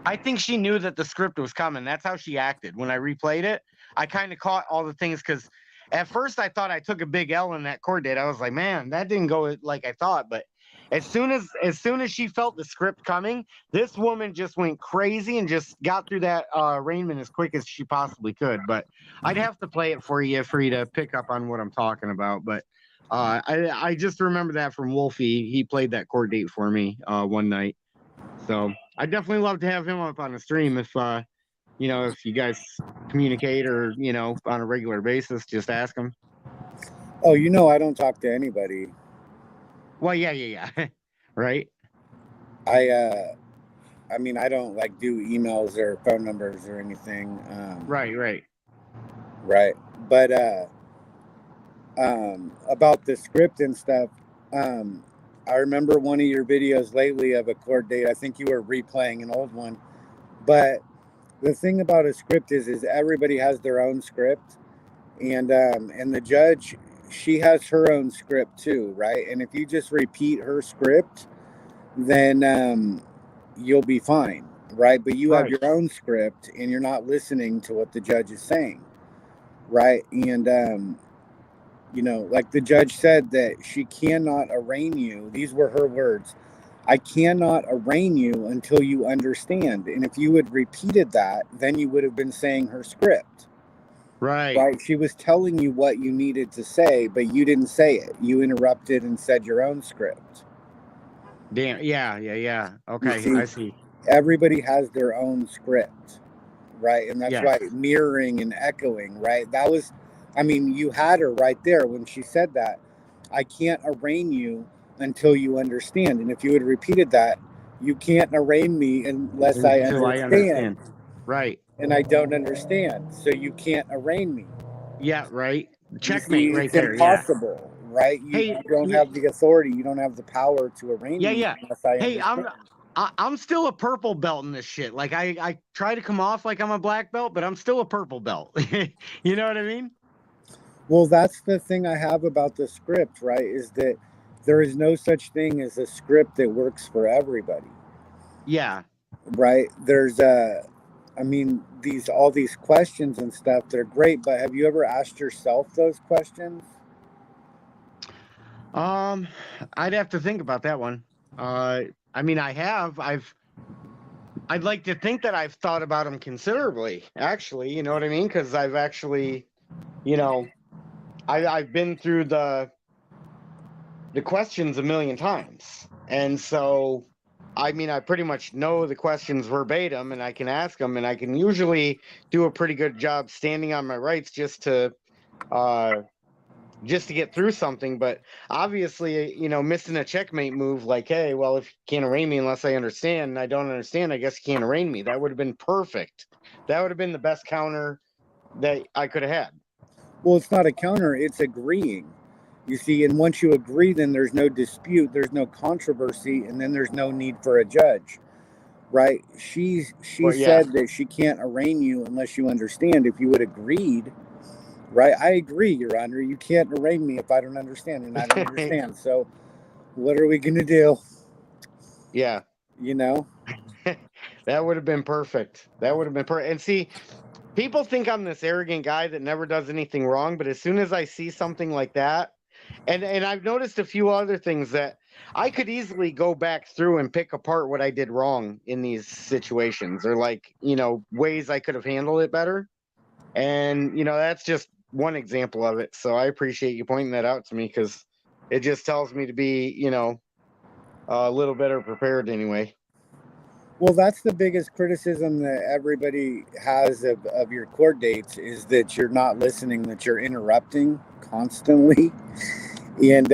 A: I think she knew that the script was coming. That's how she acted. When I replayed it, I kind of caught all the things, because at first I thought I took a big L in that court date. I was like, man, that didn't go like I thought. But as soon as she felt the script coming, this woman just went crazy and just got through that arraignment as quick as she possibly could. But I'd have to play it for you to pick up on what I'm talking about. But I just remember that from Wolfie. He played that court date for me one night. So I definitely love to have him up on the stream if if you guys communicate, or on a regular basis, just ask him.
G: Oh, I don't talk to anybody.
A: Well, yeah. Right.
G: I mean, I don't like do emails or phone numbers or anything.
A: Right.
G: But about the script and stuff, I remember one of your videos lately of a court date. I think you were replaying an old one. But the thing about a script is everybody has their own script, and the judge, she has her own script too, right? And if you just repeat her script, then you'll be fine, right? But you have your own script, and you're not listening to what the judge is saying, right? And like the judge said that she cannot arraign you. These were her words. "I cannot arraign you until you understand." And if you had repeated that, then you would have been saying her script. Right? She was telling you what you needed to say, but you didn't say it. You interrupted and said your own script.
A: Damn. Yeah. Okay, I see.
G: Everybody has their own script, right? And that's
A: Yes.
G: why mirroring and echoing, right? That was, I mean, you had her right there when she said that. "I can't arraign you until you understand." And if you had repeated that, "You can't arraign me unless I understand.
A: Right.
G: And I don't understand. So you can't arraign me."
A: Yeah, right.
G: You
A: Checkmate
G: see,
A: right
G: it's
A: there.
G: impossible, right? You don't have the authority. You don't have the power to arraign me unless I
A: Hey,
G: understand.
A: I'm still a purple belt in this shit. Like I try to come off like I'm a black belt, but I'm still a purple belt. You know what I mean?
G: Well, that's the thing I have about the script, right? Is that there is no such thing as a script that works for everybody.
A: Yeah.
G: Right? I mean, all these questions and stuff, they're great, but have you ever asked yourself those questions?
A: I'd have to think about that one. I mean, I've I'd like to think that I've thought about them considerably, actually. You know what I mean? Because I've actually, you know, I've been through the questions a million times, and so I mean, I pretty much know the questions verbatim, and I can ask them, and I can usually do a pretty good job standing on my rights just to get through something. But obviously, you know, missing a checkmate move, like, hey, well, if you can't arraign me unless I understand, and I don't understand, I guess you can't arraign me. That would have been perfect. That would have been the best counter that I could have had.
G: Well, it's not a counter, it's agreeing. You see, and once you agree, then there's no dispute, there's no controversy, and then there's no need for a judge. Right? She
A: Well, yeah.
G: said that she can't arraign you unless you understand. If you would agreed, right? I agree, Your Honor. You can't arraign me if I don't understand, and I don't understand. So, what are we gonna do?
A: Yeah.
G: You know?
A: That would have been perfect. That would have been perfect. And see, people think I'm this arrogant guy that never does anything wrong, but as soon as I see something like that, and I've noticed a few other things that I could easily go back through and pick apart what I did wrong in these situations, or, like, you know, ways I could have handled it better. And, you know, that's just one example of it. So I appreciate you pointing that out to me, because it just tells me to be, you know, a little better prepared anyway.
G: Well, that's the biggest criticism that everybody has of your court dates, is that you're not listening, that you're interrupting constantly, and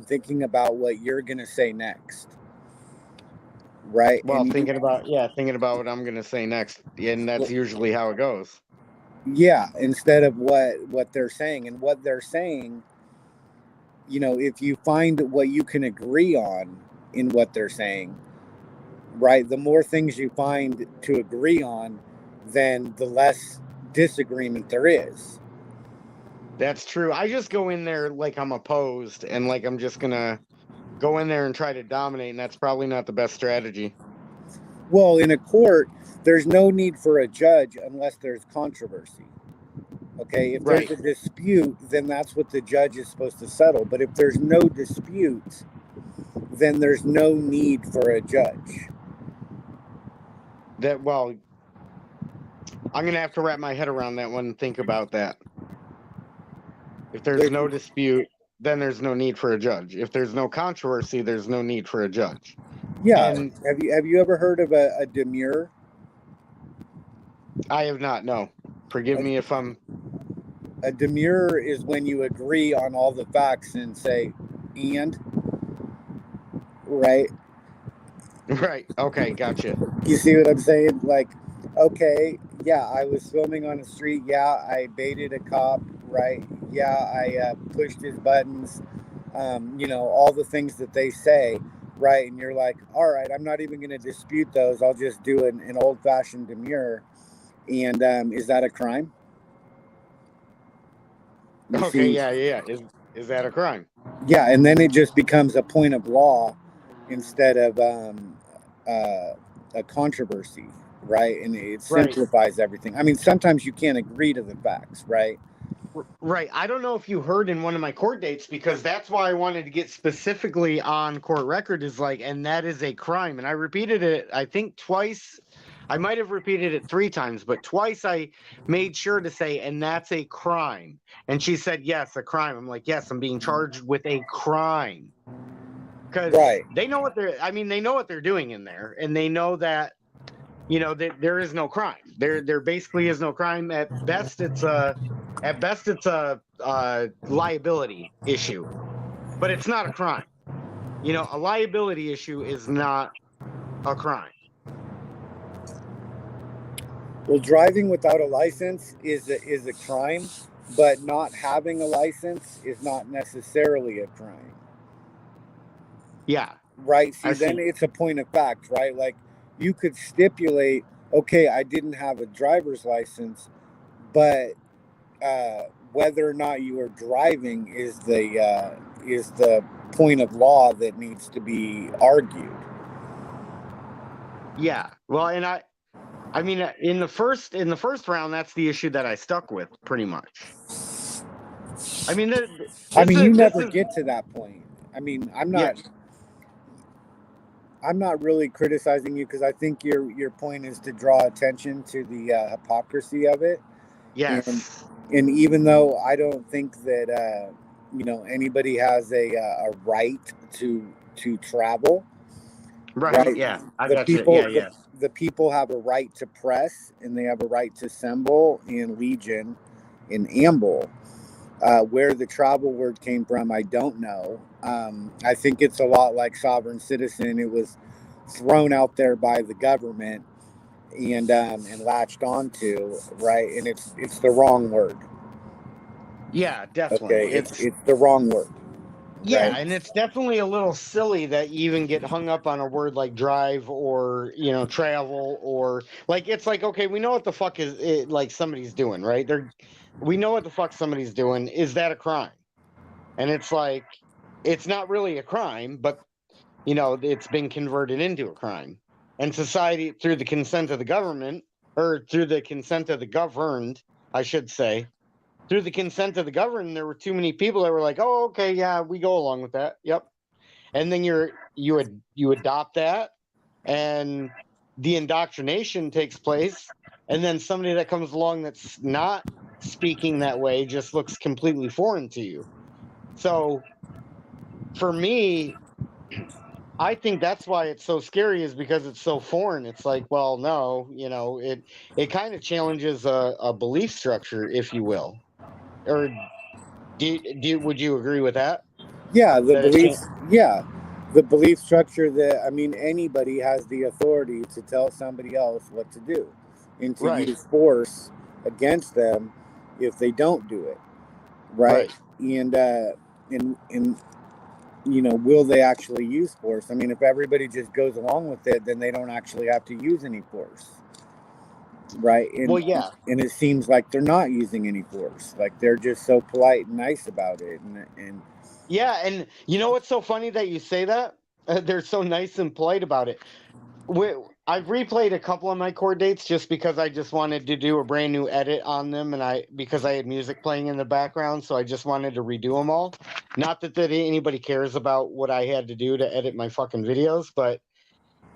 G: thinking about what you're gonna say next. Right?
A: Well,
G: And
A: thinking about what I'm going to say next. And that's usually how it goes.
G: yeah, instead of what they're saying. And what they're saying, you know, if you find what you can agree on in what they're saying, right, the more things you find to agree on, then the less disagreement there is.
A: That's true. I just go in there like I'm opposed, and like I'm just going to go in there and try to dominate, and that's probably not the best strategy.
G: Well, in a court, there's no need for a judge unless there's controversy. Okay, if
A: Right.
G: there's a dispute, then that's what the judge is supposed to settle. But if there's no dispute, then there's no need for a judge.
A: Well, I'm going to have to wrap my head around that one and think about that. If there's no dispute, then there's no need for a judge. If there's no controversy, there's no need for a judge.
G: Yeah.
A: And
G: have you ever heard of a demurrer?
A: I have not. No. Forgive me if I'm.
G: A demurrer is when you agree on all the facts and say, and, right?
A: Right. Okay. Gotcha.
G: You see what I'm saying? Like, okay, yeah, I was filming on the street. Yeah, I baited a cop, right? Yeah, I pushed his buttons. You know, all the things that they say, right? And you're like, all right, I'm not even going to dispute those. I'll just do an old-fashioned demurrer. And is that a crime? You
A: Okay.
G: see?
A: Yeah. Is that a crime?
G: Yeah, and then it just becomes a point of law instead of a controversy, right? And it simplifies everything. I mean, sometimes you can't agree to the facts, right?
A: Right. I don't know if you heard in one of my court dates, because that's why I wanted to get specifically on court record, is like, and that is a crime. And I repeated it, I think twice. I might have repeated it 3 times, but twice I made sure to say, and that's a crime. And she said, yes, a crime. I'm like, yes, I'm being charged with a crime. Because they know what they know what they're doing in there, and they know that, you know, that there is no crime. There basically is no crime. At best, it's a liability issue, but it's not a crime. You know, a liability issue is not a crime.
G: Well, driving without a license is a crime, but not having a license is not necessarily a crime.
A: Yeah.
G: Right. See, then it's a point of fact, right? Like, you could stipulate, okay, I didn't have a driver's license, but whether or not you are driving is the point of law that needs to be argued.
A: Yeah. Well, and I mean, in the first round, that's the issue that I stuck with pretty much. I mean,
G: you never get to that point. I mean, I'm not.
A: Yeah.
G: I'm not really criticizing you because I think your point is to draw attention to the hypocrisy of it. And
A: Yes.
G: and even though I don't think that anybody has a right to travel,
A: Right.
G: right?
A: Yeah. I
G: The
A: got you.
G: people
A: Yeah.
G: the,
A: Yeah.
G: the people have a right to press, and they have a right to assemble and legion and amble. Where the travel word came from, I don't know. I think it's a lot like sovereign citizen. It was thrown out there by the government and latched onto, right? And it's the wrong word.
A: Yeah. Definitely.
G: Okay,
A: It's
G: it's the wrong word,
A: Yeah,
G: right?
A: and it's definitely a little silly that you even get hung up on a word like drive or, travel or like it's like, okay, we know what the fuck is it like somebody's doing, right? We know what the fuck somebody's doing. Is that a crime? And it's like it's not really a crime, but it's been converted into a crime. And society through the consent of the government or through the consent of the governed, I should say, through the consent of the government, there were too many people that were like, "Oh, okay, yeah, we go along with that." Yep. And then you adopt that, and the indoctrination takes place, and then somebody that comes along that's not speaking that way just looks completely foreign to you. So for me, I think that's why it's so scary is because it's so foreign. It's like, well, no, it kind of challenges a belief structure, if you will. Or would you agree with that?
G: Yeah, the
A: That it
G: belief.
A: can't.
G: Yeah, the belief structure that, I mean, anybody has the authority to tell somebody else what to do, and to
A: Right,
G: use force against them if they don't do it, right?
A: right.
G: And will they actually use force? I mean, if everybody just goes along with it, then they don't actually have to use any force, right?
A: Well,
G: And
A: yeah,
G: and it seems like they're not using any force. Like they're just so polite and nice about it, and
A: yeah. And you know what's so funny that you say that? They're so nice and polite about it. we, I've replayed a couple of my chord dates just because I just wanted to do a brand new edit on them, and because I had music playing in the background, so I just wanted to redo them all. Not that anybody cares about what I had to do to edit my fucking videos, but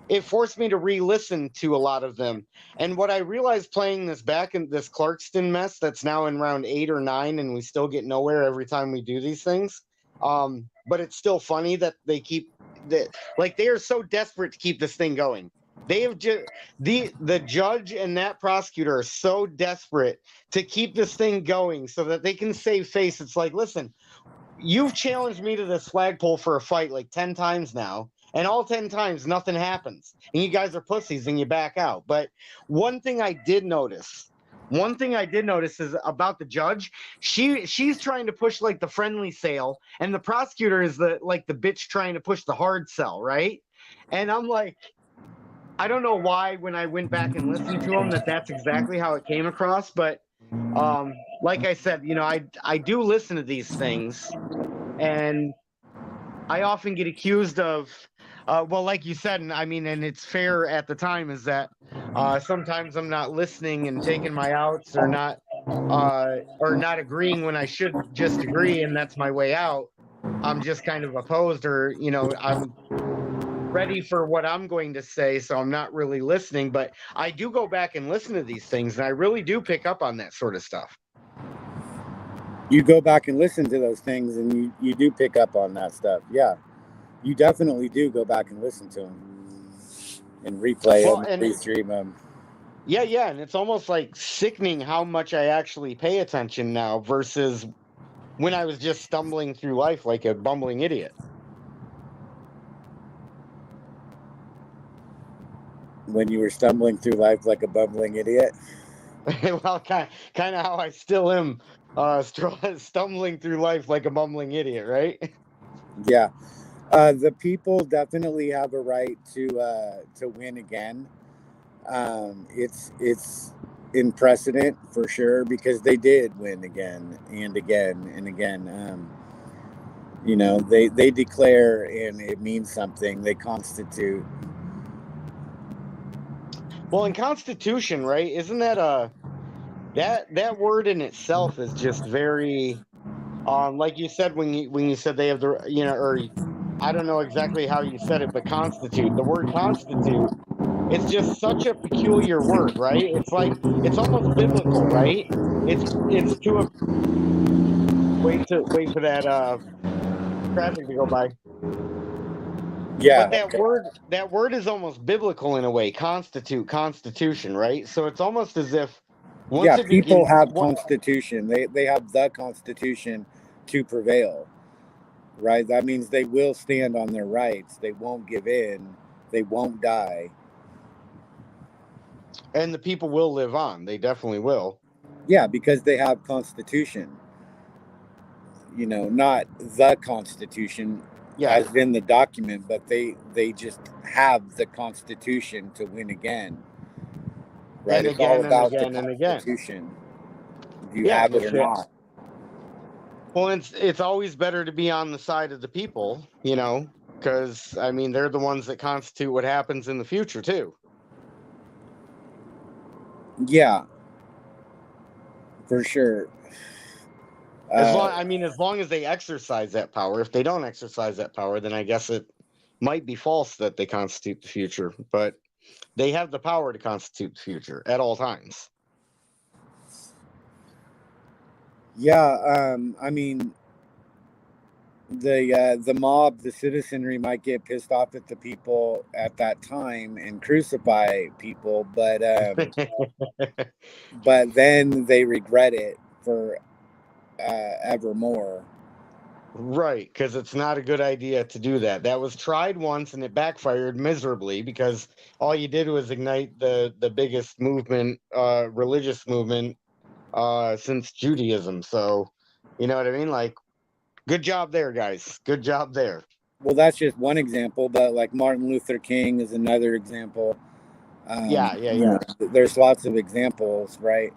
A: it forced me to re-listen to a lot of them. And what I realized playing this back in this Clarkston mess that's now in round 8 or 9, and we still get nowhere every time we do these things. But it's still funny that they keep that, like, they are so desperate to keep this thing going. They have just the judge and that prosecutor are so desperate to keep this thing going so that they can save face. It's like, listen, you've challenged me to this flagpole for a fight like 10 times now, and all 10 times nothing happens, and you guys are pussies and you back out. But one thing I did notice is about the judge. She's trying to push like the friendly sale, and the prosecutor is the bitch trying to push the hard sell, right? And I'm like, I don't know why when I went back and listened to him that's exactly how it came across. But like I said, I do listen to these things, and I often get accused of, well, like you said, and I mean, and it's fair at the time, is that sometimes I'm not listening and taking my outs, or not agreeing when I should just agree, and that's my way out. I'm just kind of opposed, or I'm ready for what I'm going to say, so I'm not really listening. But I do go back and listen to these things, and I really do pick up on that sort of stuff.
G: you go back and listen to those things, and you do pick up on that stuff. Yeah, you definitely do go back and listen to them and replay
A: Well,
G: them,
A: and
G: restream them.
A: yeah, and it's almost like sickening how much I actually pay attention now versus when I was just stumbling through life like a bumbling idiot.
G: When you were stumbling through life like a bumbling idiot.
A: Well, kind of how I still am, stumbling through life like a bumbling idiot, right?
G: Yeah, the people definitely have a right to win again. It's in precedent for sure because they did win again and again and again. They declare and it means something. They constitute.
A: Well, in Constitution, right? Isn't that that word in itself is just very, like you said when you said they have the, or I don't know exactly how you said it, but constitute. The word constitute, it's just such a peculiar word, right? It's like it's almost biblical, right? It's to a wait for that traffic to go by. But
G: Yeah,
A: that word is almost biblical in a way, constitute, constitution, right? So it's almost as if
G: yeah.
A: once it
G: People
A: begins,
G: have constitution. They have the constitution to prevail, right? That means they will stand on their rights. They won't give in. They won't die.
A: and the people will live on. They definitely will.
G: Yeah, because they have constitution. You know, not the constitution
A: Yeah,
G: as in the document, but they just have the constitution to win again, right?
A: and
G: It's all
A: again and
G: about the
A: again and again.
G: constitution. Do you
A: Yeah,
G: have
A: and
G: it or not?
A: well, it's always better to be on the side of the people, because I mean they're the ones that constitute what happens in the future too.
G: Yeah, for sure. Uh,
A: As long as they exercise that power. If they don't exercise that power, then I guess it might be false that they constitute the future. But they have the power to constitute the future at all times.
G: yeah, I mean, the mob, the citizenry might get pissed off at the people at that time and crucify people, but then they regret it for evermore.
A: Right, because it's not a good idea to do that. That was tried once and it backfired miserably because all you did was ignite the biggest movement, religious movement, since Judaism. So, you know what I mean? Like, good job there, guys. Good job there.
G: Well, that's just one example, but like Martin Luther King is another example.
A: Yeah, yeah,
G: You
A: yeah.
G: know, there's lots of examples, right?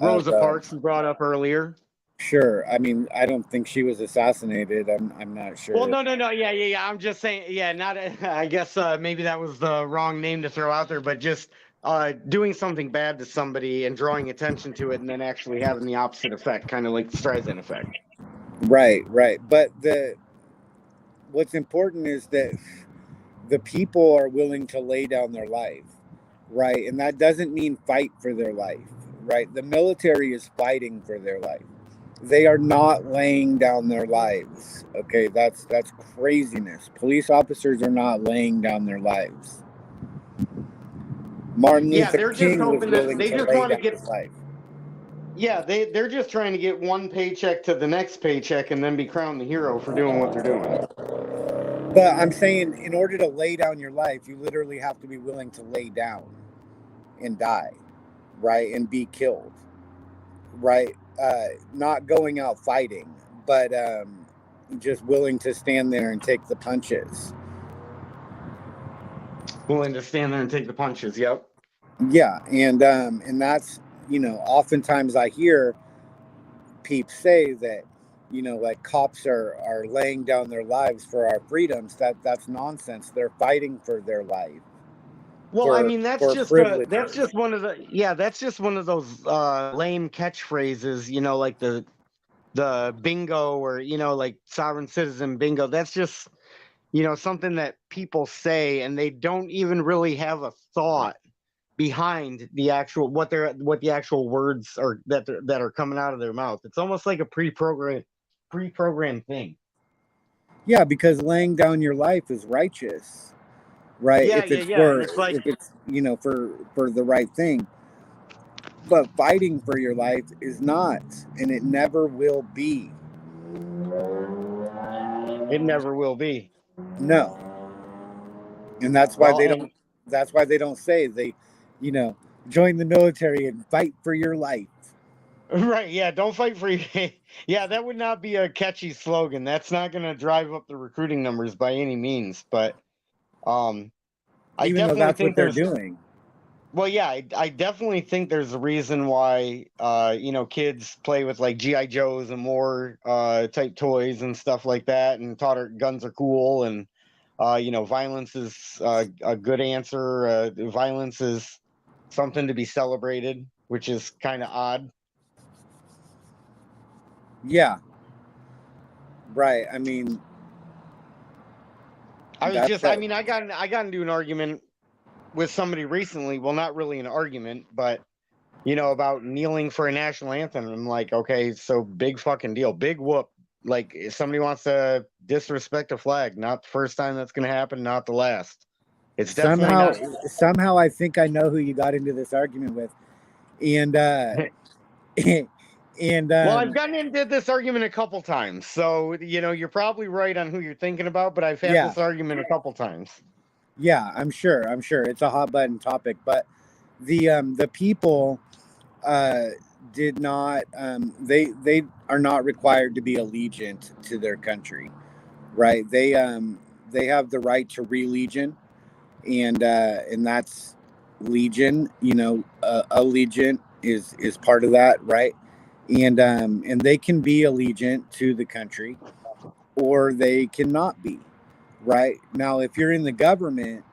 G: Of,
A: Rosa Parks, you brought up earlier.
G: sure. I mean, I don't think she was assassinated. I'm not
A: Well,
G: sure.
A: no. Yeah, yeah, yeah. I'm just saying, yeah, not, I guess maybe that was the wrong name to throw out there, but just doing something bad to somebody and drawing attention to it and then actually having the opposite effect, kind of like the Streisand effect.
G: Right, right. But what's important is that the people are willing to lay down their life, right? And that doesn't mean fight for their life, right? The military is fighting for their life. They are not laying down their lives. Okay, that's craziness. Police officers are not laying down their lives. Martin
A: Yeah,
G: Luther
A: they're just
G: King was
A: hoping that
G: willing
A: they
G: to
A: just
G: lay
A: want to
G: down
A: get,
G: his life.
A: yeah, they're just trying to get one paycheck to the next paycheck and then be crowned the hero for doing what they're doing.
G: But I'm saying, in order to lay down your life, you literally have to be willing to lay down and die, right? And be killed, right? Not going out fighting, but just willing to stand there and take the punches.
A: Willing to stand there and take the punches. Yep.
G: Yeah, and that's, oftentimes I hear peeps say that, like cops are laying down their lives for our freedoms. That's nonsense. They're fighting for their life,
A: Well, I mean, that's
G: for
A: just
G: privileges.
A: one of the, yeah, that's just one of those lame catchphrases, like the bingo, or like sovereign citizen bingo. That's just, something that people say and they don't even really have a thought behind the actual what the actual words are that are coming out of their mouth. It's almost like a pre-programmed thing.
G: Yeah, because laying down your life is righteous, right?
A: Yeah, yeah, yeah. And it's like,
G: If it's for the right thing. But fighting for your life is not, and it never will be.
A: it never will be.
G: No. And that's why
A: Well,
G: they
A: and
G: don't say they, you know, join the military and fight for your life.
A: right, yeah, don't fight for you. Yeah, that would not be a catchy slogan. That's not going to drive up the recruiting numbers by any means, but I
G: Even though
A: definitely
G: that's what
A: think
G: they're
A: there's,
G: doing.
A: well, yeah, I definitely think there's a reason why kids play with like GI Joes and more type toys and stuff like that, and taught her guns are cool, and violence is a good answer. Violence is something to be celebrated, which is kind of odd.
G: Yeah. Right. I mean, That's
A: mean, I got into an argument with somebody recently. Well, not really an argument, but about kneeling for a national anthem. I'm like, okay, so big fucking deal, big whoop. Like, if somebody wants to disrespect a flag, not the first time that's going to happen, not the last. It's definitely
G: somehow
A: not.
G: somehow I think I know who you got into this argument with, and and
A: Well, I've gotten into this argument a couple times, so you're probably right on who you're thinking about. But I've had
G: yeah,
A: this argument a couple times.
G: yeah, I'm sure it's a hot button topic, but the people uh, did not they are not required to be allegiant to their country, right? They have the right to religion, and that's legion. Allegiant is part of that, right? And they can be allegiant to the country, or they cannot be. Right now, if you're in the government,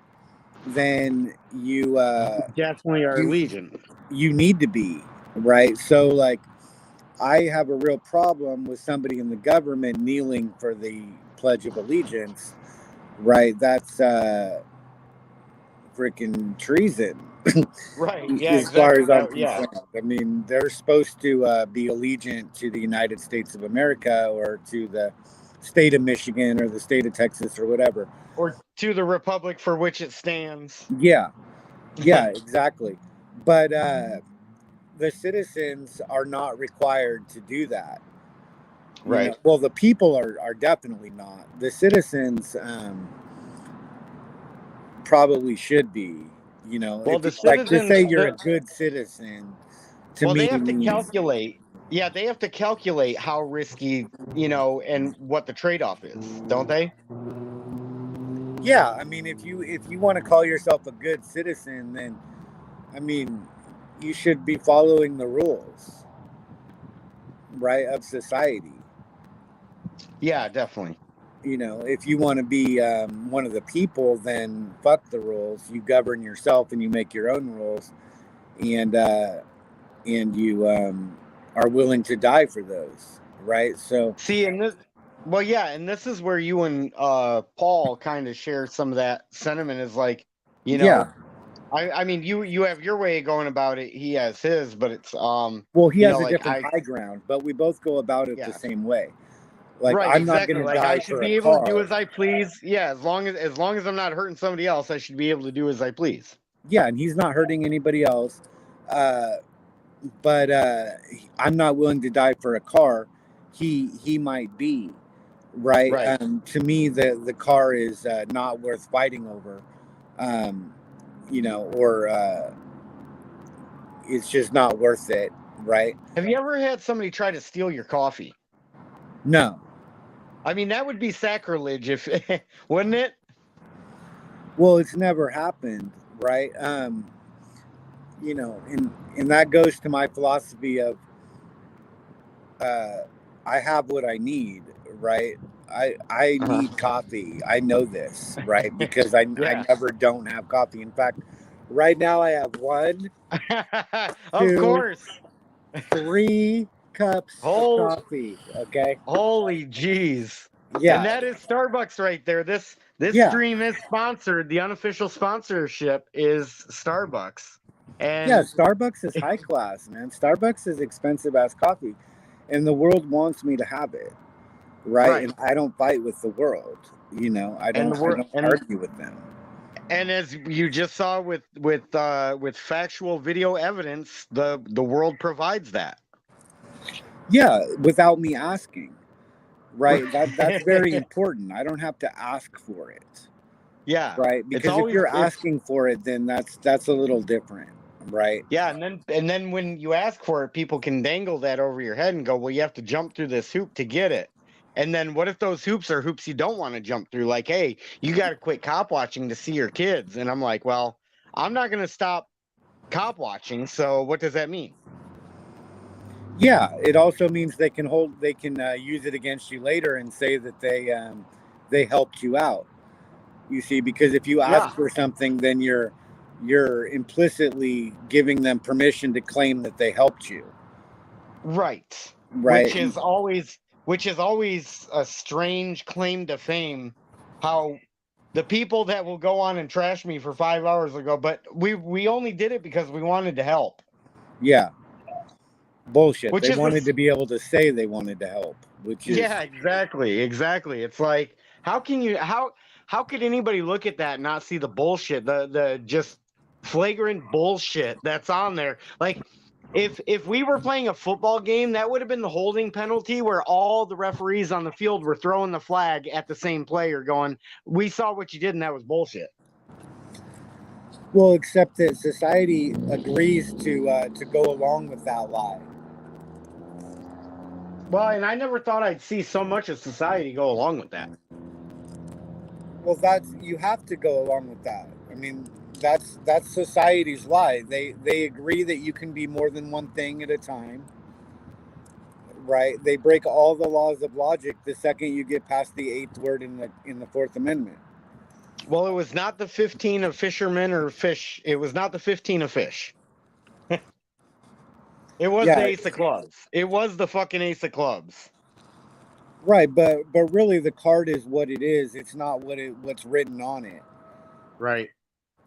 G: then
A: Definitely our
G: you
A: legion.
G: you need to be, right. So, like, I have a real problem with somebody in the government kneeling for the Pledge of Allegiance, right? That's freaking treason.
A: Right. Yeah.
G: As far
A: Exactly.
G: as I'm
A: Yeah.
G: concerned. I mean, they're supposed to be allegiant to the United States of America, or to the state of Michigan, or the state of Texas, or whatever.
A: Or to the republic for which it stands.
G: Yeah, yeah, exactly. But the citizens are not required to do that.
A: Right.
G: Well, the people are definitely not. The citizens probably should be.
A: Well,
G: if
A: the
G: you, like, to
A: citizens,
G: say you're a good citizen, to
A: well,
G: me
A: they have to
G: means,
A: calculate. Yeah, they have to calculate how risky, and what the trade-off is, don't they?
G: yeah. I mean, if you want to call yourself a good citizen, then I mean, you should be following the rules, right, of society.
A: Yeah, definitely.
G: If you want to be one of the people, then fuck the rules. You govern yourself and you make your own rules, and you are willing to die for those, right? So,
A: See, well, yeah, and this is where you and Paul kind of share some of that sentiment. Is like,
G: yeah.
A: I mean, you have your way of going about it. He has his, but it's
G: Well, he has a
A: like
G: different high ground, but we both go about it the
A: yeah.
G: same way. Like,
A: Right,
G: I'm not
A: exactly.
G: going to
A: Like,
G: die
A: I should
G: for
A: be
G: a
A: able to do
G: car.
A: as I please. Yeah, as long as I'm not hurting somebody else, I should be able to do as I please.
G: Yeah, and he's not hurting anybody else. But I'm not willing to die for a car. He might be, right.
A: Right.
G: To me, the car is not worth fighting over, or it's just not worth it, right?
A: Have you ever had somebody try to steal your coffee?
G: No.
A: I mean, that would be sacrilege, if wouldn't it?
G: Well, it's never happened, right? And that goes to my philosophy of I have what I need, right? I need coffee. I know this, right? Because I never don't have coffee. In fact, right now I have one,
A: Of
G: two,
A: course.
G: 3 cups of coffee. Okay.
A: Holy jeez.
G: Yeah.
A: And that is Starbucks right there. This stream is sponsored. The unofficial sponsorship is Starbucks. And
G: yeah, Starbucks is high class, man. Starbucks is expensive as coffee, and the world wants me to have it, right? And I don't fight with the world. I don't argue with them.
A: And as you just saw with factual video evidence, the world provides that.
G: Yeah, without me asking, right? That's very important. I don't have to ask for it.
A: Yeah,
G: right. Because if you're asking for it, then that's a little different, right?
A: Yeah, and then when you ask for it, people can dangle that over your head and go, "Well, you have to jump through this hoop to get it." And then what if those hoops are hoops you don't want to jump through? Like, hey, you got to quit cop watching to see your kids. And I'm like, well, I'm not going to stop cop watching. So what does that mean?
G: Yeah, it also means they can use it against you later and say that they helped you out. You see, because if you ask for something, then you're implicitly giving them permission to claim that they helped you.
A: Right. Which is always a strange claim to fame. How The people that will go on and trash me for 5 hours ago, but we only did it because we wanted to help.
G: Yeah. Bullshit.
A: Which
G: They
A: is
G: wanted to be able to say they wanted to help, which is
A: yeah, exactly. It's like how can you how could anybody look at that and not see the bullshit, the just flagrant bullshit that's on there? Like if we were playing a football game, that would have been the holding penalty where all the referees on the field were throwing the flag at the same player going, "We saw what you did and that was bullshit."
G: well, except that society agrees to go along with that lie.
A: Well, and I never thought I'd see so much of society go along with that.
G: Well, that's you have to go along with that. I mean, that's society's lie. They agree that you can be more than one thing at a time, right? They break all the laws of logic the second you get past the eighth word in the Fourth Amendment.
A: Well, it was not the 15 of fishermen or fish. It was not the 15 of fish. It was the
G: Yeah,
A: ace of clubs. It was the fucking ace of clubs.
G: right. But really, the card is what it is. It's not what's written on it.
A: Right.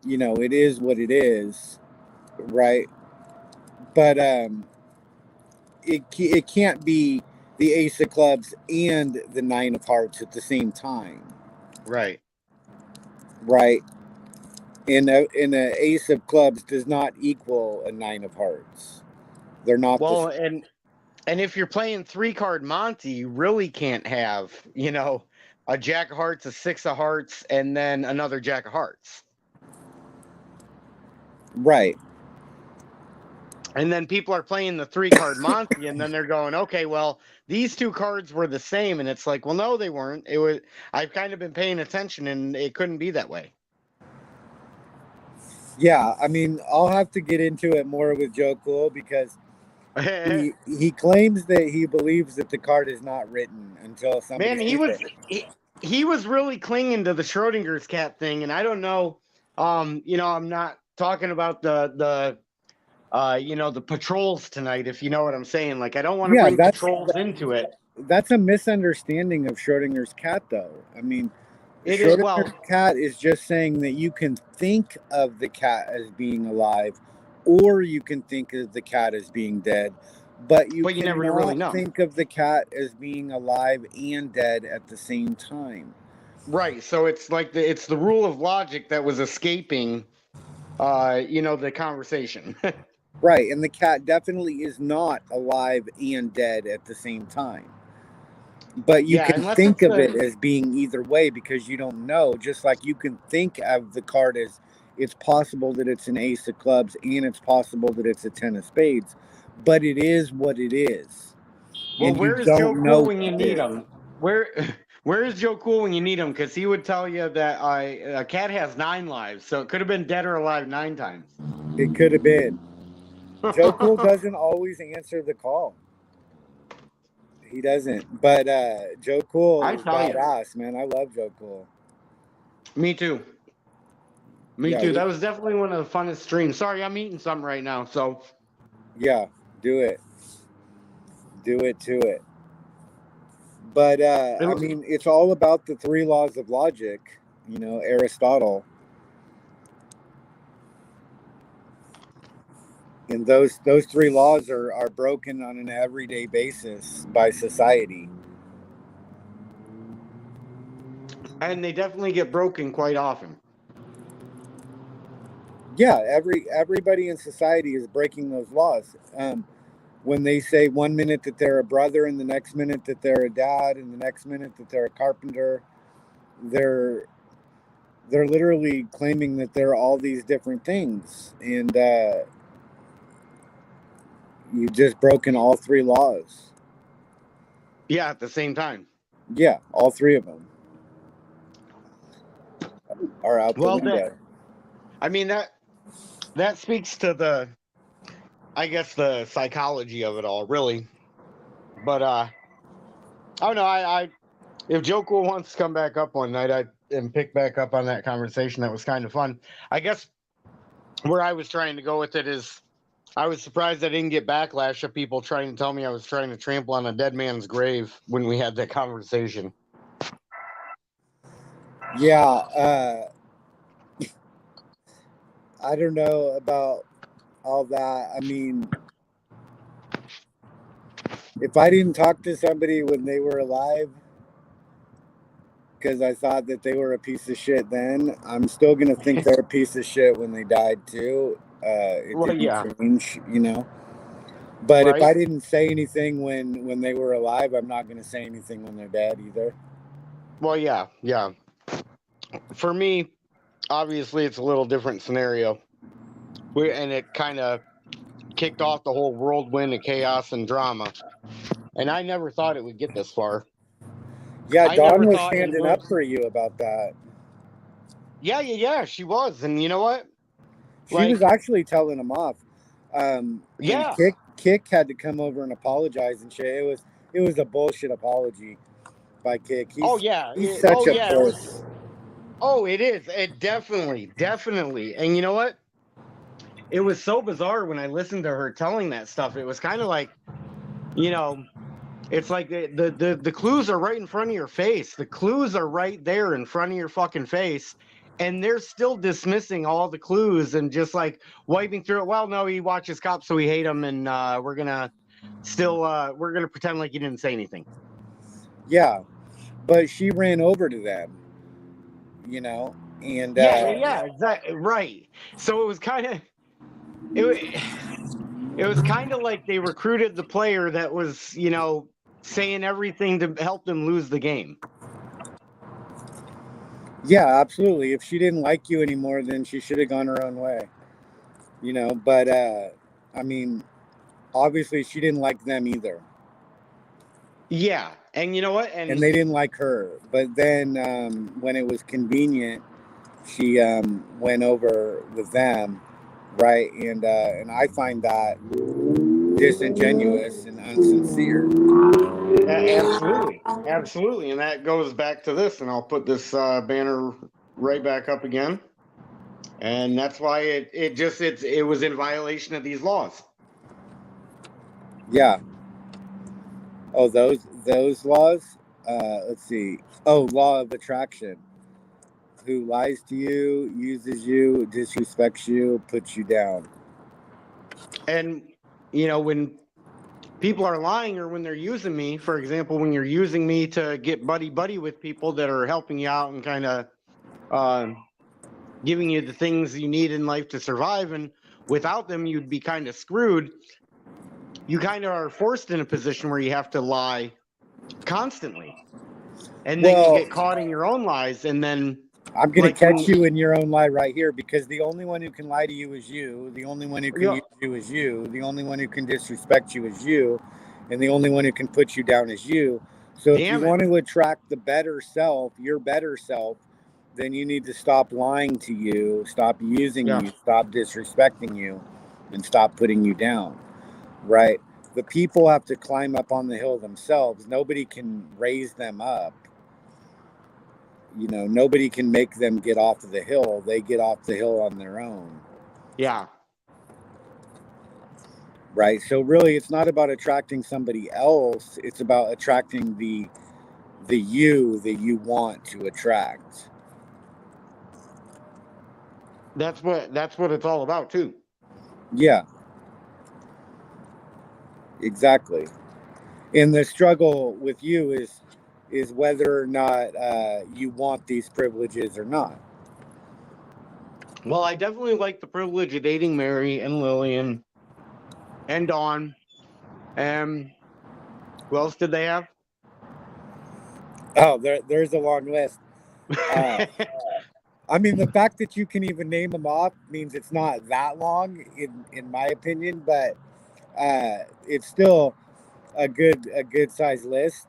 G: You know, it is what it is, right? But it can't be the ace of clubs and the nine of hearts at the same time,
A: Right.
G: right? And a ace of clubs does not equal a nine of hearts. They're not
A: Well,
G: the
A: and if you're playing 3 card Monty, you really can't have, a jack of hearts, a 6 of hearts, and then another jack of hearts.
G: right.
A: And then people are playing the 3 card Monty, and then they're going, okay, well, these 2 cards were the same. And it's like, well, no, they weren't. I've kind of been paying attention, and it couldn't be that way.
G: Yeah, I mean, I'll have to get into it more with Joe Cool because he claims that he believes that the card is not written until somebody
A: Man,
G: sees it.
A: he was really clinging to the Schrodinger's cat thing, and I don't know. I'm not talking about the patrols tonight, if you know what I'm saying. Like, I don't want to
G: Yeah,
A: bring patrols into it.
G: that's a misunderstanding of Schrodinger's cat, though. I mean,
A: It is
G: Schrodinger's cat is just saying that you can think of the cat as being alive, or you can think of the cat as being dead, but you
A: never
G: cannot
A: really know.
G: think of the cat as being alive and dead at the same time.
A: Right. So it's like it's the rule of logic that was escaping, the conversation.
G: Right, and the cat definitely is not alive and dead at the same time. But you
A: Yeah,
G: can
A: unless
G: think
A: it's
G: of it as being either way because you don't know. Just like you can think of the card as it's possible that it's an ace of clubs and it's possible that it's a 10 of spades, but it is what it is.
A: Well,
G: And you
A: where is Joe
G: don't know
A: Cool when you
G: what it
A: need
G: is.
A: him? Where is Joe Cool when you need him? Because he would tell you that a cat has 9 lives, so it could have been dead or alive 9 times.
G: It could have been. Joe Cool doesn't always answer the call. He doesn't. But Joe Cool
A: I
G: is
A: tell you.
G: badass, man. I love Joe Cool.
A: Me too. Me
G: Yeah,
A: too. That was definitely one of the funnest streams. Sorry, I'm eating something right now. So
G: yeah, do it. Do it to it. But I mean, it's all about the 3 laws of logic, Aristotle. And those 3 laws are broken on an everyday basis by society.
A: and they definitely get broken quite often.
G: Yeah, everybody in society is breaking those laws. When they say 1 minute that they're a brother and the next minute that they're a dad and the next minute that they're a carpenter, they're literally claiming that they're all these different things, and you've just broken all 3 laws.
A: Yeah, at the same time.
G: Yeah, all 3 of them are out the window.
A: I mean that speaks to the psychology of it all, really. But I don't know. I if Joe Cool wants to come back up one night, and pick back up on that conversation. That was kind of fun. I guess where I was trying to go with it is, I was surprised I didn't get backlash of people trying to tell me I was trying to trample on a dead man's grave when we had that conversation.
G: Yeah, I don't know about all that. I mean, if I didn't talk to somebody when they were alive because I thought that they were a piece of shit then, I'm still gonna think they're a piece of shit when they died too. It
A: Well,
G: didn't
A: yeah,
G: change, you know. But if
A: right.
G: I didn't say anything when they were alive, I'm not gonna say anything when they're dead either.
A: Well, yeah, yeah. For me, obviously, it's a little different scenario. And it kind of kicked off the whole whirlwind of chaos and drama. And I never thought it would get this far.
G: Yeah,
A: I never
G: Dawn was
A: thought in
G: standing
A: her.
G: up for you about that.
A: Yeah, she was. And you know what?
G: She was
A: Like,
G: actually telling him off. And
A: yeah.
G: Kick had to come over and apologize and shit. It was a bullshit apology by Kick.
A: Oh, yeah.
G: He's such
A: Oh,
G: a
A: yeah. It was.
G: puss.
A: Oh, it is. It definitely. And you know what? It was so bizarre when I listened to her telling that stuff. It was kind of like, you know, it's like the clues are right in front of your face. The clues are right there in front of your fucking face. And they're still dismissing all the clues and just like wiping through it. Well, no, he watches cops, so we hate him, and we're gonna pretend like he didn't say anything.
G: Yeah, but she ran over to them, you know, and
A: Yeah, exactly right. So it was kind of it. It was kind of like they recruited the player that was, saying everything to help them lose the game.
G: yeah, absolutely. If she didn't like you anymore, then she should have gone her own way, you know. But I mean, obviously, she didn't like them either,
A: Yeah, and you know what?
G: and
A: And
G: they didn't like her. But then when it was convenient, she went over with them, right? And I find that disingenuous and unsincere.
A: absolutely, and that goes back to this, and I'll put this banner right back up again. And that's why it was in violation of these laws.
G: Yeah. Oh, those laws. Let's see. Oh, law of attraction. Who lies to you, uses you, disrespects you, puts you down.
A: And when people are lying or when they're using me, for example, when you're using me to get buddy buddy with people that are helping you out and kind of giving you the things you need in life to survive, and without them you'd be kind of screwed. You kind of are forced in a position where you have to lie constantly, and then you
G: Well,
A: get caught in your own lies. And then
G: I'm gonna
A: like when
G: catch you in your own lie right here, because the only one who can lie to you is you. The only one who can use you is you. The only one who can disrespect you is you, and the only one who can put you down is you. So if you
A: damn it,
G: want to attract the better self, your better self, then you need to stop lying to you, stop using
A: yeah,
G: you, stop disrespecting you, and stop putting you down. Right? The people have to climb up on the hill themselves. Nobody can raise them up. You know, nobody can make them get off of the hill. They get off the hill on their own.
A: yeah,
G: Right? So really it's not about attracting somebody else. It's about attracting the you that you want to attract.
A: that's what it's all about too.
G: Yeah, exactly. And the struggle with you is whether or not you want these privileges or not.
A: Well, I definitely like the privilege of dating Mary and Lillian and Dawn. And who else did they have?
G: Oh, there's a long list. I mean, the fact that you can even name them off means it's not that long, in my opinion, but it's still a good size list.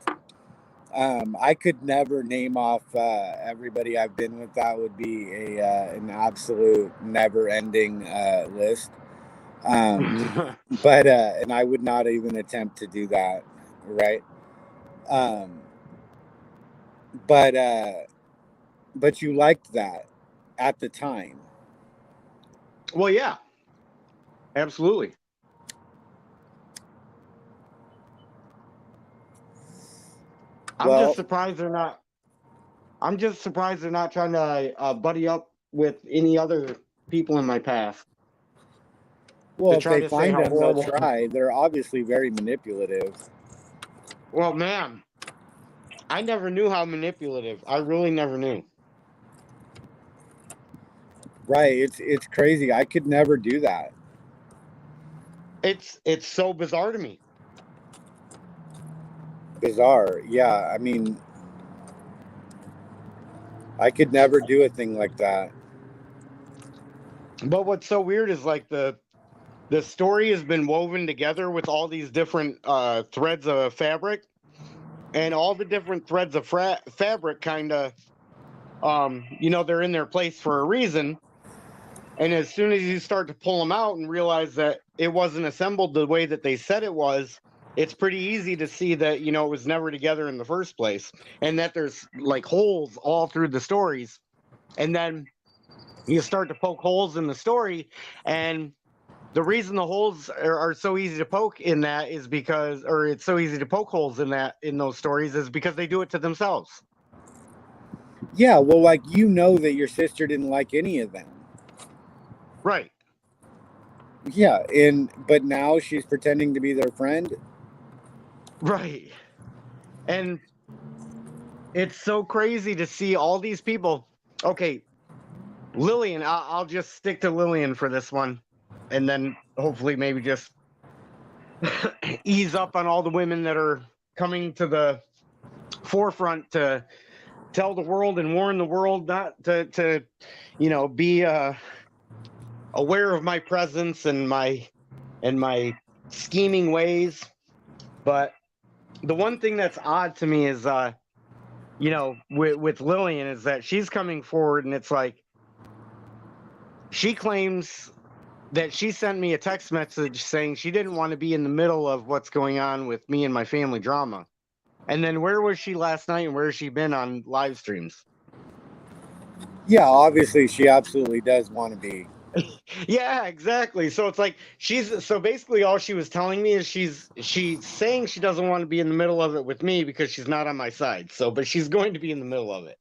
G: I could never name off everybody I've been with. That would be an absolute never ending list. But and I would not even attempt to do that, right? Um, but you liked that at the time.
A: Well, yeah, absolutely. I'm just
G: Well,
A: surprised they're not. I'm just surprised they're not trying to buddy up with any other people in my past.
G: Well,
A: To
G: if
A: try
G: they
A: to say
G: find
A: how
G: them, they'll
A: horrible.
G: try. They're obviously very manipulative.
A: Well, man, I never knew how manipulative. I really never knew.
G: Right. It's crazy. I could never do that.
A: It's so bizarre to me.
G: Bizarre. Yeah. I mean, I could never do a thing like that.
A: But what's so weird is like the story has been woven together with all these different threads of fabric, and all the different threads of fabric kind of they're in their place for a reason. And as soon as you start to pull them out and realize that it wasn't assembled the way that they said it was, it's pretty easy to see that, it was never together in the first place, and that there's like holes all through the stories. And then you start to poke holes in the story, and the reason the holes are so easy to poke in that is because, or it's so easy to poke holes in those stories, is because they do it to themselves.
G: Yeah. Well, like, that your sister didn't like any of them.
A: Right.
G: Yeah. But now she's pretending to be their friend.
A: Right. And it's so crazy to see all these people. Okay, Lillian, I'll just stick to Lillian for this one, and then hopefully maybe just ease up on all the women that are coming to the forefront to tell the world and warn the world not to be aware of my presence and my scheming ways. But the one thing that's odd to me is with Lillian is that she's coming forward, and it's like she claims that she sent me a text message saying she didn't want to be in the middle of what's going on with me and my family drama. And then where was she last night, and where has she been on live streams?
G: Yeah, obviously she absolutely does want to be.
A: Yeah, exactly. So it's like so basically all she was telling me is she's saying she doesn't want to be in the middle of it with me because she's not on my side. But she's going to be in the middle of it.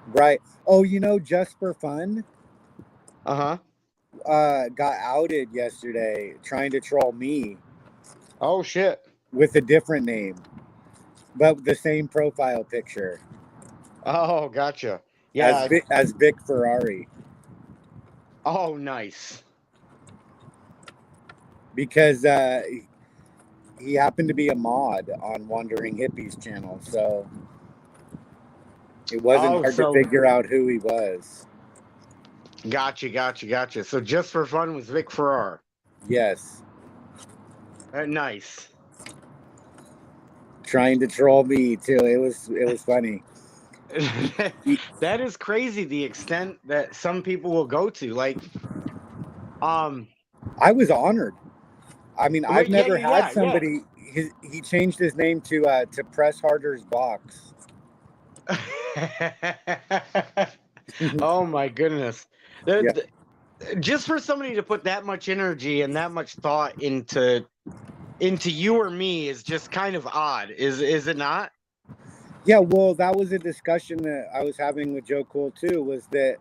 G: Right. Oh, just for fun,
A: Uh-huh.
G: got outed yesterday trying to troll me.
A: Oh shit.
G: With a different name, but the same profile picture.
A: Oh, gotcha. Yeah.
G: As Vic Ferrari.
A: Oh, nice.
G: Because he happened to be a mod on Wandering Hippies channel, so it wasn't hard to figure out who he was.
A: Gotcha. So just for fun was Vic Ferrar.
G: Yes.
A: Nice.
G: Trying to troll me too. It was funny.
A: That is crazy, the extent that some people will go to. Like,
G: I was honored. I mean, I've never had somebody.
A: Yeah.
G: He changed his name to Press Harder's Box.
A: Oh my goodness! Just for somebody to put that much energy and that much thought into you or me is just kind of odd. Is it not?
G: Yeah, well, that was a discussion that I was having with Joe Cool too, was that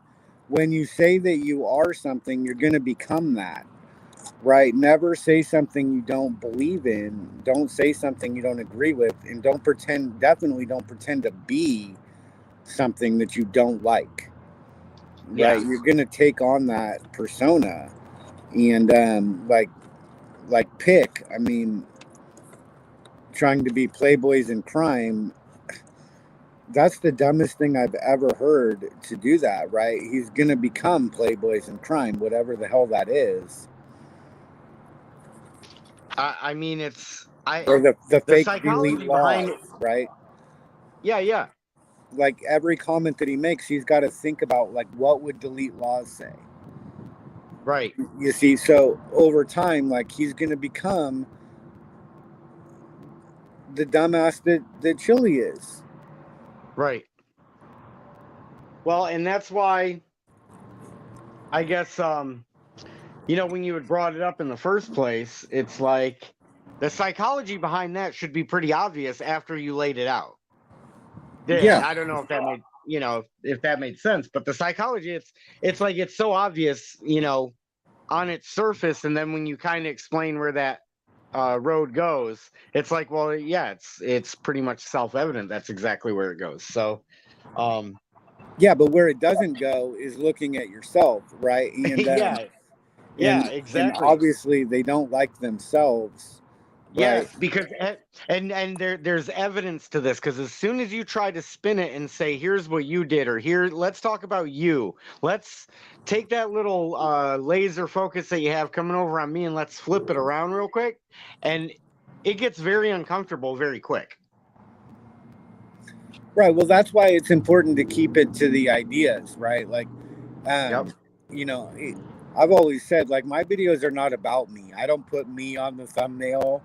G: when you say that you are something, you're going to become that, right? Never say something you don't believe in. Don't say something you don't agree with, and definitely don't pretend to be something that you don't like, right?
A: Yeah.
G: You're going to take on that persona, and like Pick, I mean, trying to be Playboys in crime, that's the dumbest thing I've ever heard to do that, right? He's going to become Playboys in crime, whatever the hell that is.
A: I mean, it's...
G: Or the fake
A: psychology
G: delete laws,
A: behind it,
G: right?
A: Yeah.
G: Like every comment that he makes, he's got to think about, like, what would delete laws say?
A: Right.
G: You see, so over time, like, he's going to become the dumbass that Chili is.
A: Right. Well, and that's why I guess, when you had brought it up in the first place, it's like the psychology behind that should be pretty obvious after you laid it out.
G: Yeah.
A: I don't know if that made if that made sense, but the psychology, it's like it's so obvious, on its surface, and then when you kind of explain where that road goes, it's like, well, yeah, it's pretty much self-evident that's exactly where it goes. So,
G: Yeah, but where it doesn't go is looking at yourself, right?
A: yeah,
G: And
A: yeah,
G: and
A: exactly.
G: obviously they don't like themselves, right?
A: Yes, because and there's evidence to this, because as soon as you try to spin it and say, here's what you did, or here, let's talk about you, let's take that little laser focus that you have coming over on me and let's flip it around real quick, and it gets very uncomfortable very quick.
G: Right. Well, that's why it's important to keep it to the ideas, right? Like,
A: Yep.
G: you know, I've always said, like, my videos are not about me. I don't put me on the thumbnail,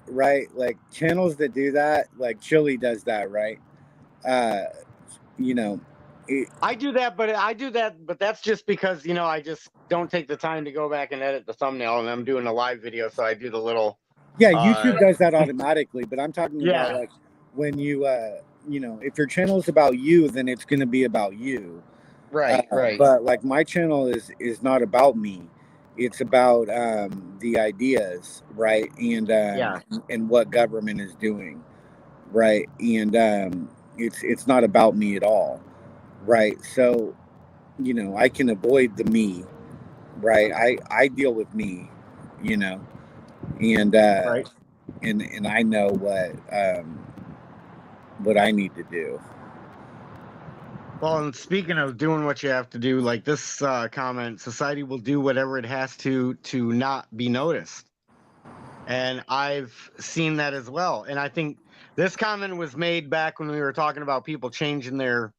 G: right? Like, channels that do that, like Chili does that, right? Uh, you know, it,
A: I do that, but that's just because I just don't take the time to go back and edit the thumbnail, and I'm doing a live video, so I do the little.
G: yeah, YouTube does that automatically, but I'm talking about,
A: Yeah.
G: like, when if your channel is about you, then it's going to be about you.
A: Right. Right.
G: But like my channel is not about me. It's about the ideas, right?
A: Yeah.
G: And what government is doing, right? And it's not about me at all, right? So, I can avoid the me, right? I deal with me, you know, and
A: Right.
G: and I know what I need to do.
A: Well, and speaking of doing what you have to do, like this comment, society will do whatever it has to not be noticed. And I've seen that as well. And I think this comment was made back when we were talking about people changing their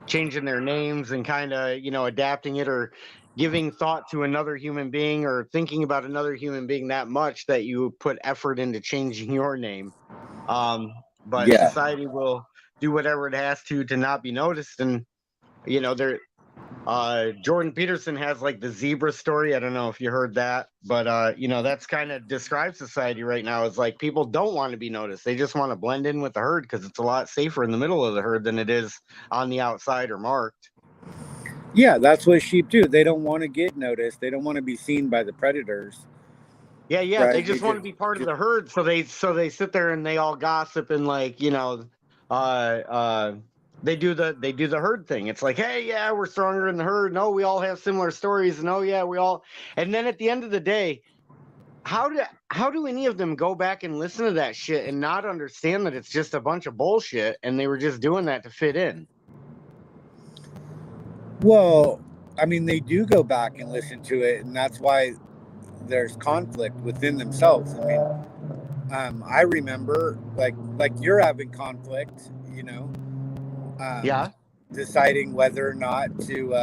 A: names and kind of, adapting it, or giving thought to another human being, or thinking about another human being that much that you put effort into changing your name. But
G: Yeah.
A: society will do whatever it has to not be noticed. And there, Jordan Peterson has like the zebra story. I don't know if you heard that, but that's kind of describes society right now. Is like people don't want to be noticed. They just want to blend in with the herd, because it's a lot safer in the middle of the herd than it is on the outside or marked.
G: Yeah, that's what sheep do. They don't want to get noticed. They don't want to be seen by the predators.
A: Yeah,
G: Right?
A: they just want to be part of the herd, so they sit there and they all gossip, and like they do the herd thing. It's like, hey, yeah, we're stronger in the herd. No, we all have similar stories, and oh yeah, we all. And then at the end of the day, how do any of them go back and listen to that shit and not understand that it's just a bunch of bullshit, and they were just doing that to fit in?
G: Well, I mean, they do go back and listen to it, and that's why there's conflict within themselves. I mean, I remember like you're having conflict,
A: Yeah.
G: deciding whether or not to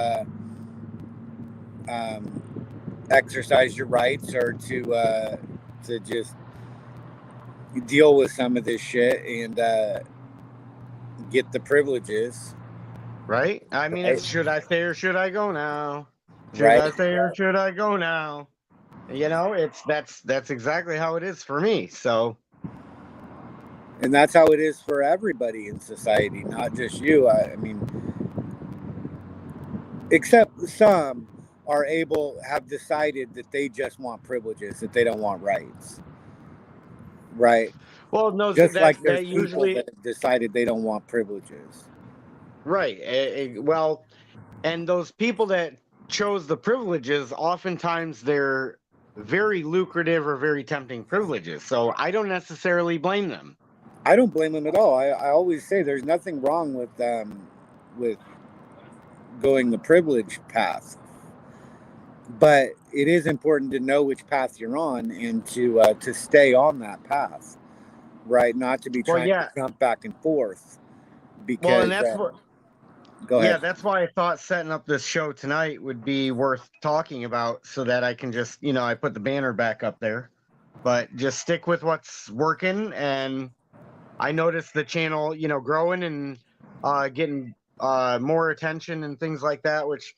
G: exercise your rights or to just deal with some of this shit and get the privileges.
A: Right. I mean, it's,
G: Right.
A: should I stay or should I go now? Should
G: Right.
A: I stay or should I go now? It's that's exactly how it is for me. So
G: And that's how it is for everybody in society, not just you. I mean, except some have decided that they just want privileges, that they don't want rights. Right.
A: well, no,
G: Just like there's
A: that
G: people
A: usually
G: that have decided they don't want privileges.
A: right. Well, and those people that chose the privileges, oftentimes they're very lucrative or very tempting privileges. So I don't necessarily blame them.
G: I don't blame them at all. I always say there's nothing wrong with going the privilege path, but it is important to know which path you're on and to stay on that path, right? Not to be
A: Well,
G: trying to jump back and forth. Because
A: well, and that's what.
G: Go ahead.
A: Yeah, that's why I thought setting up this show tonight would be worth talking about, so that I can just, I put the banner back up there, but just stick with what's working. And I noticed the channel, growing and getting more attention and things like that, which,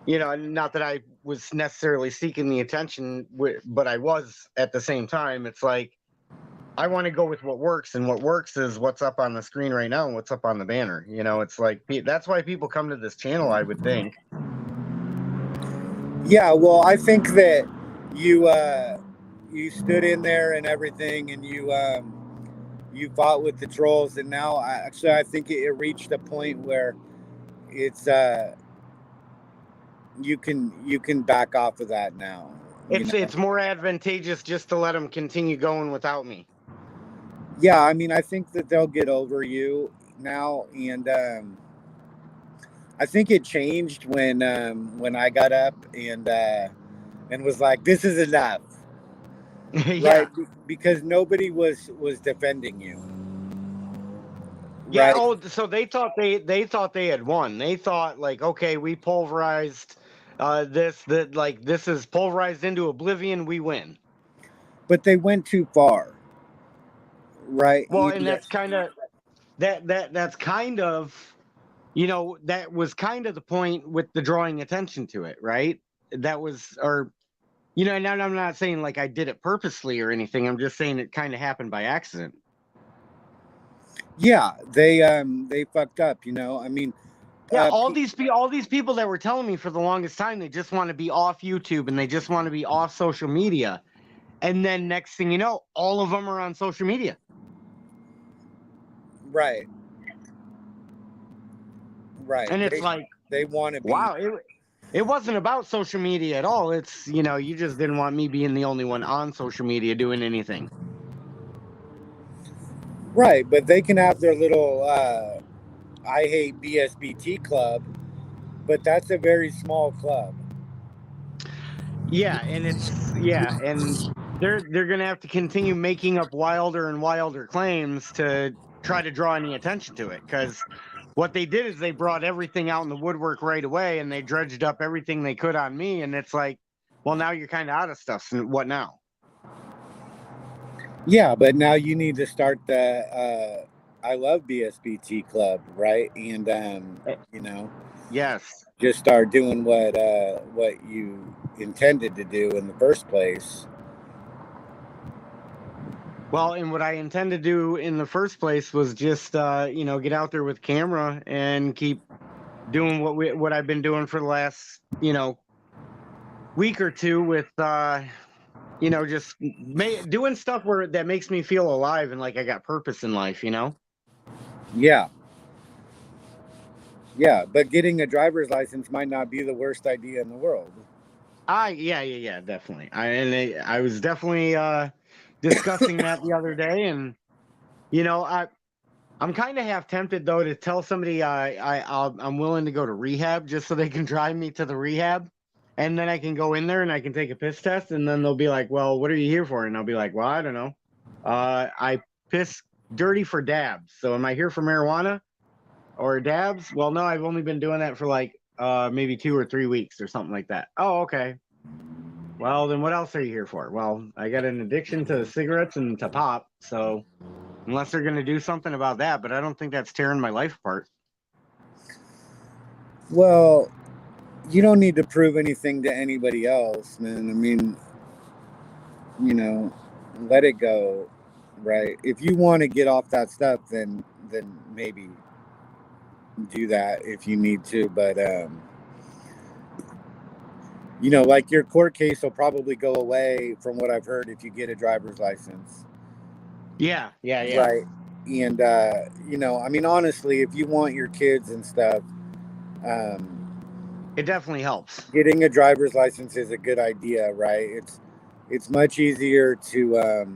A: not that I was necessarily seeking the attention, but I was at the same time. It's like, I want to go with what works, and what works is what's up on the screen right now and what's up on the banner. You know, it's like that's why people come to this channel, I would think.
G: Yeah, well, I think that you you stood in there and everything, and you fought with the trolls, and now I think it reached a point where it's you can back off of that now.
A: It's more advantageous just to let them continue going without me.
G: Yeah, I mean, I think that they'll get over you now, and I think it changed when I got up and was like, "This is enough,"
A: Yeah.
G: right? Because nobody was defending you,
A: Yeah.
G: right?
A: Oh, so they thought they had won. They thought like, okay, we pulverized this is pulverized into oblivion. We win.
G: But they went too far, right?
A: Well, and that's kind of that's kind of, you know, that was kind of the point with the drawing attention to it, right? That was, or, you know, and I'm not saying like I did it purposely or anything. I'm just saying it kind of happened by accident.
G: Yeah, they fucked up, you know. I mean,
A: Yeah, all these people that were telling me for the longest time they just want to be off YouTube and they just want to be off social media, and then next thing you know, all of them are on social media.
G: right, right.
A: And it's like,
G: They want to be.
A: wow, it wasn't about social media at all. It's, you know, you just didn't want me being the only one on social media doing anything.
G: Right, but they can have their little I hate BSBT club, but that's a very small club.
A: Yeah, and and they're gonna have to continue making up wilder and wilder claims to try to draw any attention to it, because what they did is they brought everything out in the woodwork right away, and they dredged up everything they could on me, and it's like, well, now you're kind of out of stuff. So what now?
G: Yeah, but now you need to start the I love BSBT club, right? And you know,
A: Yes.
G: just start doing what you intended to do in the first place.
A: Well, and what I intend to do in the first place was just, you know, get out there with camera and keep doing what I've been doing for the last, you know, week or two with, you know, just doing stuff that makes me feel alive and like I got purpose in life, you know?
G: Yeah. Yeah, but getting a driver's license might not be the worst idea in the world.
A: Yeah, definitely. I was definitely discussing that the other day, and you know, I'm kind of half tempted though to tell somebody I'm willing to go to rehab just so they can drive me to the rehab, and then I can go in there and I can take a piss test, and then they'll be like, "Well, what are you here for?" And I'll be like, "Well, I don't know. I piss dirty for dabs. So am I here for marijuana or dabs?" Well, no, I've only been doing that for like maybe 2 or 3 weeks or something like that. Oh, okay. Well, then what else are you here for? Well, I got an addiction to cigarettes and to pop, so unless they're going to do something about that, but I don't think that's tearing my life apart.
G: Well, you don't need to prove anything to anybody else, man. I mean, you know, let it go, right? If you want to get off that stuff, then maybe do that if you need to. But you know, like your court case will probably go away from what I've heard if you get a driver's license.
A: Yeah.
G: Right. And you know, I mean, honestly, if you want your kids and stuff,
A: It definitely helps.
G: getting a driver's license is a good idea, right? It's much easier to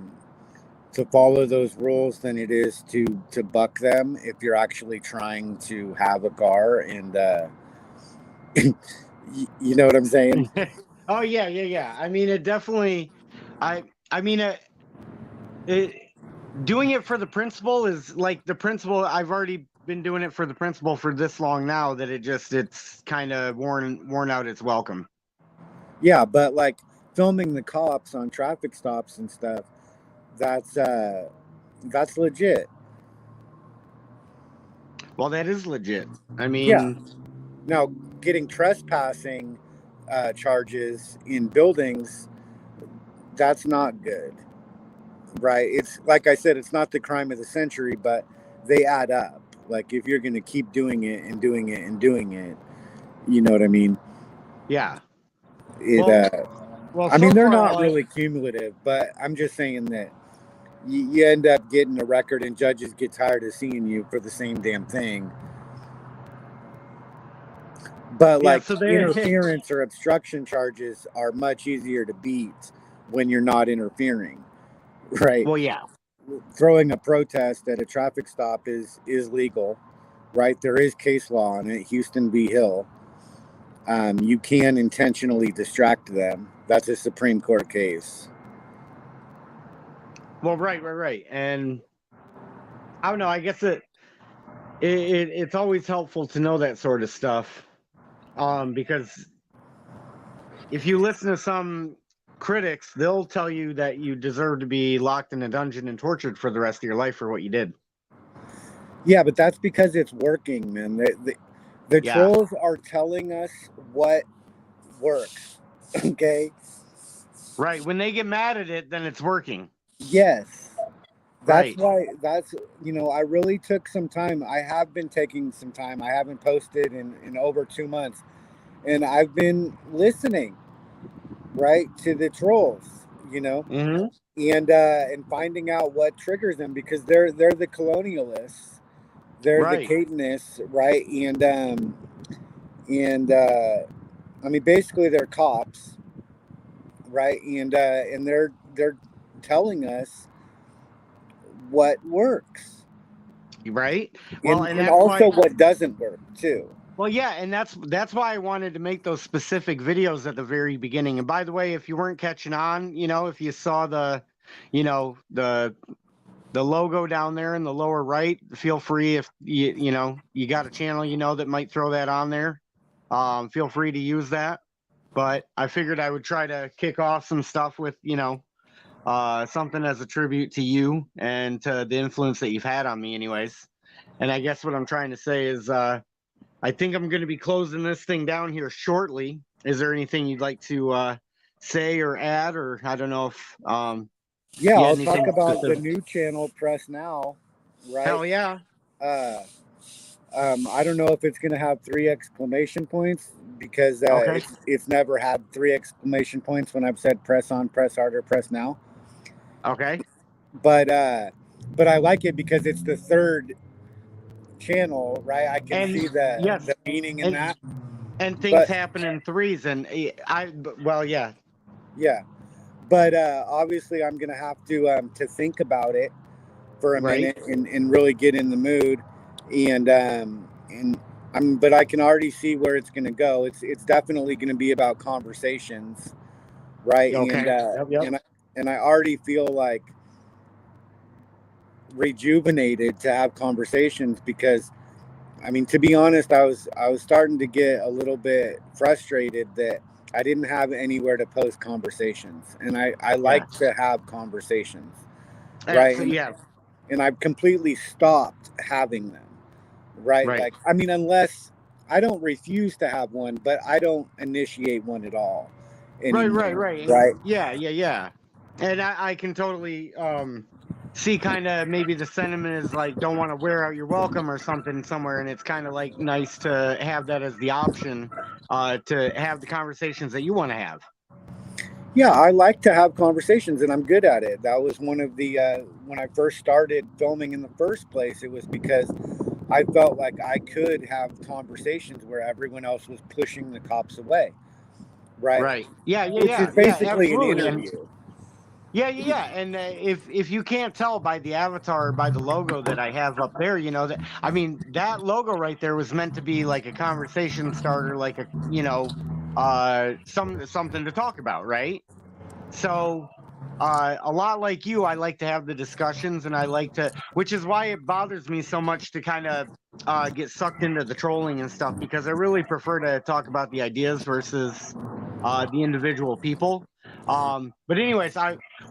G: follow those rules than it is to buck them if you're actually trying to have a car. And you know what I'm saying?
A: Oh yeah. I mean, it definitely. I mean, doing it for the principal is like the principal. I've already been doing it for the principal for this long now that it's kind of worn out its welcome.
G: Yeah, but like filming the cops on traffic stops and stuff, that's legit.
A: Well, that is legit. I mean,
G: Yeah. Now, getting trespassing charges in buildings, that's not good. right? It's like I said, it's not the crime of the century, but they add up. Like if you're going to keep doing it and doing it and doing it, you know what I mean?
A: Yeah.
G: It.
A: Well,
G: I mean,
A: so
G: they're
A: far,
G: not really cumulative, but I'm just saying that you end up getting a record, and judges get tired of seeing you for the same damn thing. But
A: yeah.
G: like
A: So they,
G: interference or obstruction charges are much easier to beat when you're not interfering, right?
A: well, yeah.
G: Throwing a protest at a traffic stop is legal, right? There is case law on it. Houston v. Hill. You can intentionally distract them. That's a Supreme Court case.
A: Well, right. And I don't know. I guess it's always helpful to know that sort of stuff, because if you listen to some critics, they'll tell you that you deserve to be locked in a dungeon and tortured for the rest of your life for what you did.
G: Yeah, but that's because it's working, man. The
A: Yeah.
G: trolls are telling us what works. Okay.
A: Right. When they get mad at it, then it's working.
G: Yes. That's
A: Right.
G: why I really took some time. I have been taking some time. I haven't posted in over 2 months. And I've been listening, right, to the trolls,
A: Mm-hmm.
G: and finding out what triggers them because they're the colonialists. They're the
A: Right.
G: Catonists, right? And I mean basically they're cops, right? And they're telling us what works.
A: Right. Well, and
G: And
A: that's
G: also
A: why.
G: what doesn't work too.
A: Well, yeah, and that's why I wanted to make those specific videos at the very beginning. And by the way, if you weren't catching on, if you saw the logo down there in the lower right, feel free if you got a channel that might throw that on there. Feel free to use that. But I figured I would try to kick off some stuff with something as a tribute to you and to the influence that you've had on me, anyways. And I guess what I'm trying to say is I think I'm going to be closing this thing down here shortly. Is there anything you'd like to say or add, or I don't know if
G: Yeah,
A: you had
G: I'll
A: anything
G: talk about the
A: specific?
G: new channel, Press Now, right?
A: Hell yeah.
G: Uh, I don't know if it's going to have 3 exclamation points because
A: Okay.
G: it's never had 3 exclamation points when I've said press on, press harder, press now.
A: Okay.
G: But I like it because it's the third channel, right? I can
A: And
G: see the
A: yes,
G: meaning in
A: and
G: that.
A: and things
G: But
A: happen in threes, and well, yeah.
G: yeah, but obviously I'm going to have to think about it for a
A: Right.
G: minute and really get in the mood and but I can already see where it's going to go. It's definitely going to be about conversations, right?
A: Okay. Yep.
G: And I already feel like rejuvenated to have conversations because I mean to be honest I was starting to get a little bit frustrated that I didn't have anywhere to post conversations and I
A: Yeah.
G: like to have conversations, right?
A: Yeah.
G: And I've completely stopped having them, right?
A: Right.
G: Like, I mean, unless I don't refuse to have one, but I don't initiate one at all anymore,
A: Right.
G: right?
A: Yeah. And I can totally see kind of maybe the sentiment is like don't want to wear out your welcome or something somewhere, and it's kind of like nice to have that as the option to have the conversations that you want to have.
G: Yeah, I like to have conversations and I'm good at it. That was one of the, when I first started filming in the first place, it was because I felt like I could have conversations where everyone else was pushing the cops away, right?
A: Right. Yeah.
G: Which is
A: Yeah.
G: basically an
A: Absolutely. And
G: interview.
A: yeah. And if you can't tell by the avatar or by the logo that I have up there, that I mean that logo right there was meant to be like a conversation starter, like a something to talk about, right? So a lot like you, I like to have the discussions, and I like to, which is why it bothers me so much to kind of get sucked into the trolling and stuff, because I really prefer to talk about the ideas versus the individual people. But anyways,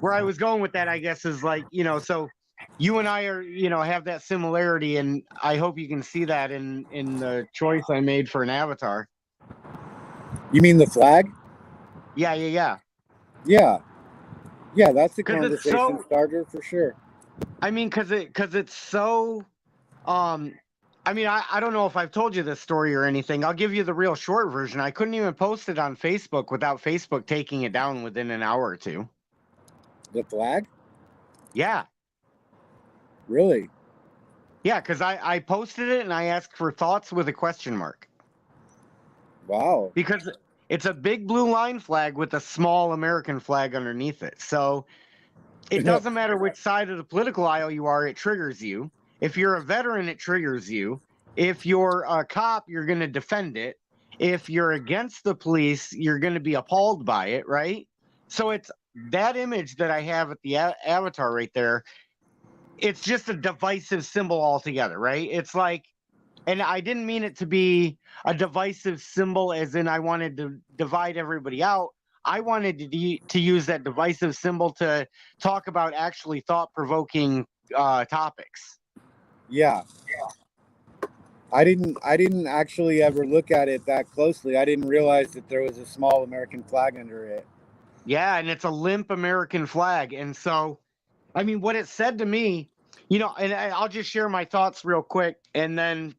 A: where I was going with that, I guess, is like, so you and I are, have that similarity, and I hope you can see that in the choice I made for an avatar.
G: You mean the flag?
A: Yeah.
G: Yeah. Yeah, that's a
A: because it's
G: conversation
A: so.
G: starter for sure.
A: I mean, because it's so. Um, I mean, I don't know if I've told you this story or anything. I'll give you the real short version. I couldn't even post it on Facebook without Facebook taking it down within an hour or two.
G: The flag?
A: Yeah.
G: Really?
A: Yeah, because I posted it and I asked for thoughts with a question mark.
G: Wow.
A: Because it's a big blue line flag with a small American flag underneath it. So it doesn't matter which side of the political aisle you are, it triggers you. If you're a veteran, it triggers you. If you're a cop, you're going to defend it. If you're against the police, you're going to be appalled by it, right? So it's that image that I have at the avatar right there. It's just a divisive symbol altogether, right? It's like, and I didn't mean it to be a divisive symbol as in I wanted to divide everybody out. I wanted to use that divisive symbol to talk about actually thought-provoking topics.
G: Yeah. I didn't actually ever look at it that closely. I didn't realize that there was a small American flag under it.
A: Yeah, and it's a limp American flag. And so, I mean, what it said to me, you know, and I'll just share my thoughts real quick, and then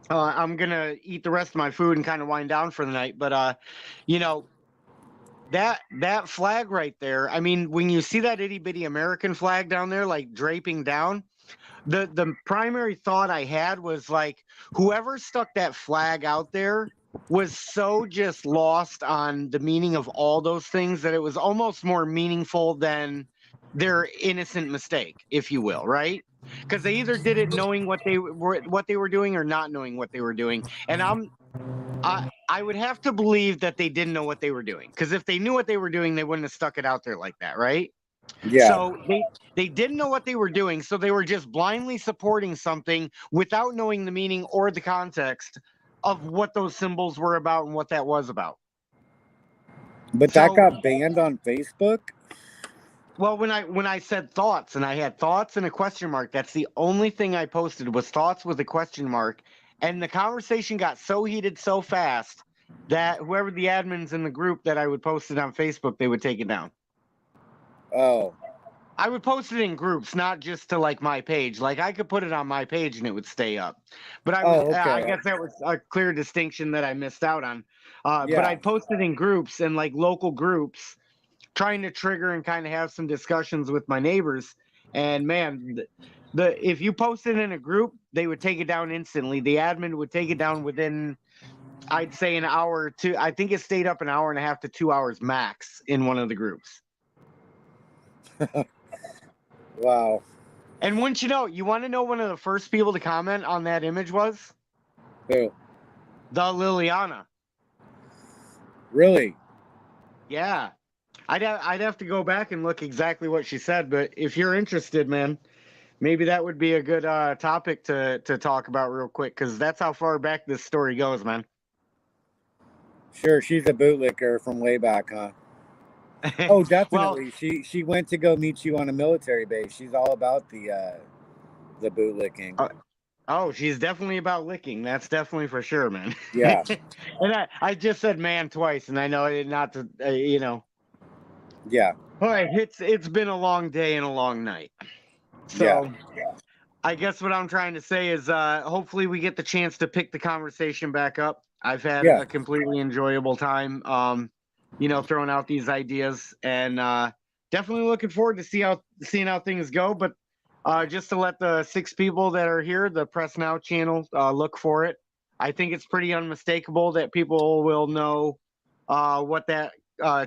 A: I'm gonna eat the rest of my food and kind of wind down for the night. But you know, that flag right there, I mean, when you see that itty bitty American flag down there like draping down, the primary thought I had was like, whoever stuck that flag out there was so just lost on the meaning of all those things that it was almost more meaningful than their innocent mistake, if you will, right? Because they either did it knowing what they were doing or not knowing what they were doing. And I would have to believe that they didn't know what they were doing, because if they knew what they were doing, they wouldn't have stuck it out there like that, right?
G: Yeah.
A: So they didn't know what they were doing, so they were just blindly supporting something without knowing the meaning or the context of what those symbols were about and what that was about.
G: But that
A: So,
G: got banned on Facebook?
A: well, when I said thoughts and I had thoughts and a question mark, that's the only thing I posted was thoughts with a question mark, and the conversation got so heated so fast that whoever the admins in the group that I would post it on Facebook, they would take it down.
G: Oh.
A: I would post it in groups, not just to like my page. Like I could put it on my page and it would stay up. But I
G: Oh,
A: I
G: okay.
A: guess that was a clear distinction that I missed out on. But
G: Yeah.
A: I posted in groups and like local groups, trying to trigger and kind of have some discussions with my neighbors. And man, the if you posted in a group, they would take it down instantly. The admin would take it down within, I'd say, an hour or two. I think it stayed up an hour and a half to 2 hours max in one of the groups.
G: Wow.
A: And wouldn't you know, you want to know one of the first people to comment on that image was?
G: Who?
A: The Liliana.
G: Really?
A: Yeah. I'd have to go back and look exactly what she said, but if you're interested, man, maybe that would be a good topic to talk about real quick, because that's how far back this story goes, man.
G: Sure, she's a bootlicker from way back, huh? Oh,
A: Well,
G: definitely. She went to go meet you on a military base. She's all about the bootlicking.
A: oh, she's definitely about licking. That's definitely for sure, man.
G: Yeah.
A: And I just said man twice, and I know it not to, you know.
G: Yeah.
A: All right, it's been a long day and a long night. So I guess what I'm trying to say is hopefully we get the chance to pick the conversation back up. I've had a completely enjoyable time, you know, throwing out these ideas, and definitely looking forward to seeing how things go. But just to let the 6 people that are here, the Press Now channel, look for it. I think it's pretty unmistakable that people will know what that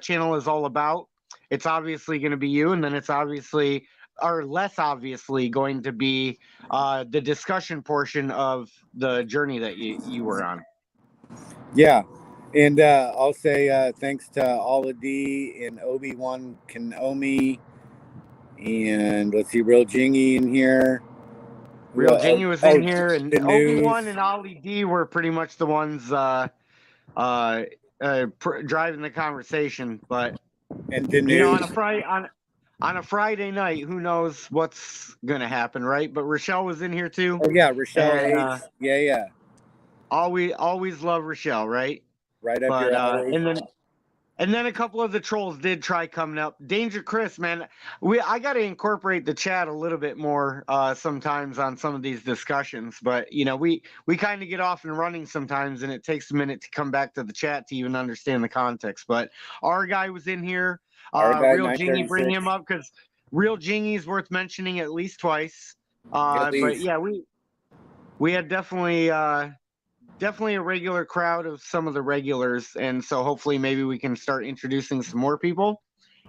A: channel is all about. It's obviously going to be you, and then it's obviously, or less obviously, going to be the discussion portion of the journey that you were on.
G: Yeah. And I'll say thanks to Alla D and Obi-Wan Kenomi, and let's see, Real Jingy in here.
A: Real Jingy was in here, and
G: the
A: Obi-Wan
G: news.
A: and Ali D were pretty much the ones driving the conversation. But
G: And the news.
A: you know, on a Friday night, who knows what's gonna happen, right? But Rochelle was in here too.
G: Oh yeah, Rochelle
A: And,
G: H. Yeah.
A: always love Rochelle, right?
G: Right up
A: But
G: your alley.
A: and then And then a couple of the trolls did try coming up. Danger Chris, man, I got to incorporate the chat a little bit more sometimes on some of these discussions. But you know, we kind of get off and running sometimes, and it takes a minute to come back to the chat to even understand the context. But our guy was in here.
G: Our guy,
A: Real Jingy, bring
G: 936.
A: him up because Real Jingy's worth mentioning at least twice.
G: At
A: But
G: least.
A: yeah, we had definitely a regular crowd of some of the regulars, and so hopefully maybe we can start introducing some more people,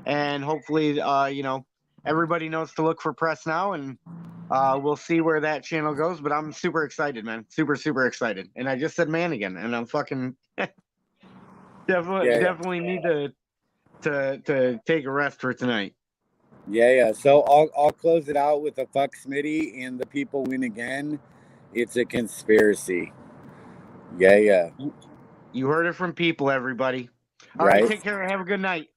A: and hopefully you know, everybody knows to look for Press Now, and we'll see where that channel goes. But I'm super excited, man, super excited. And I just said man again, and I'm fucking definitely need to take a rest for tonight.
G: Yeah. So I'll close it out with a fuck Smitty and the people win again. It's a conspiracy. Yeah.
A: You heard it from people, everybody. All right,
G: Right.
A: take care. Have a good night.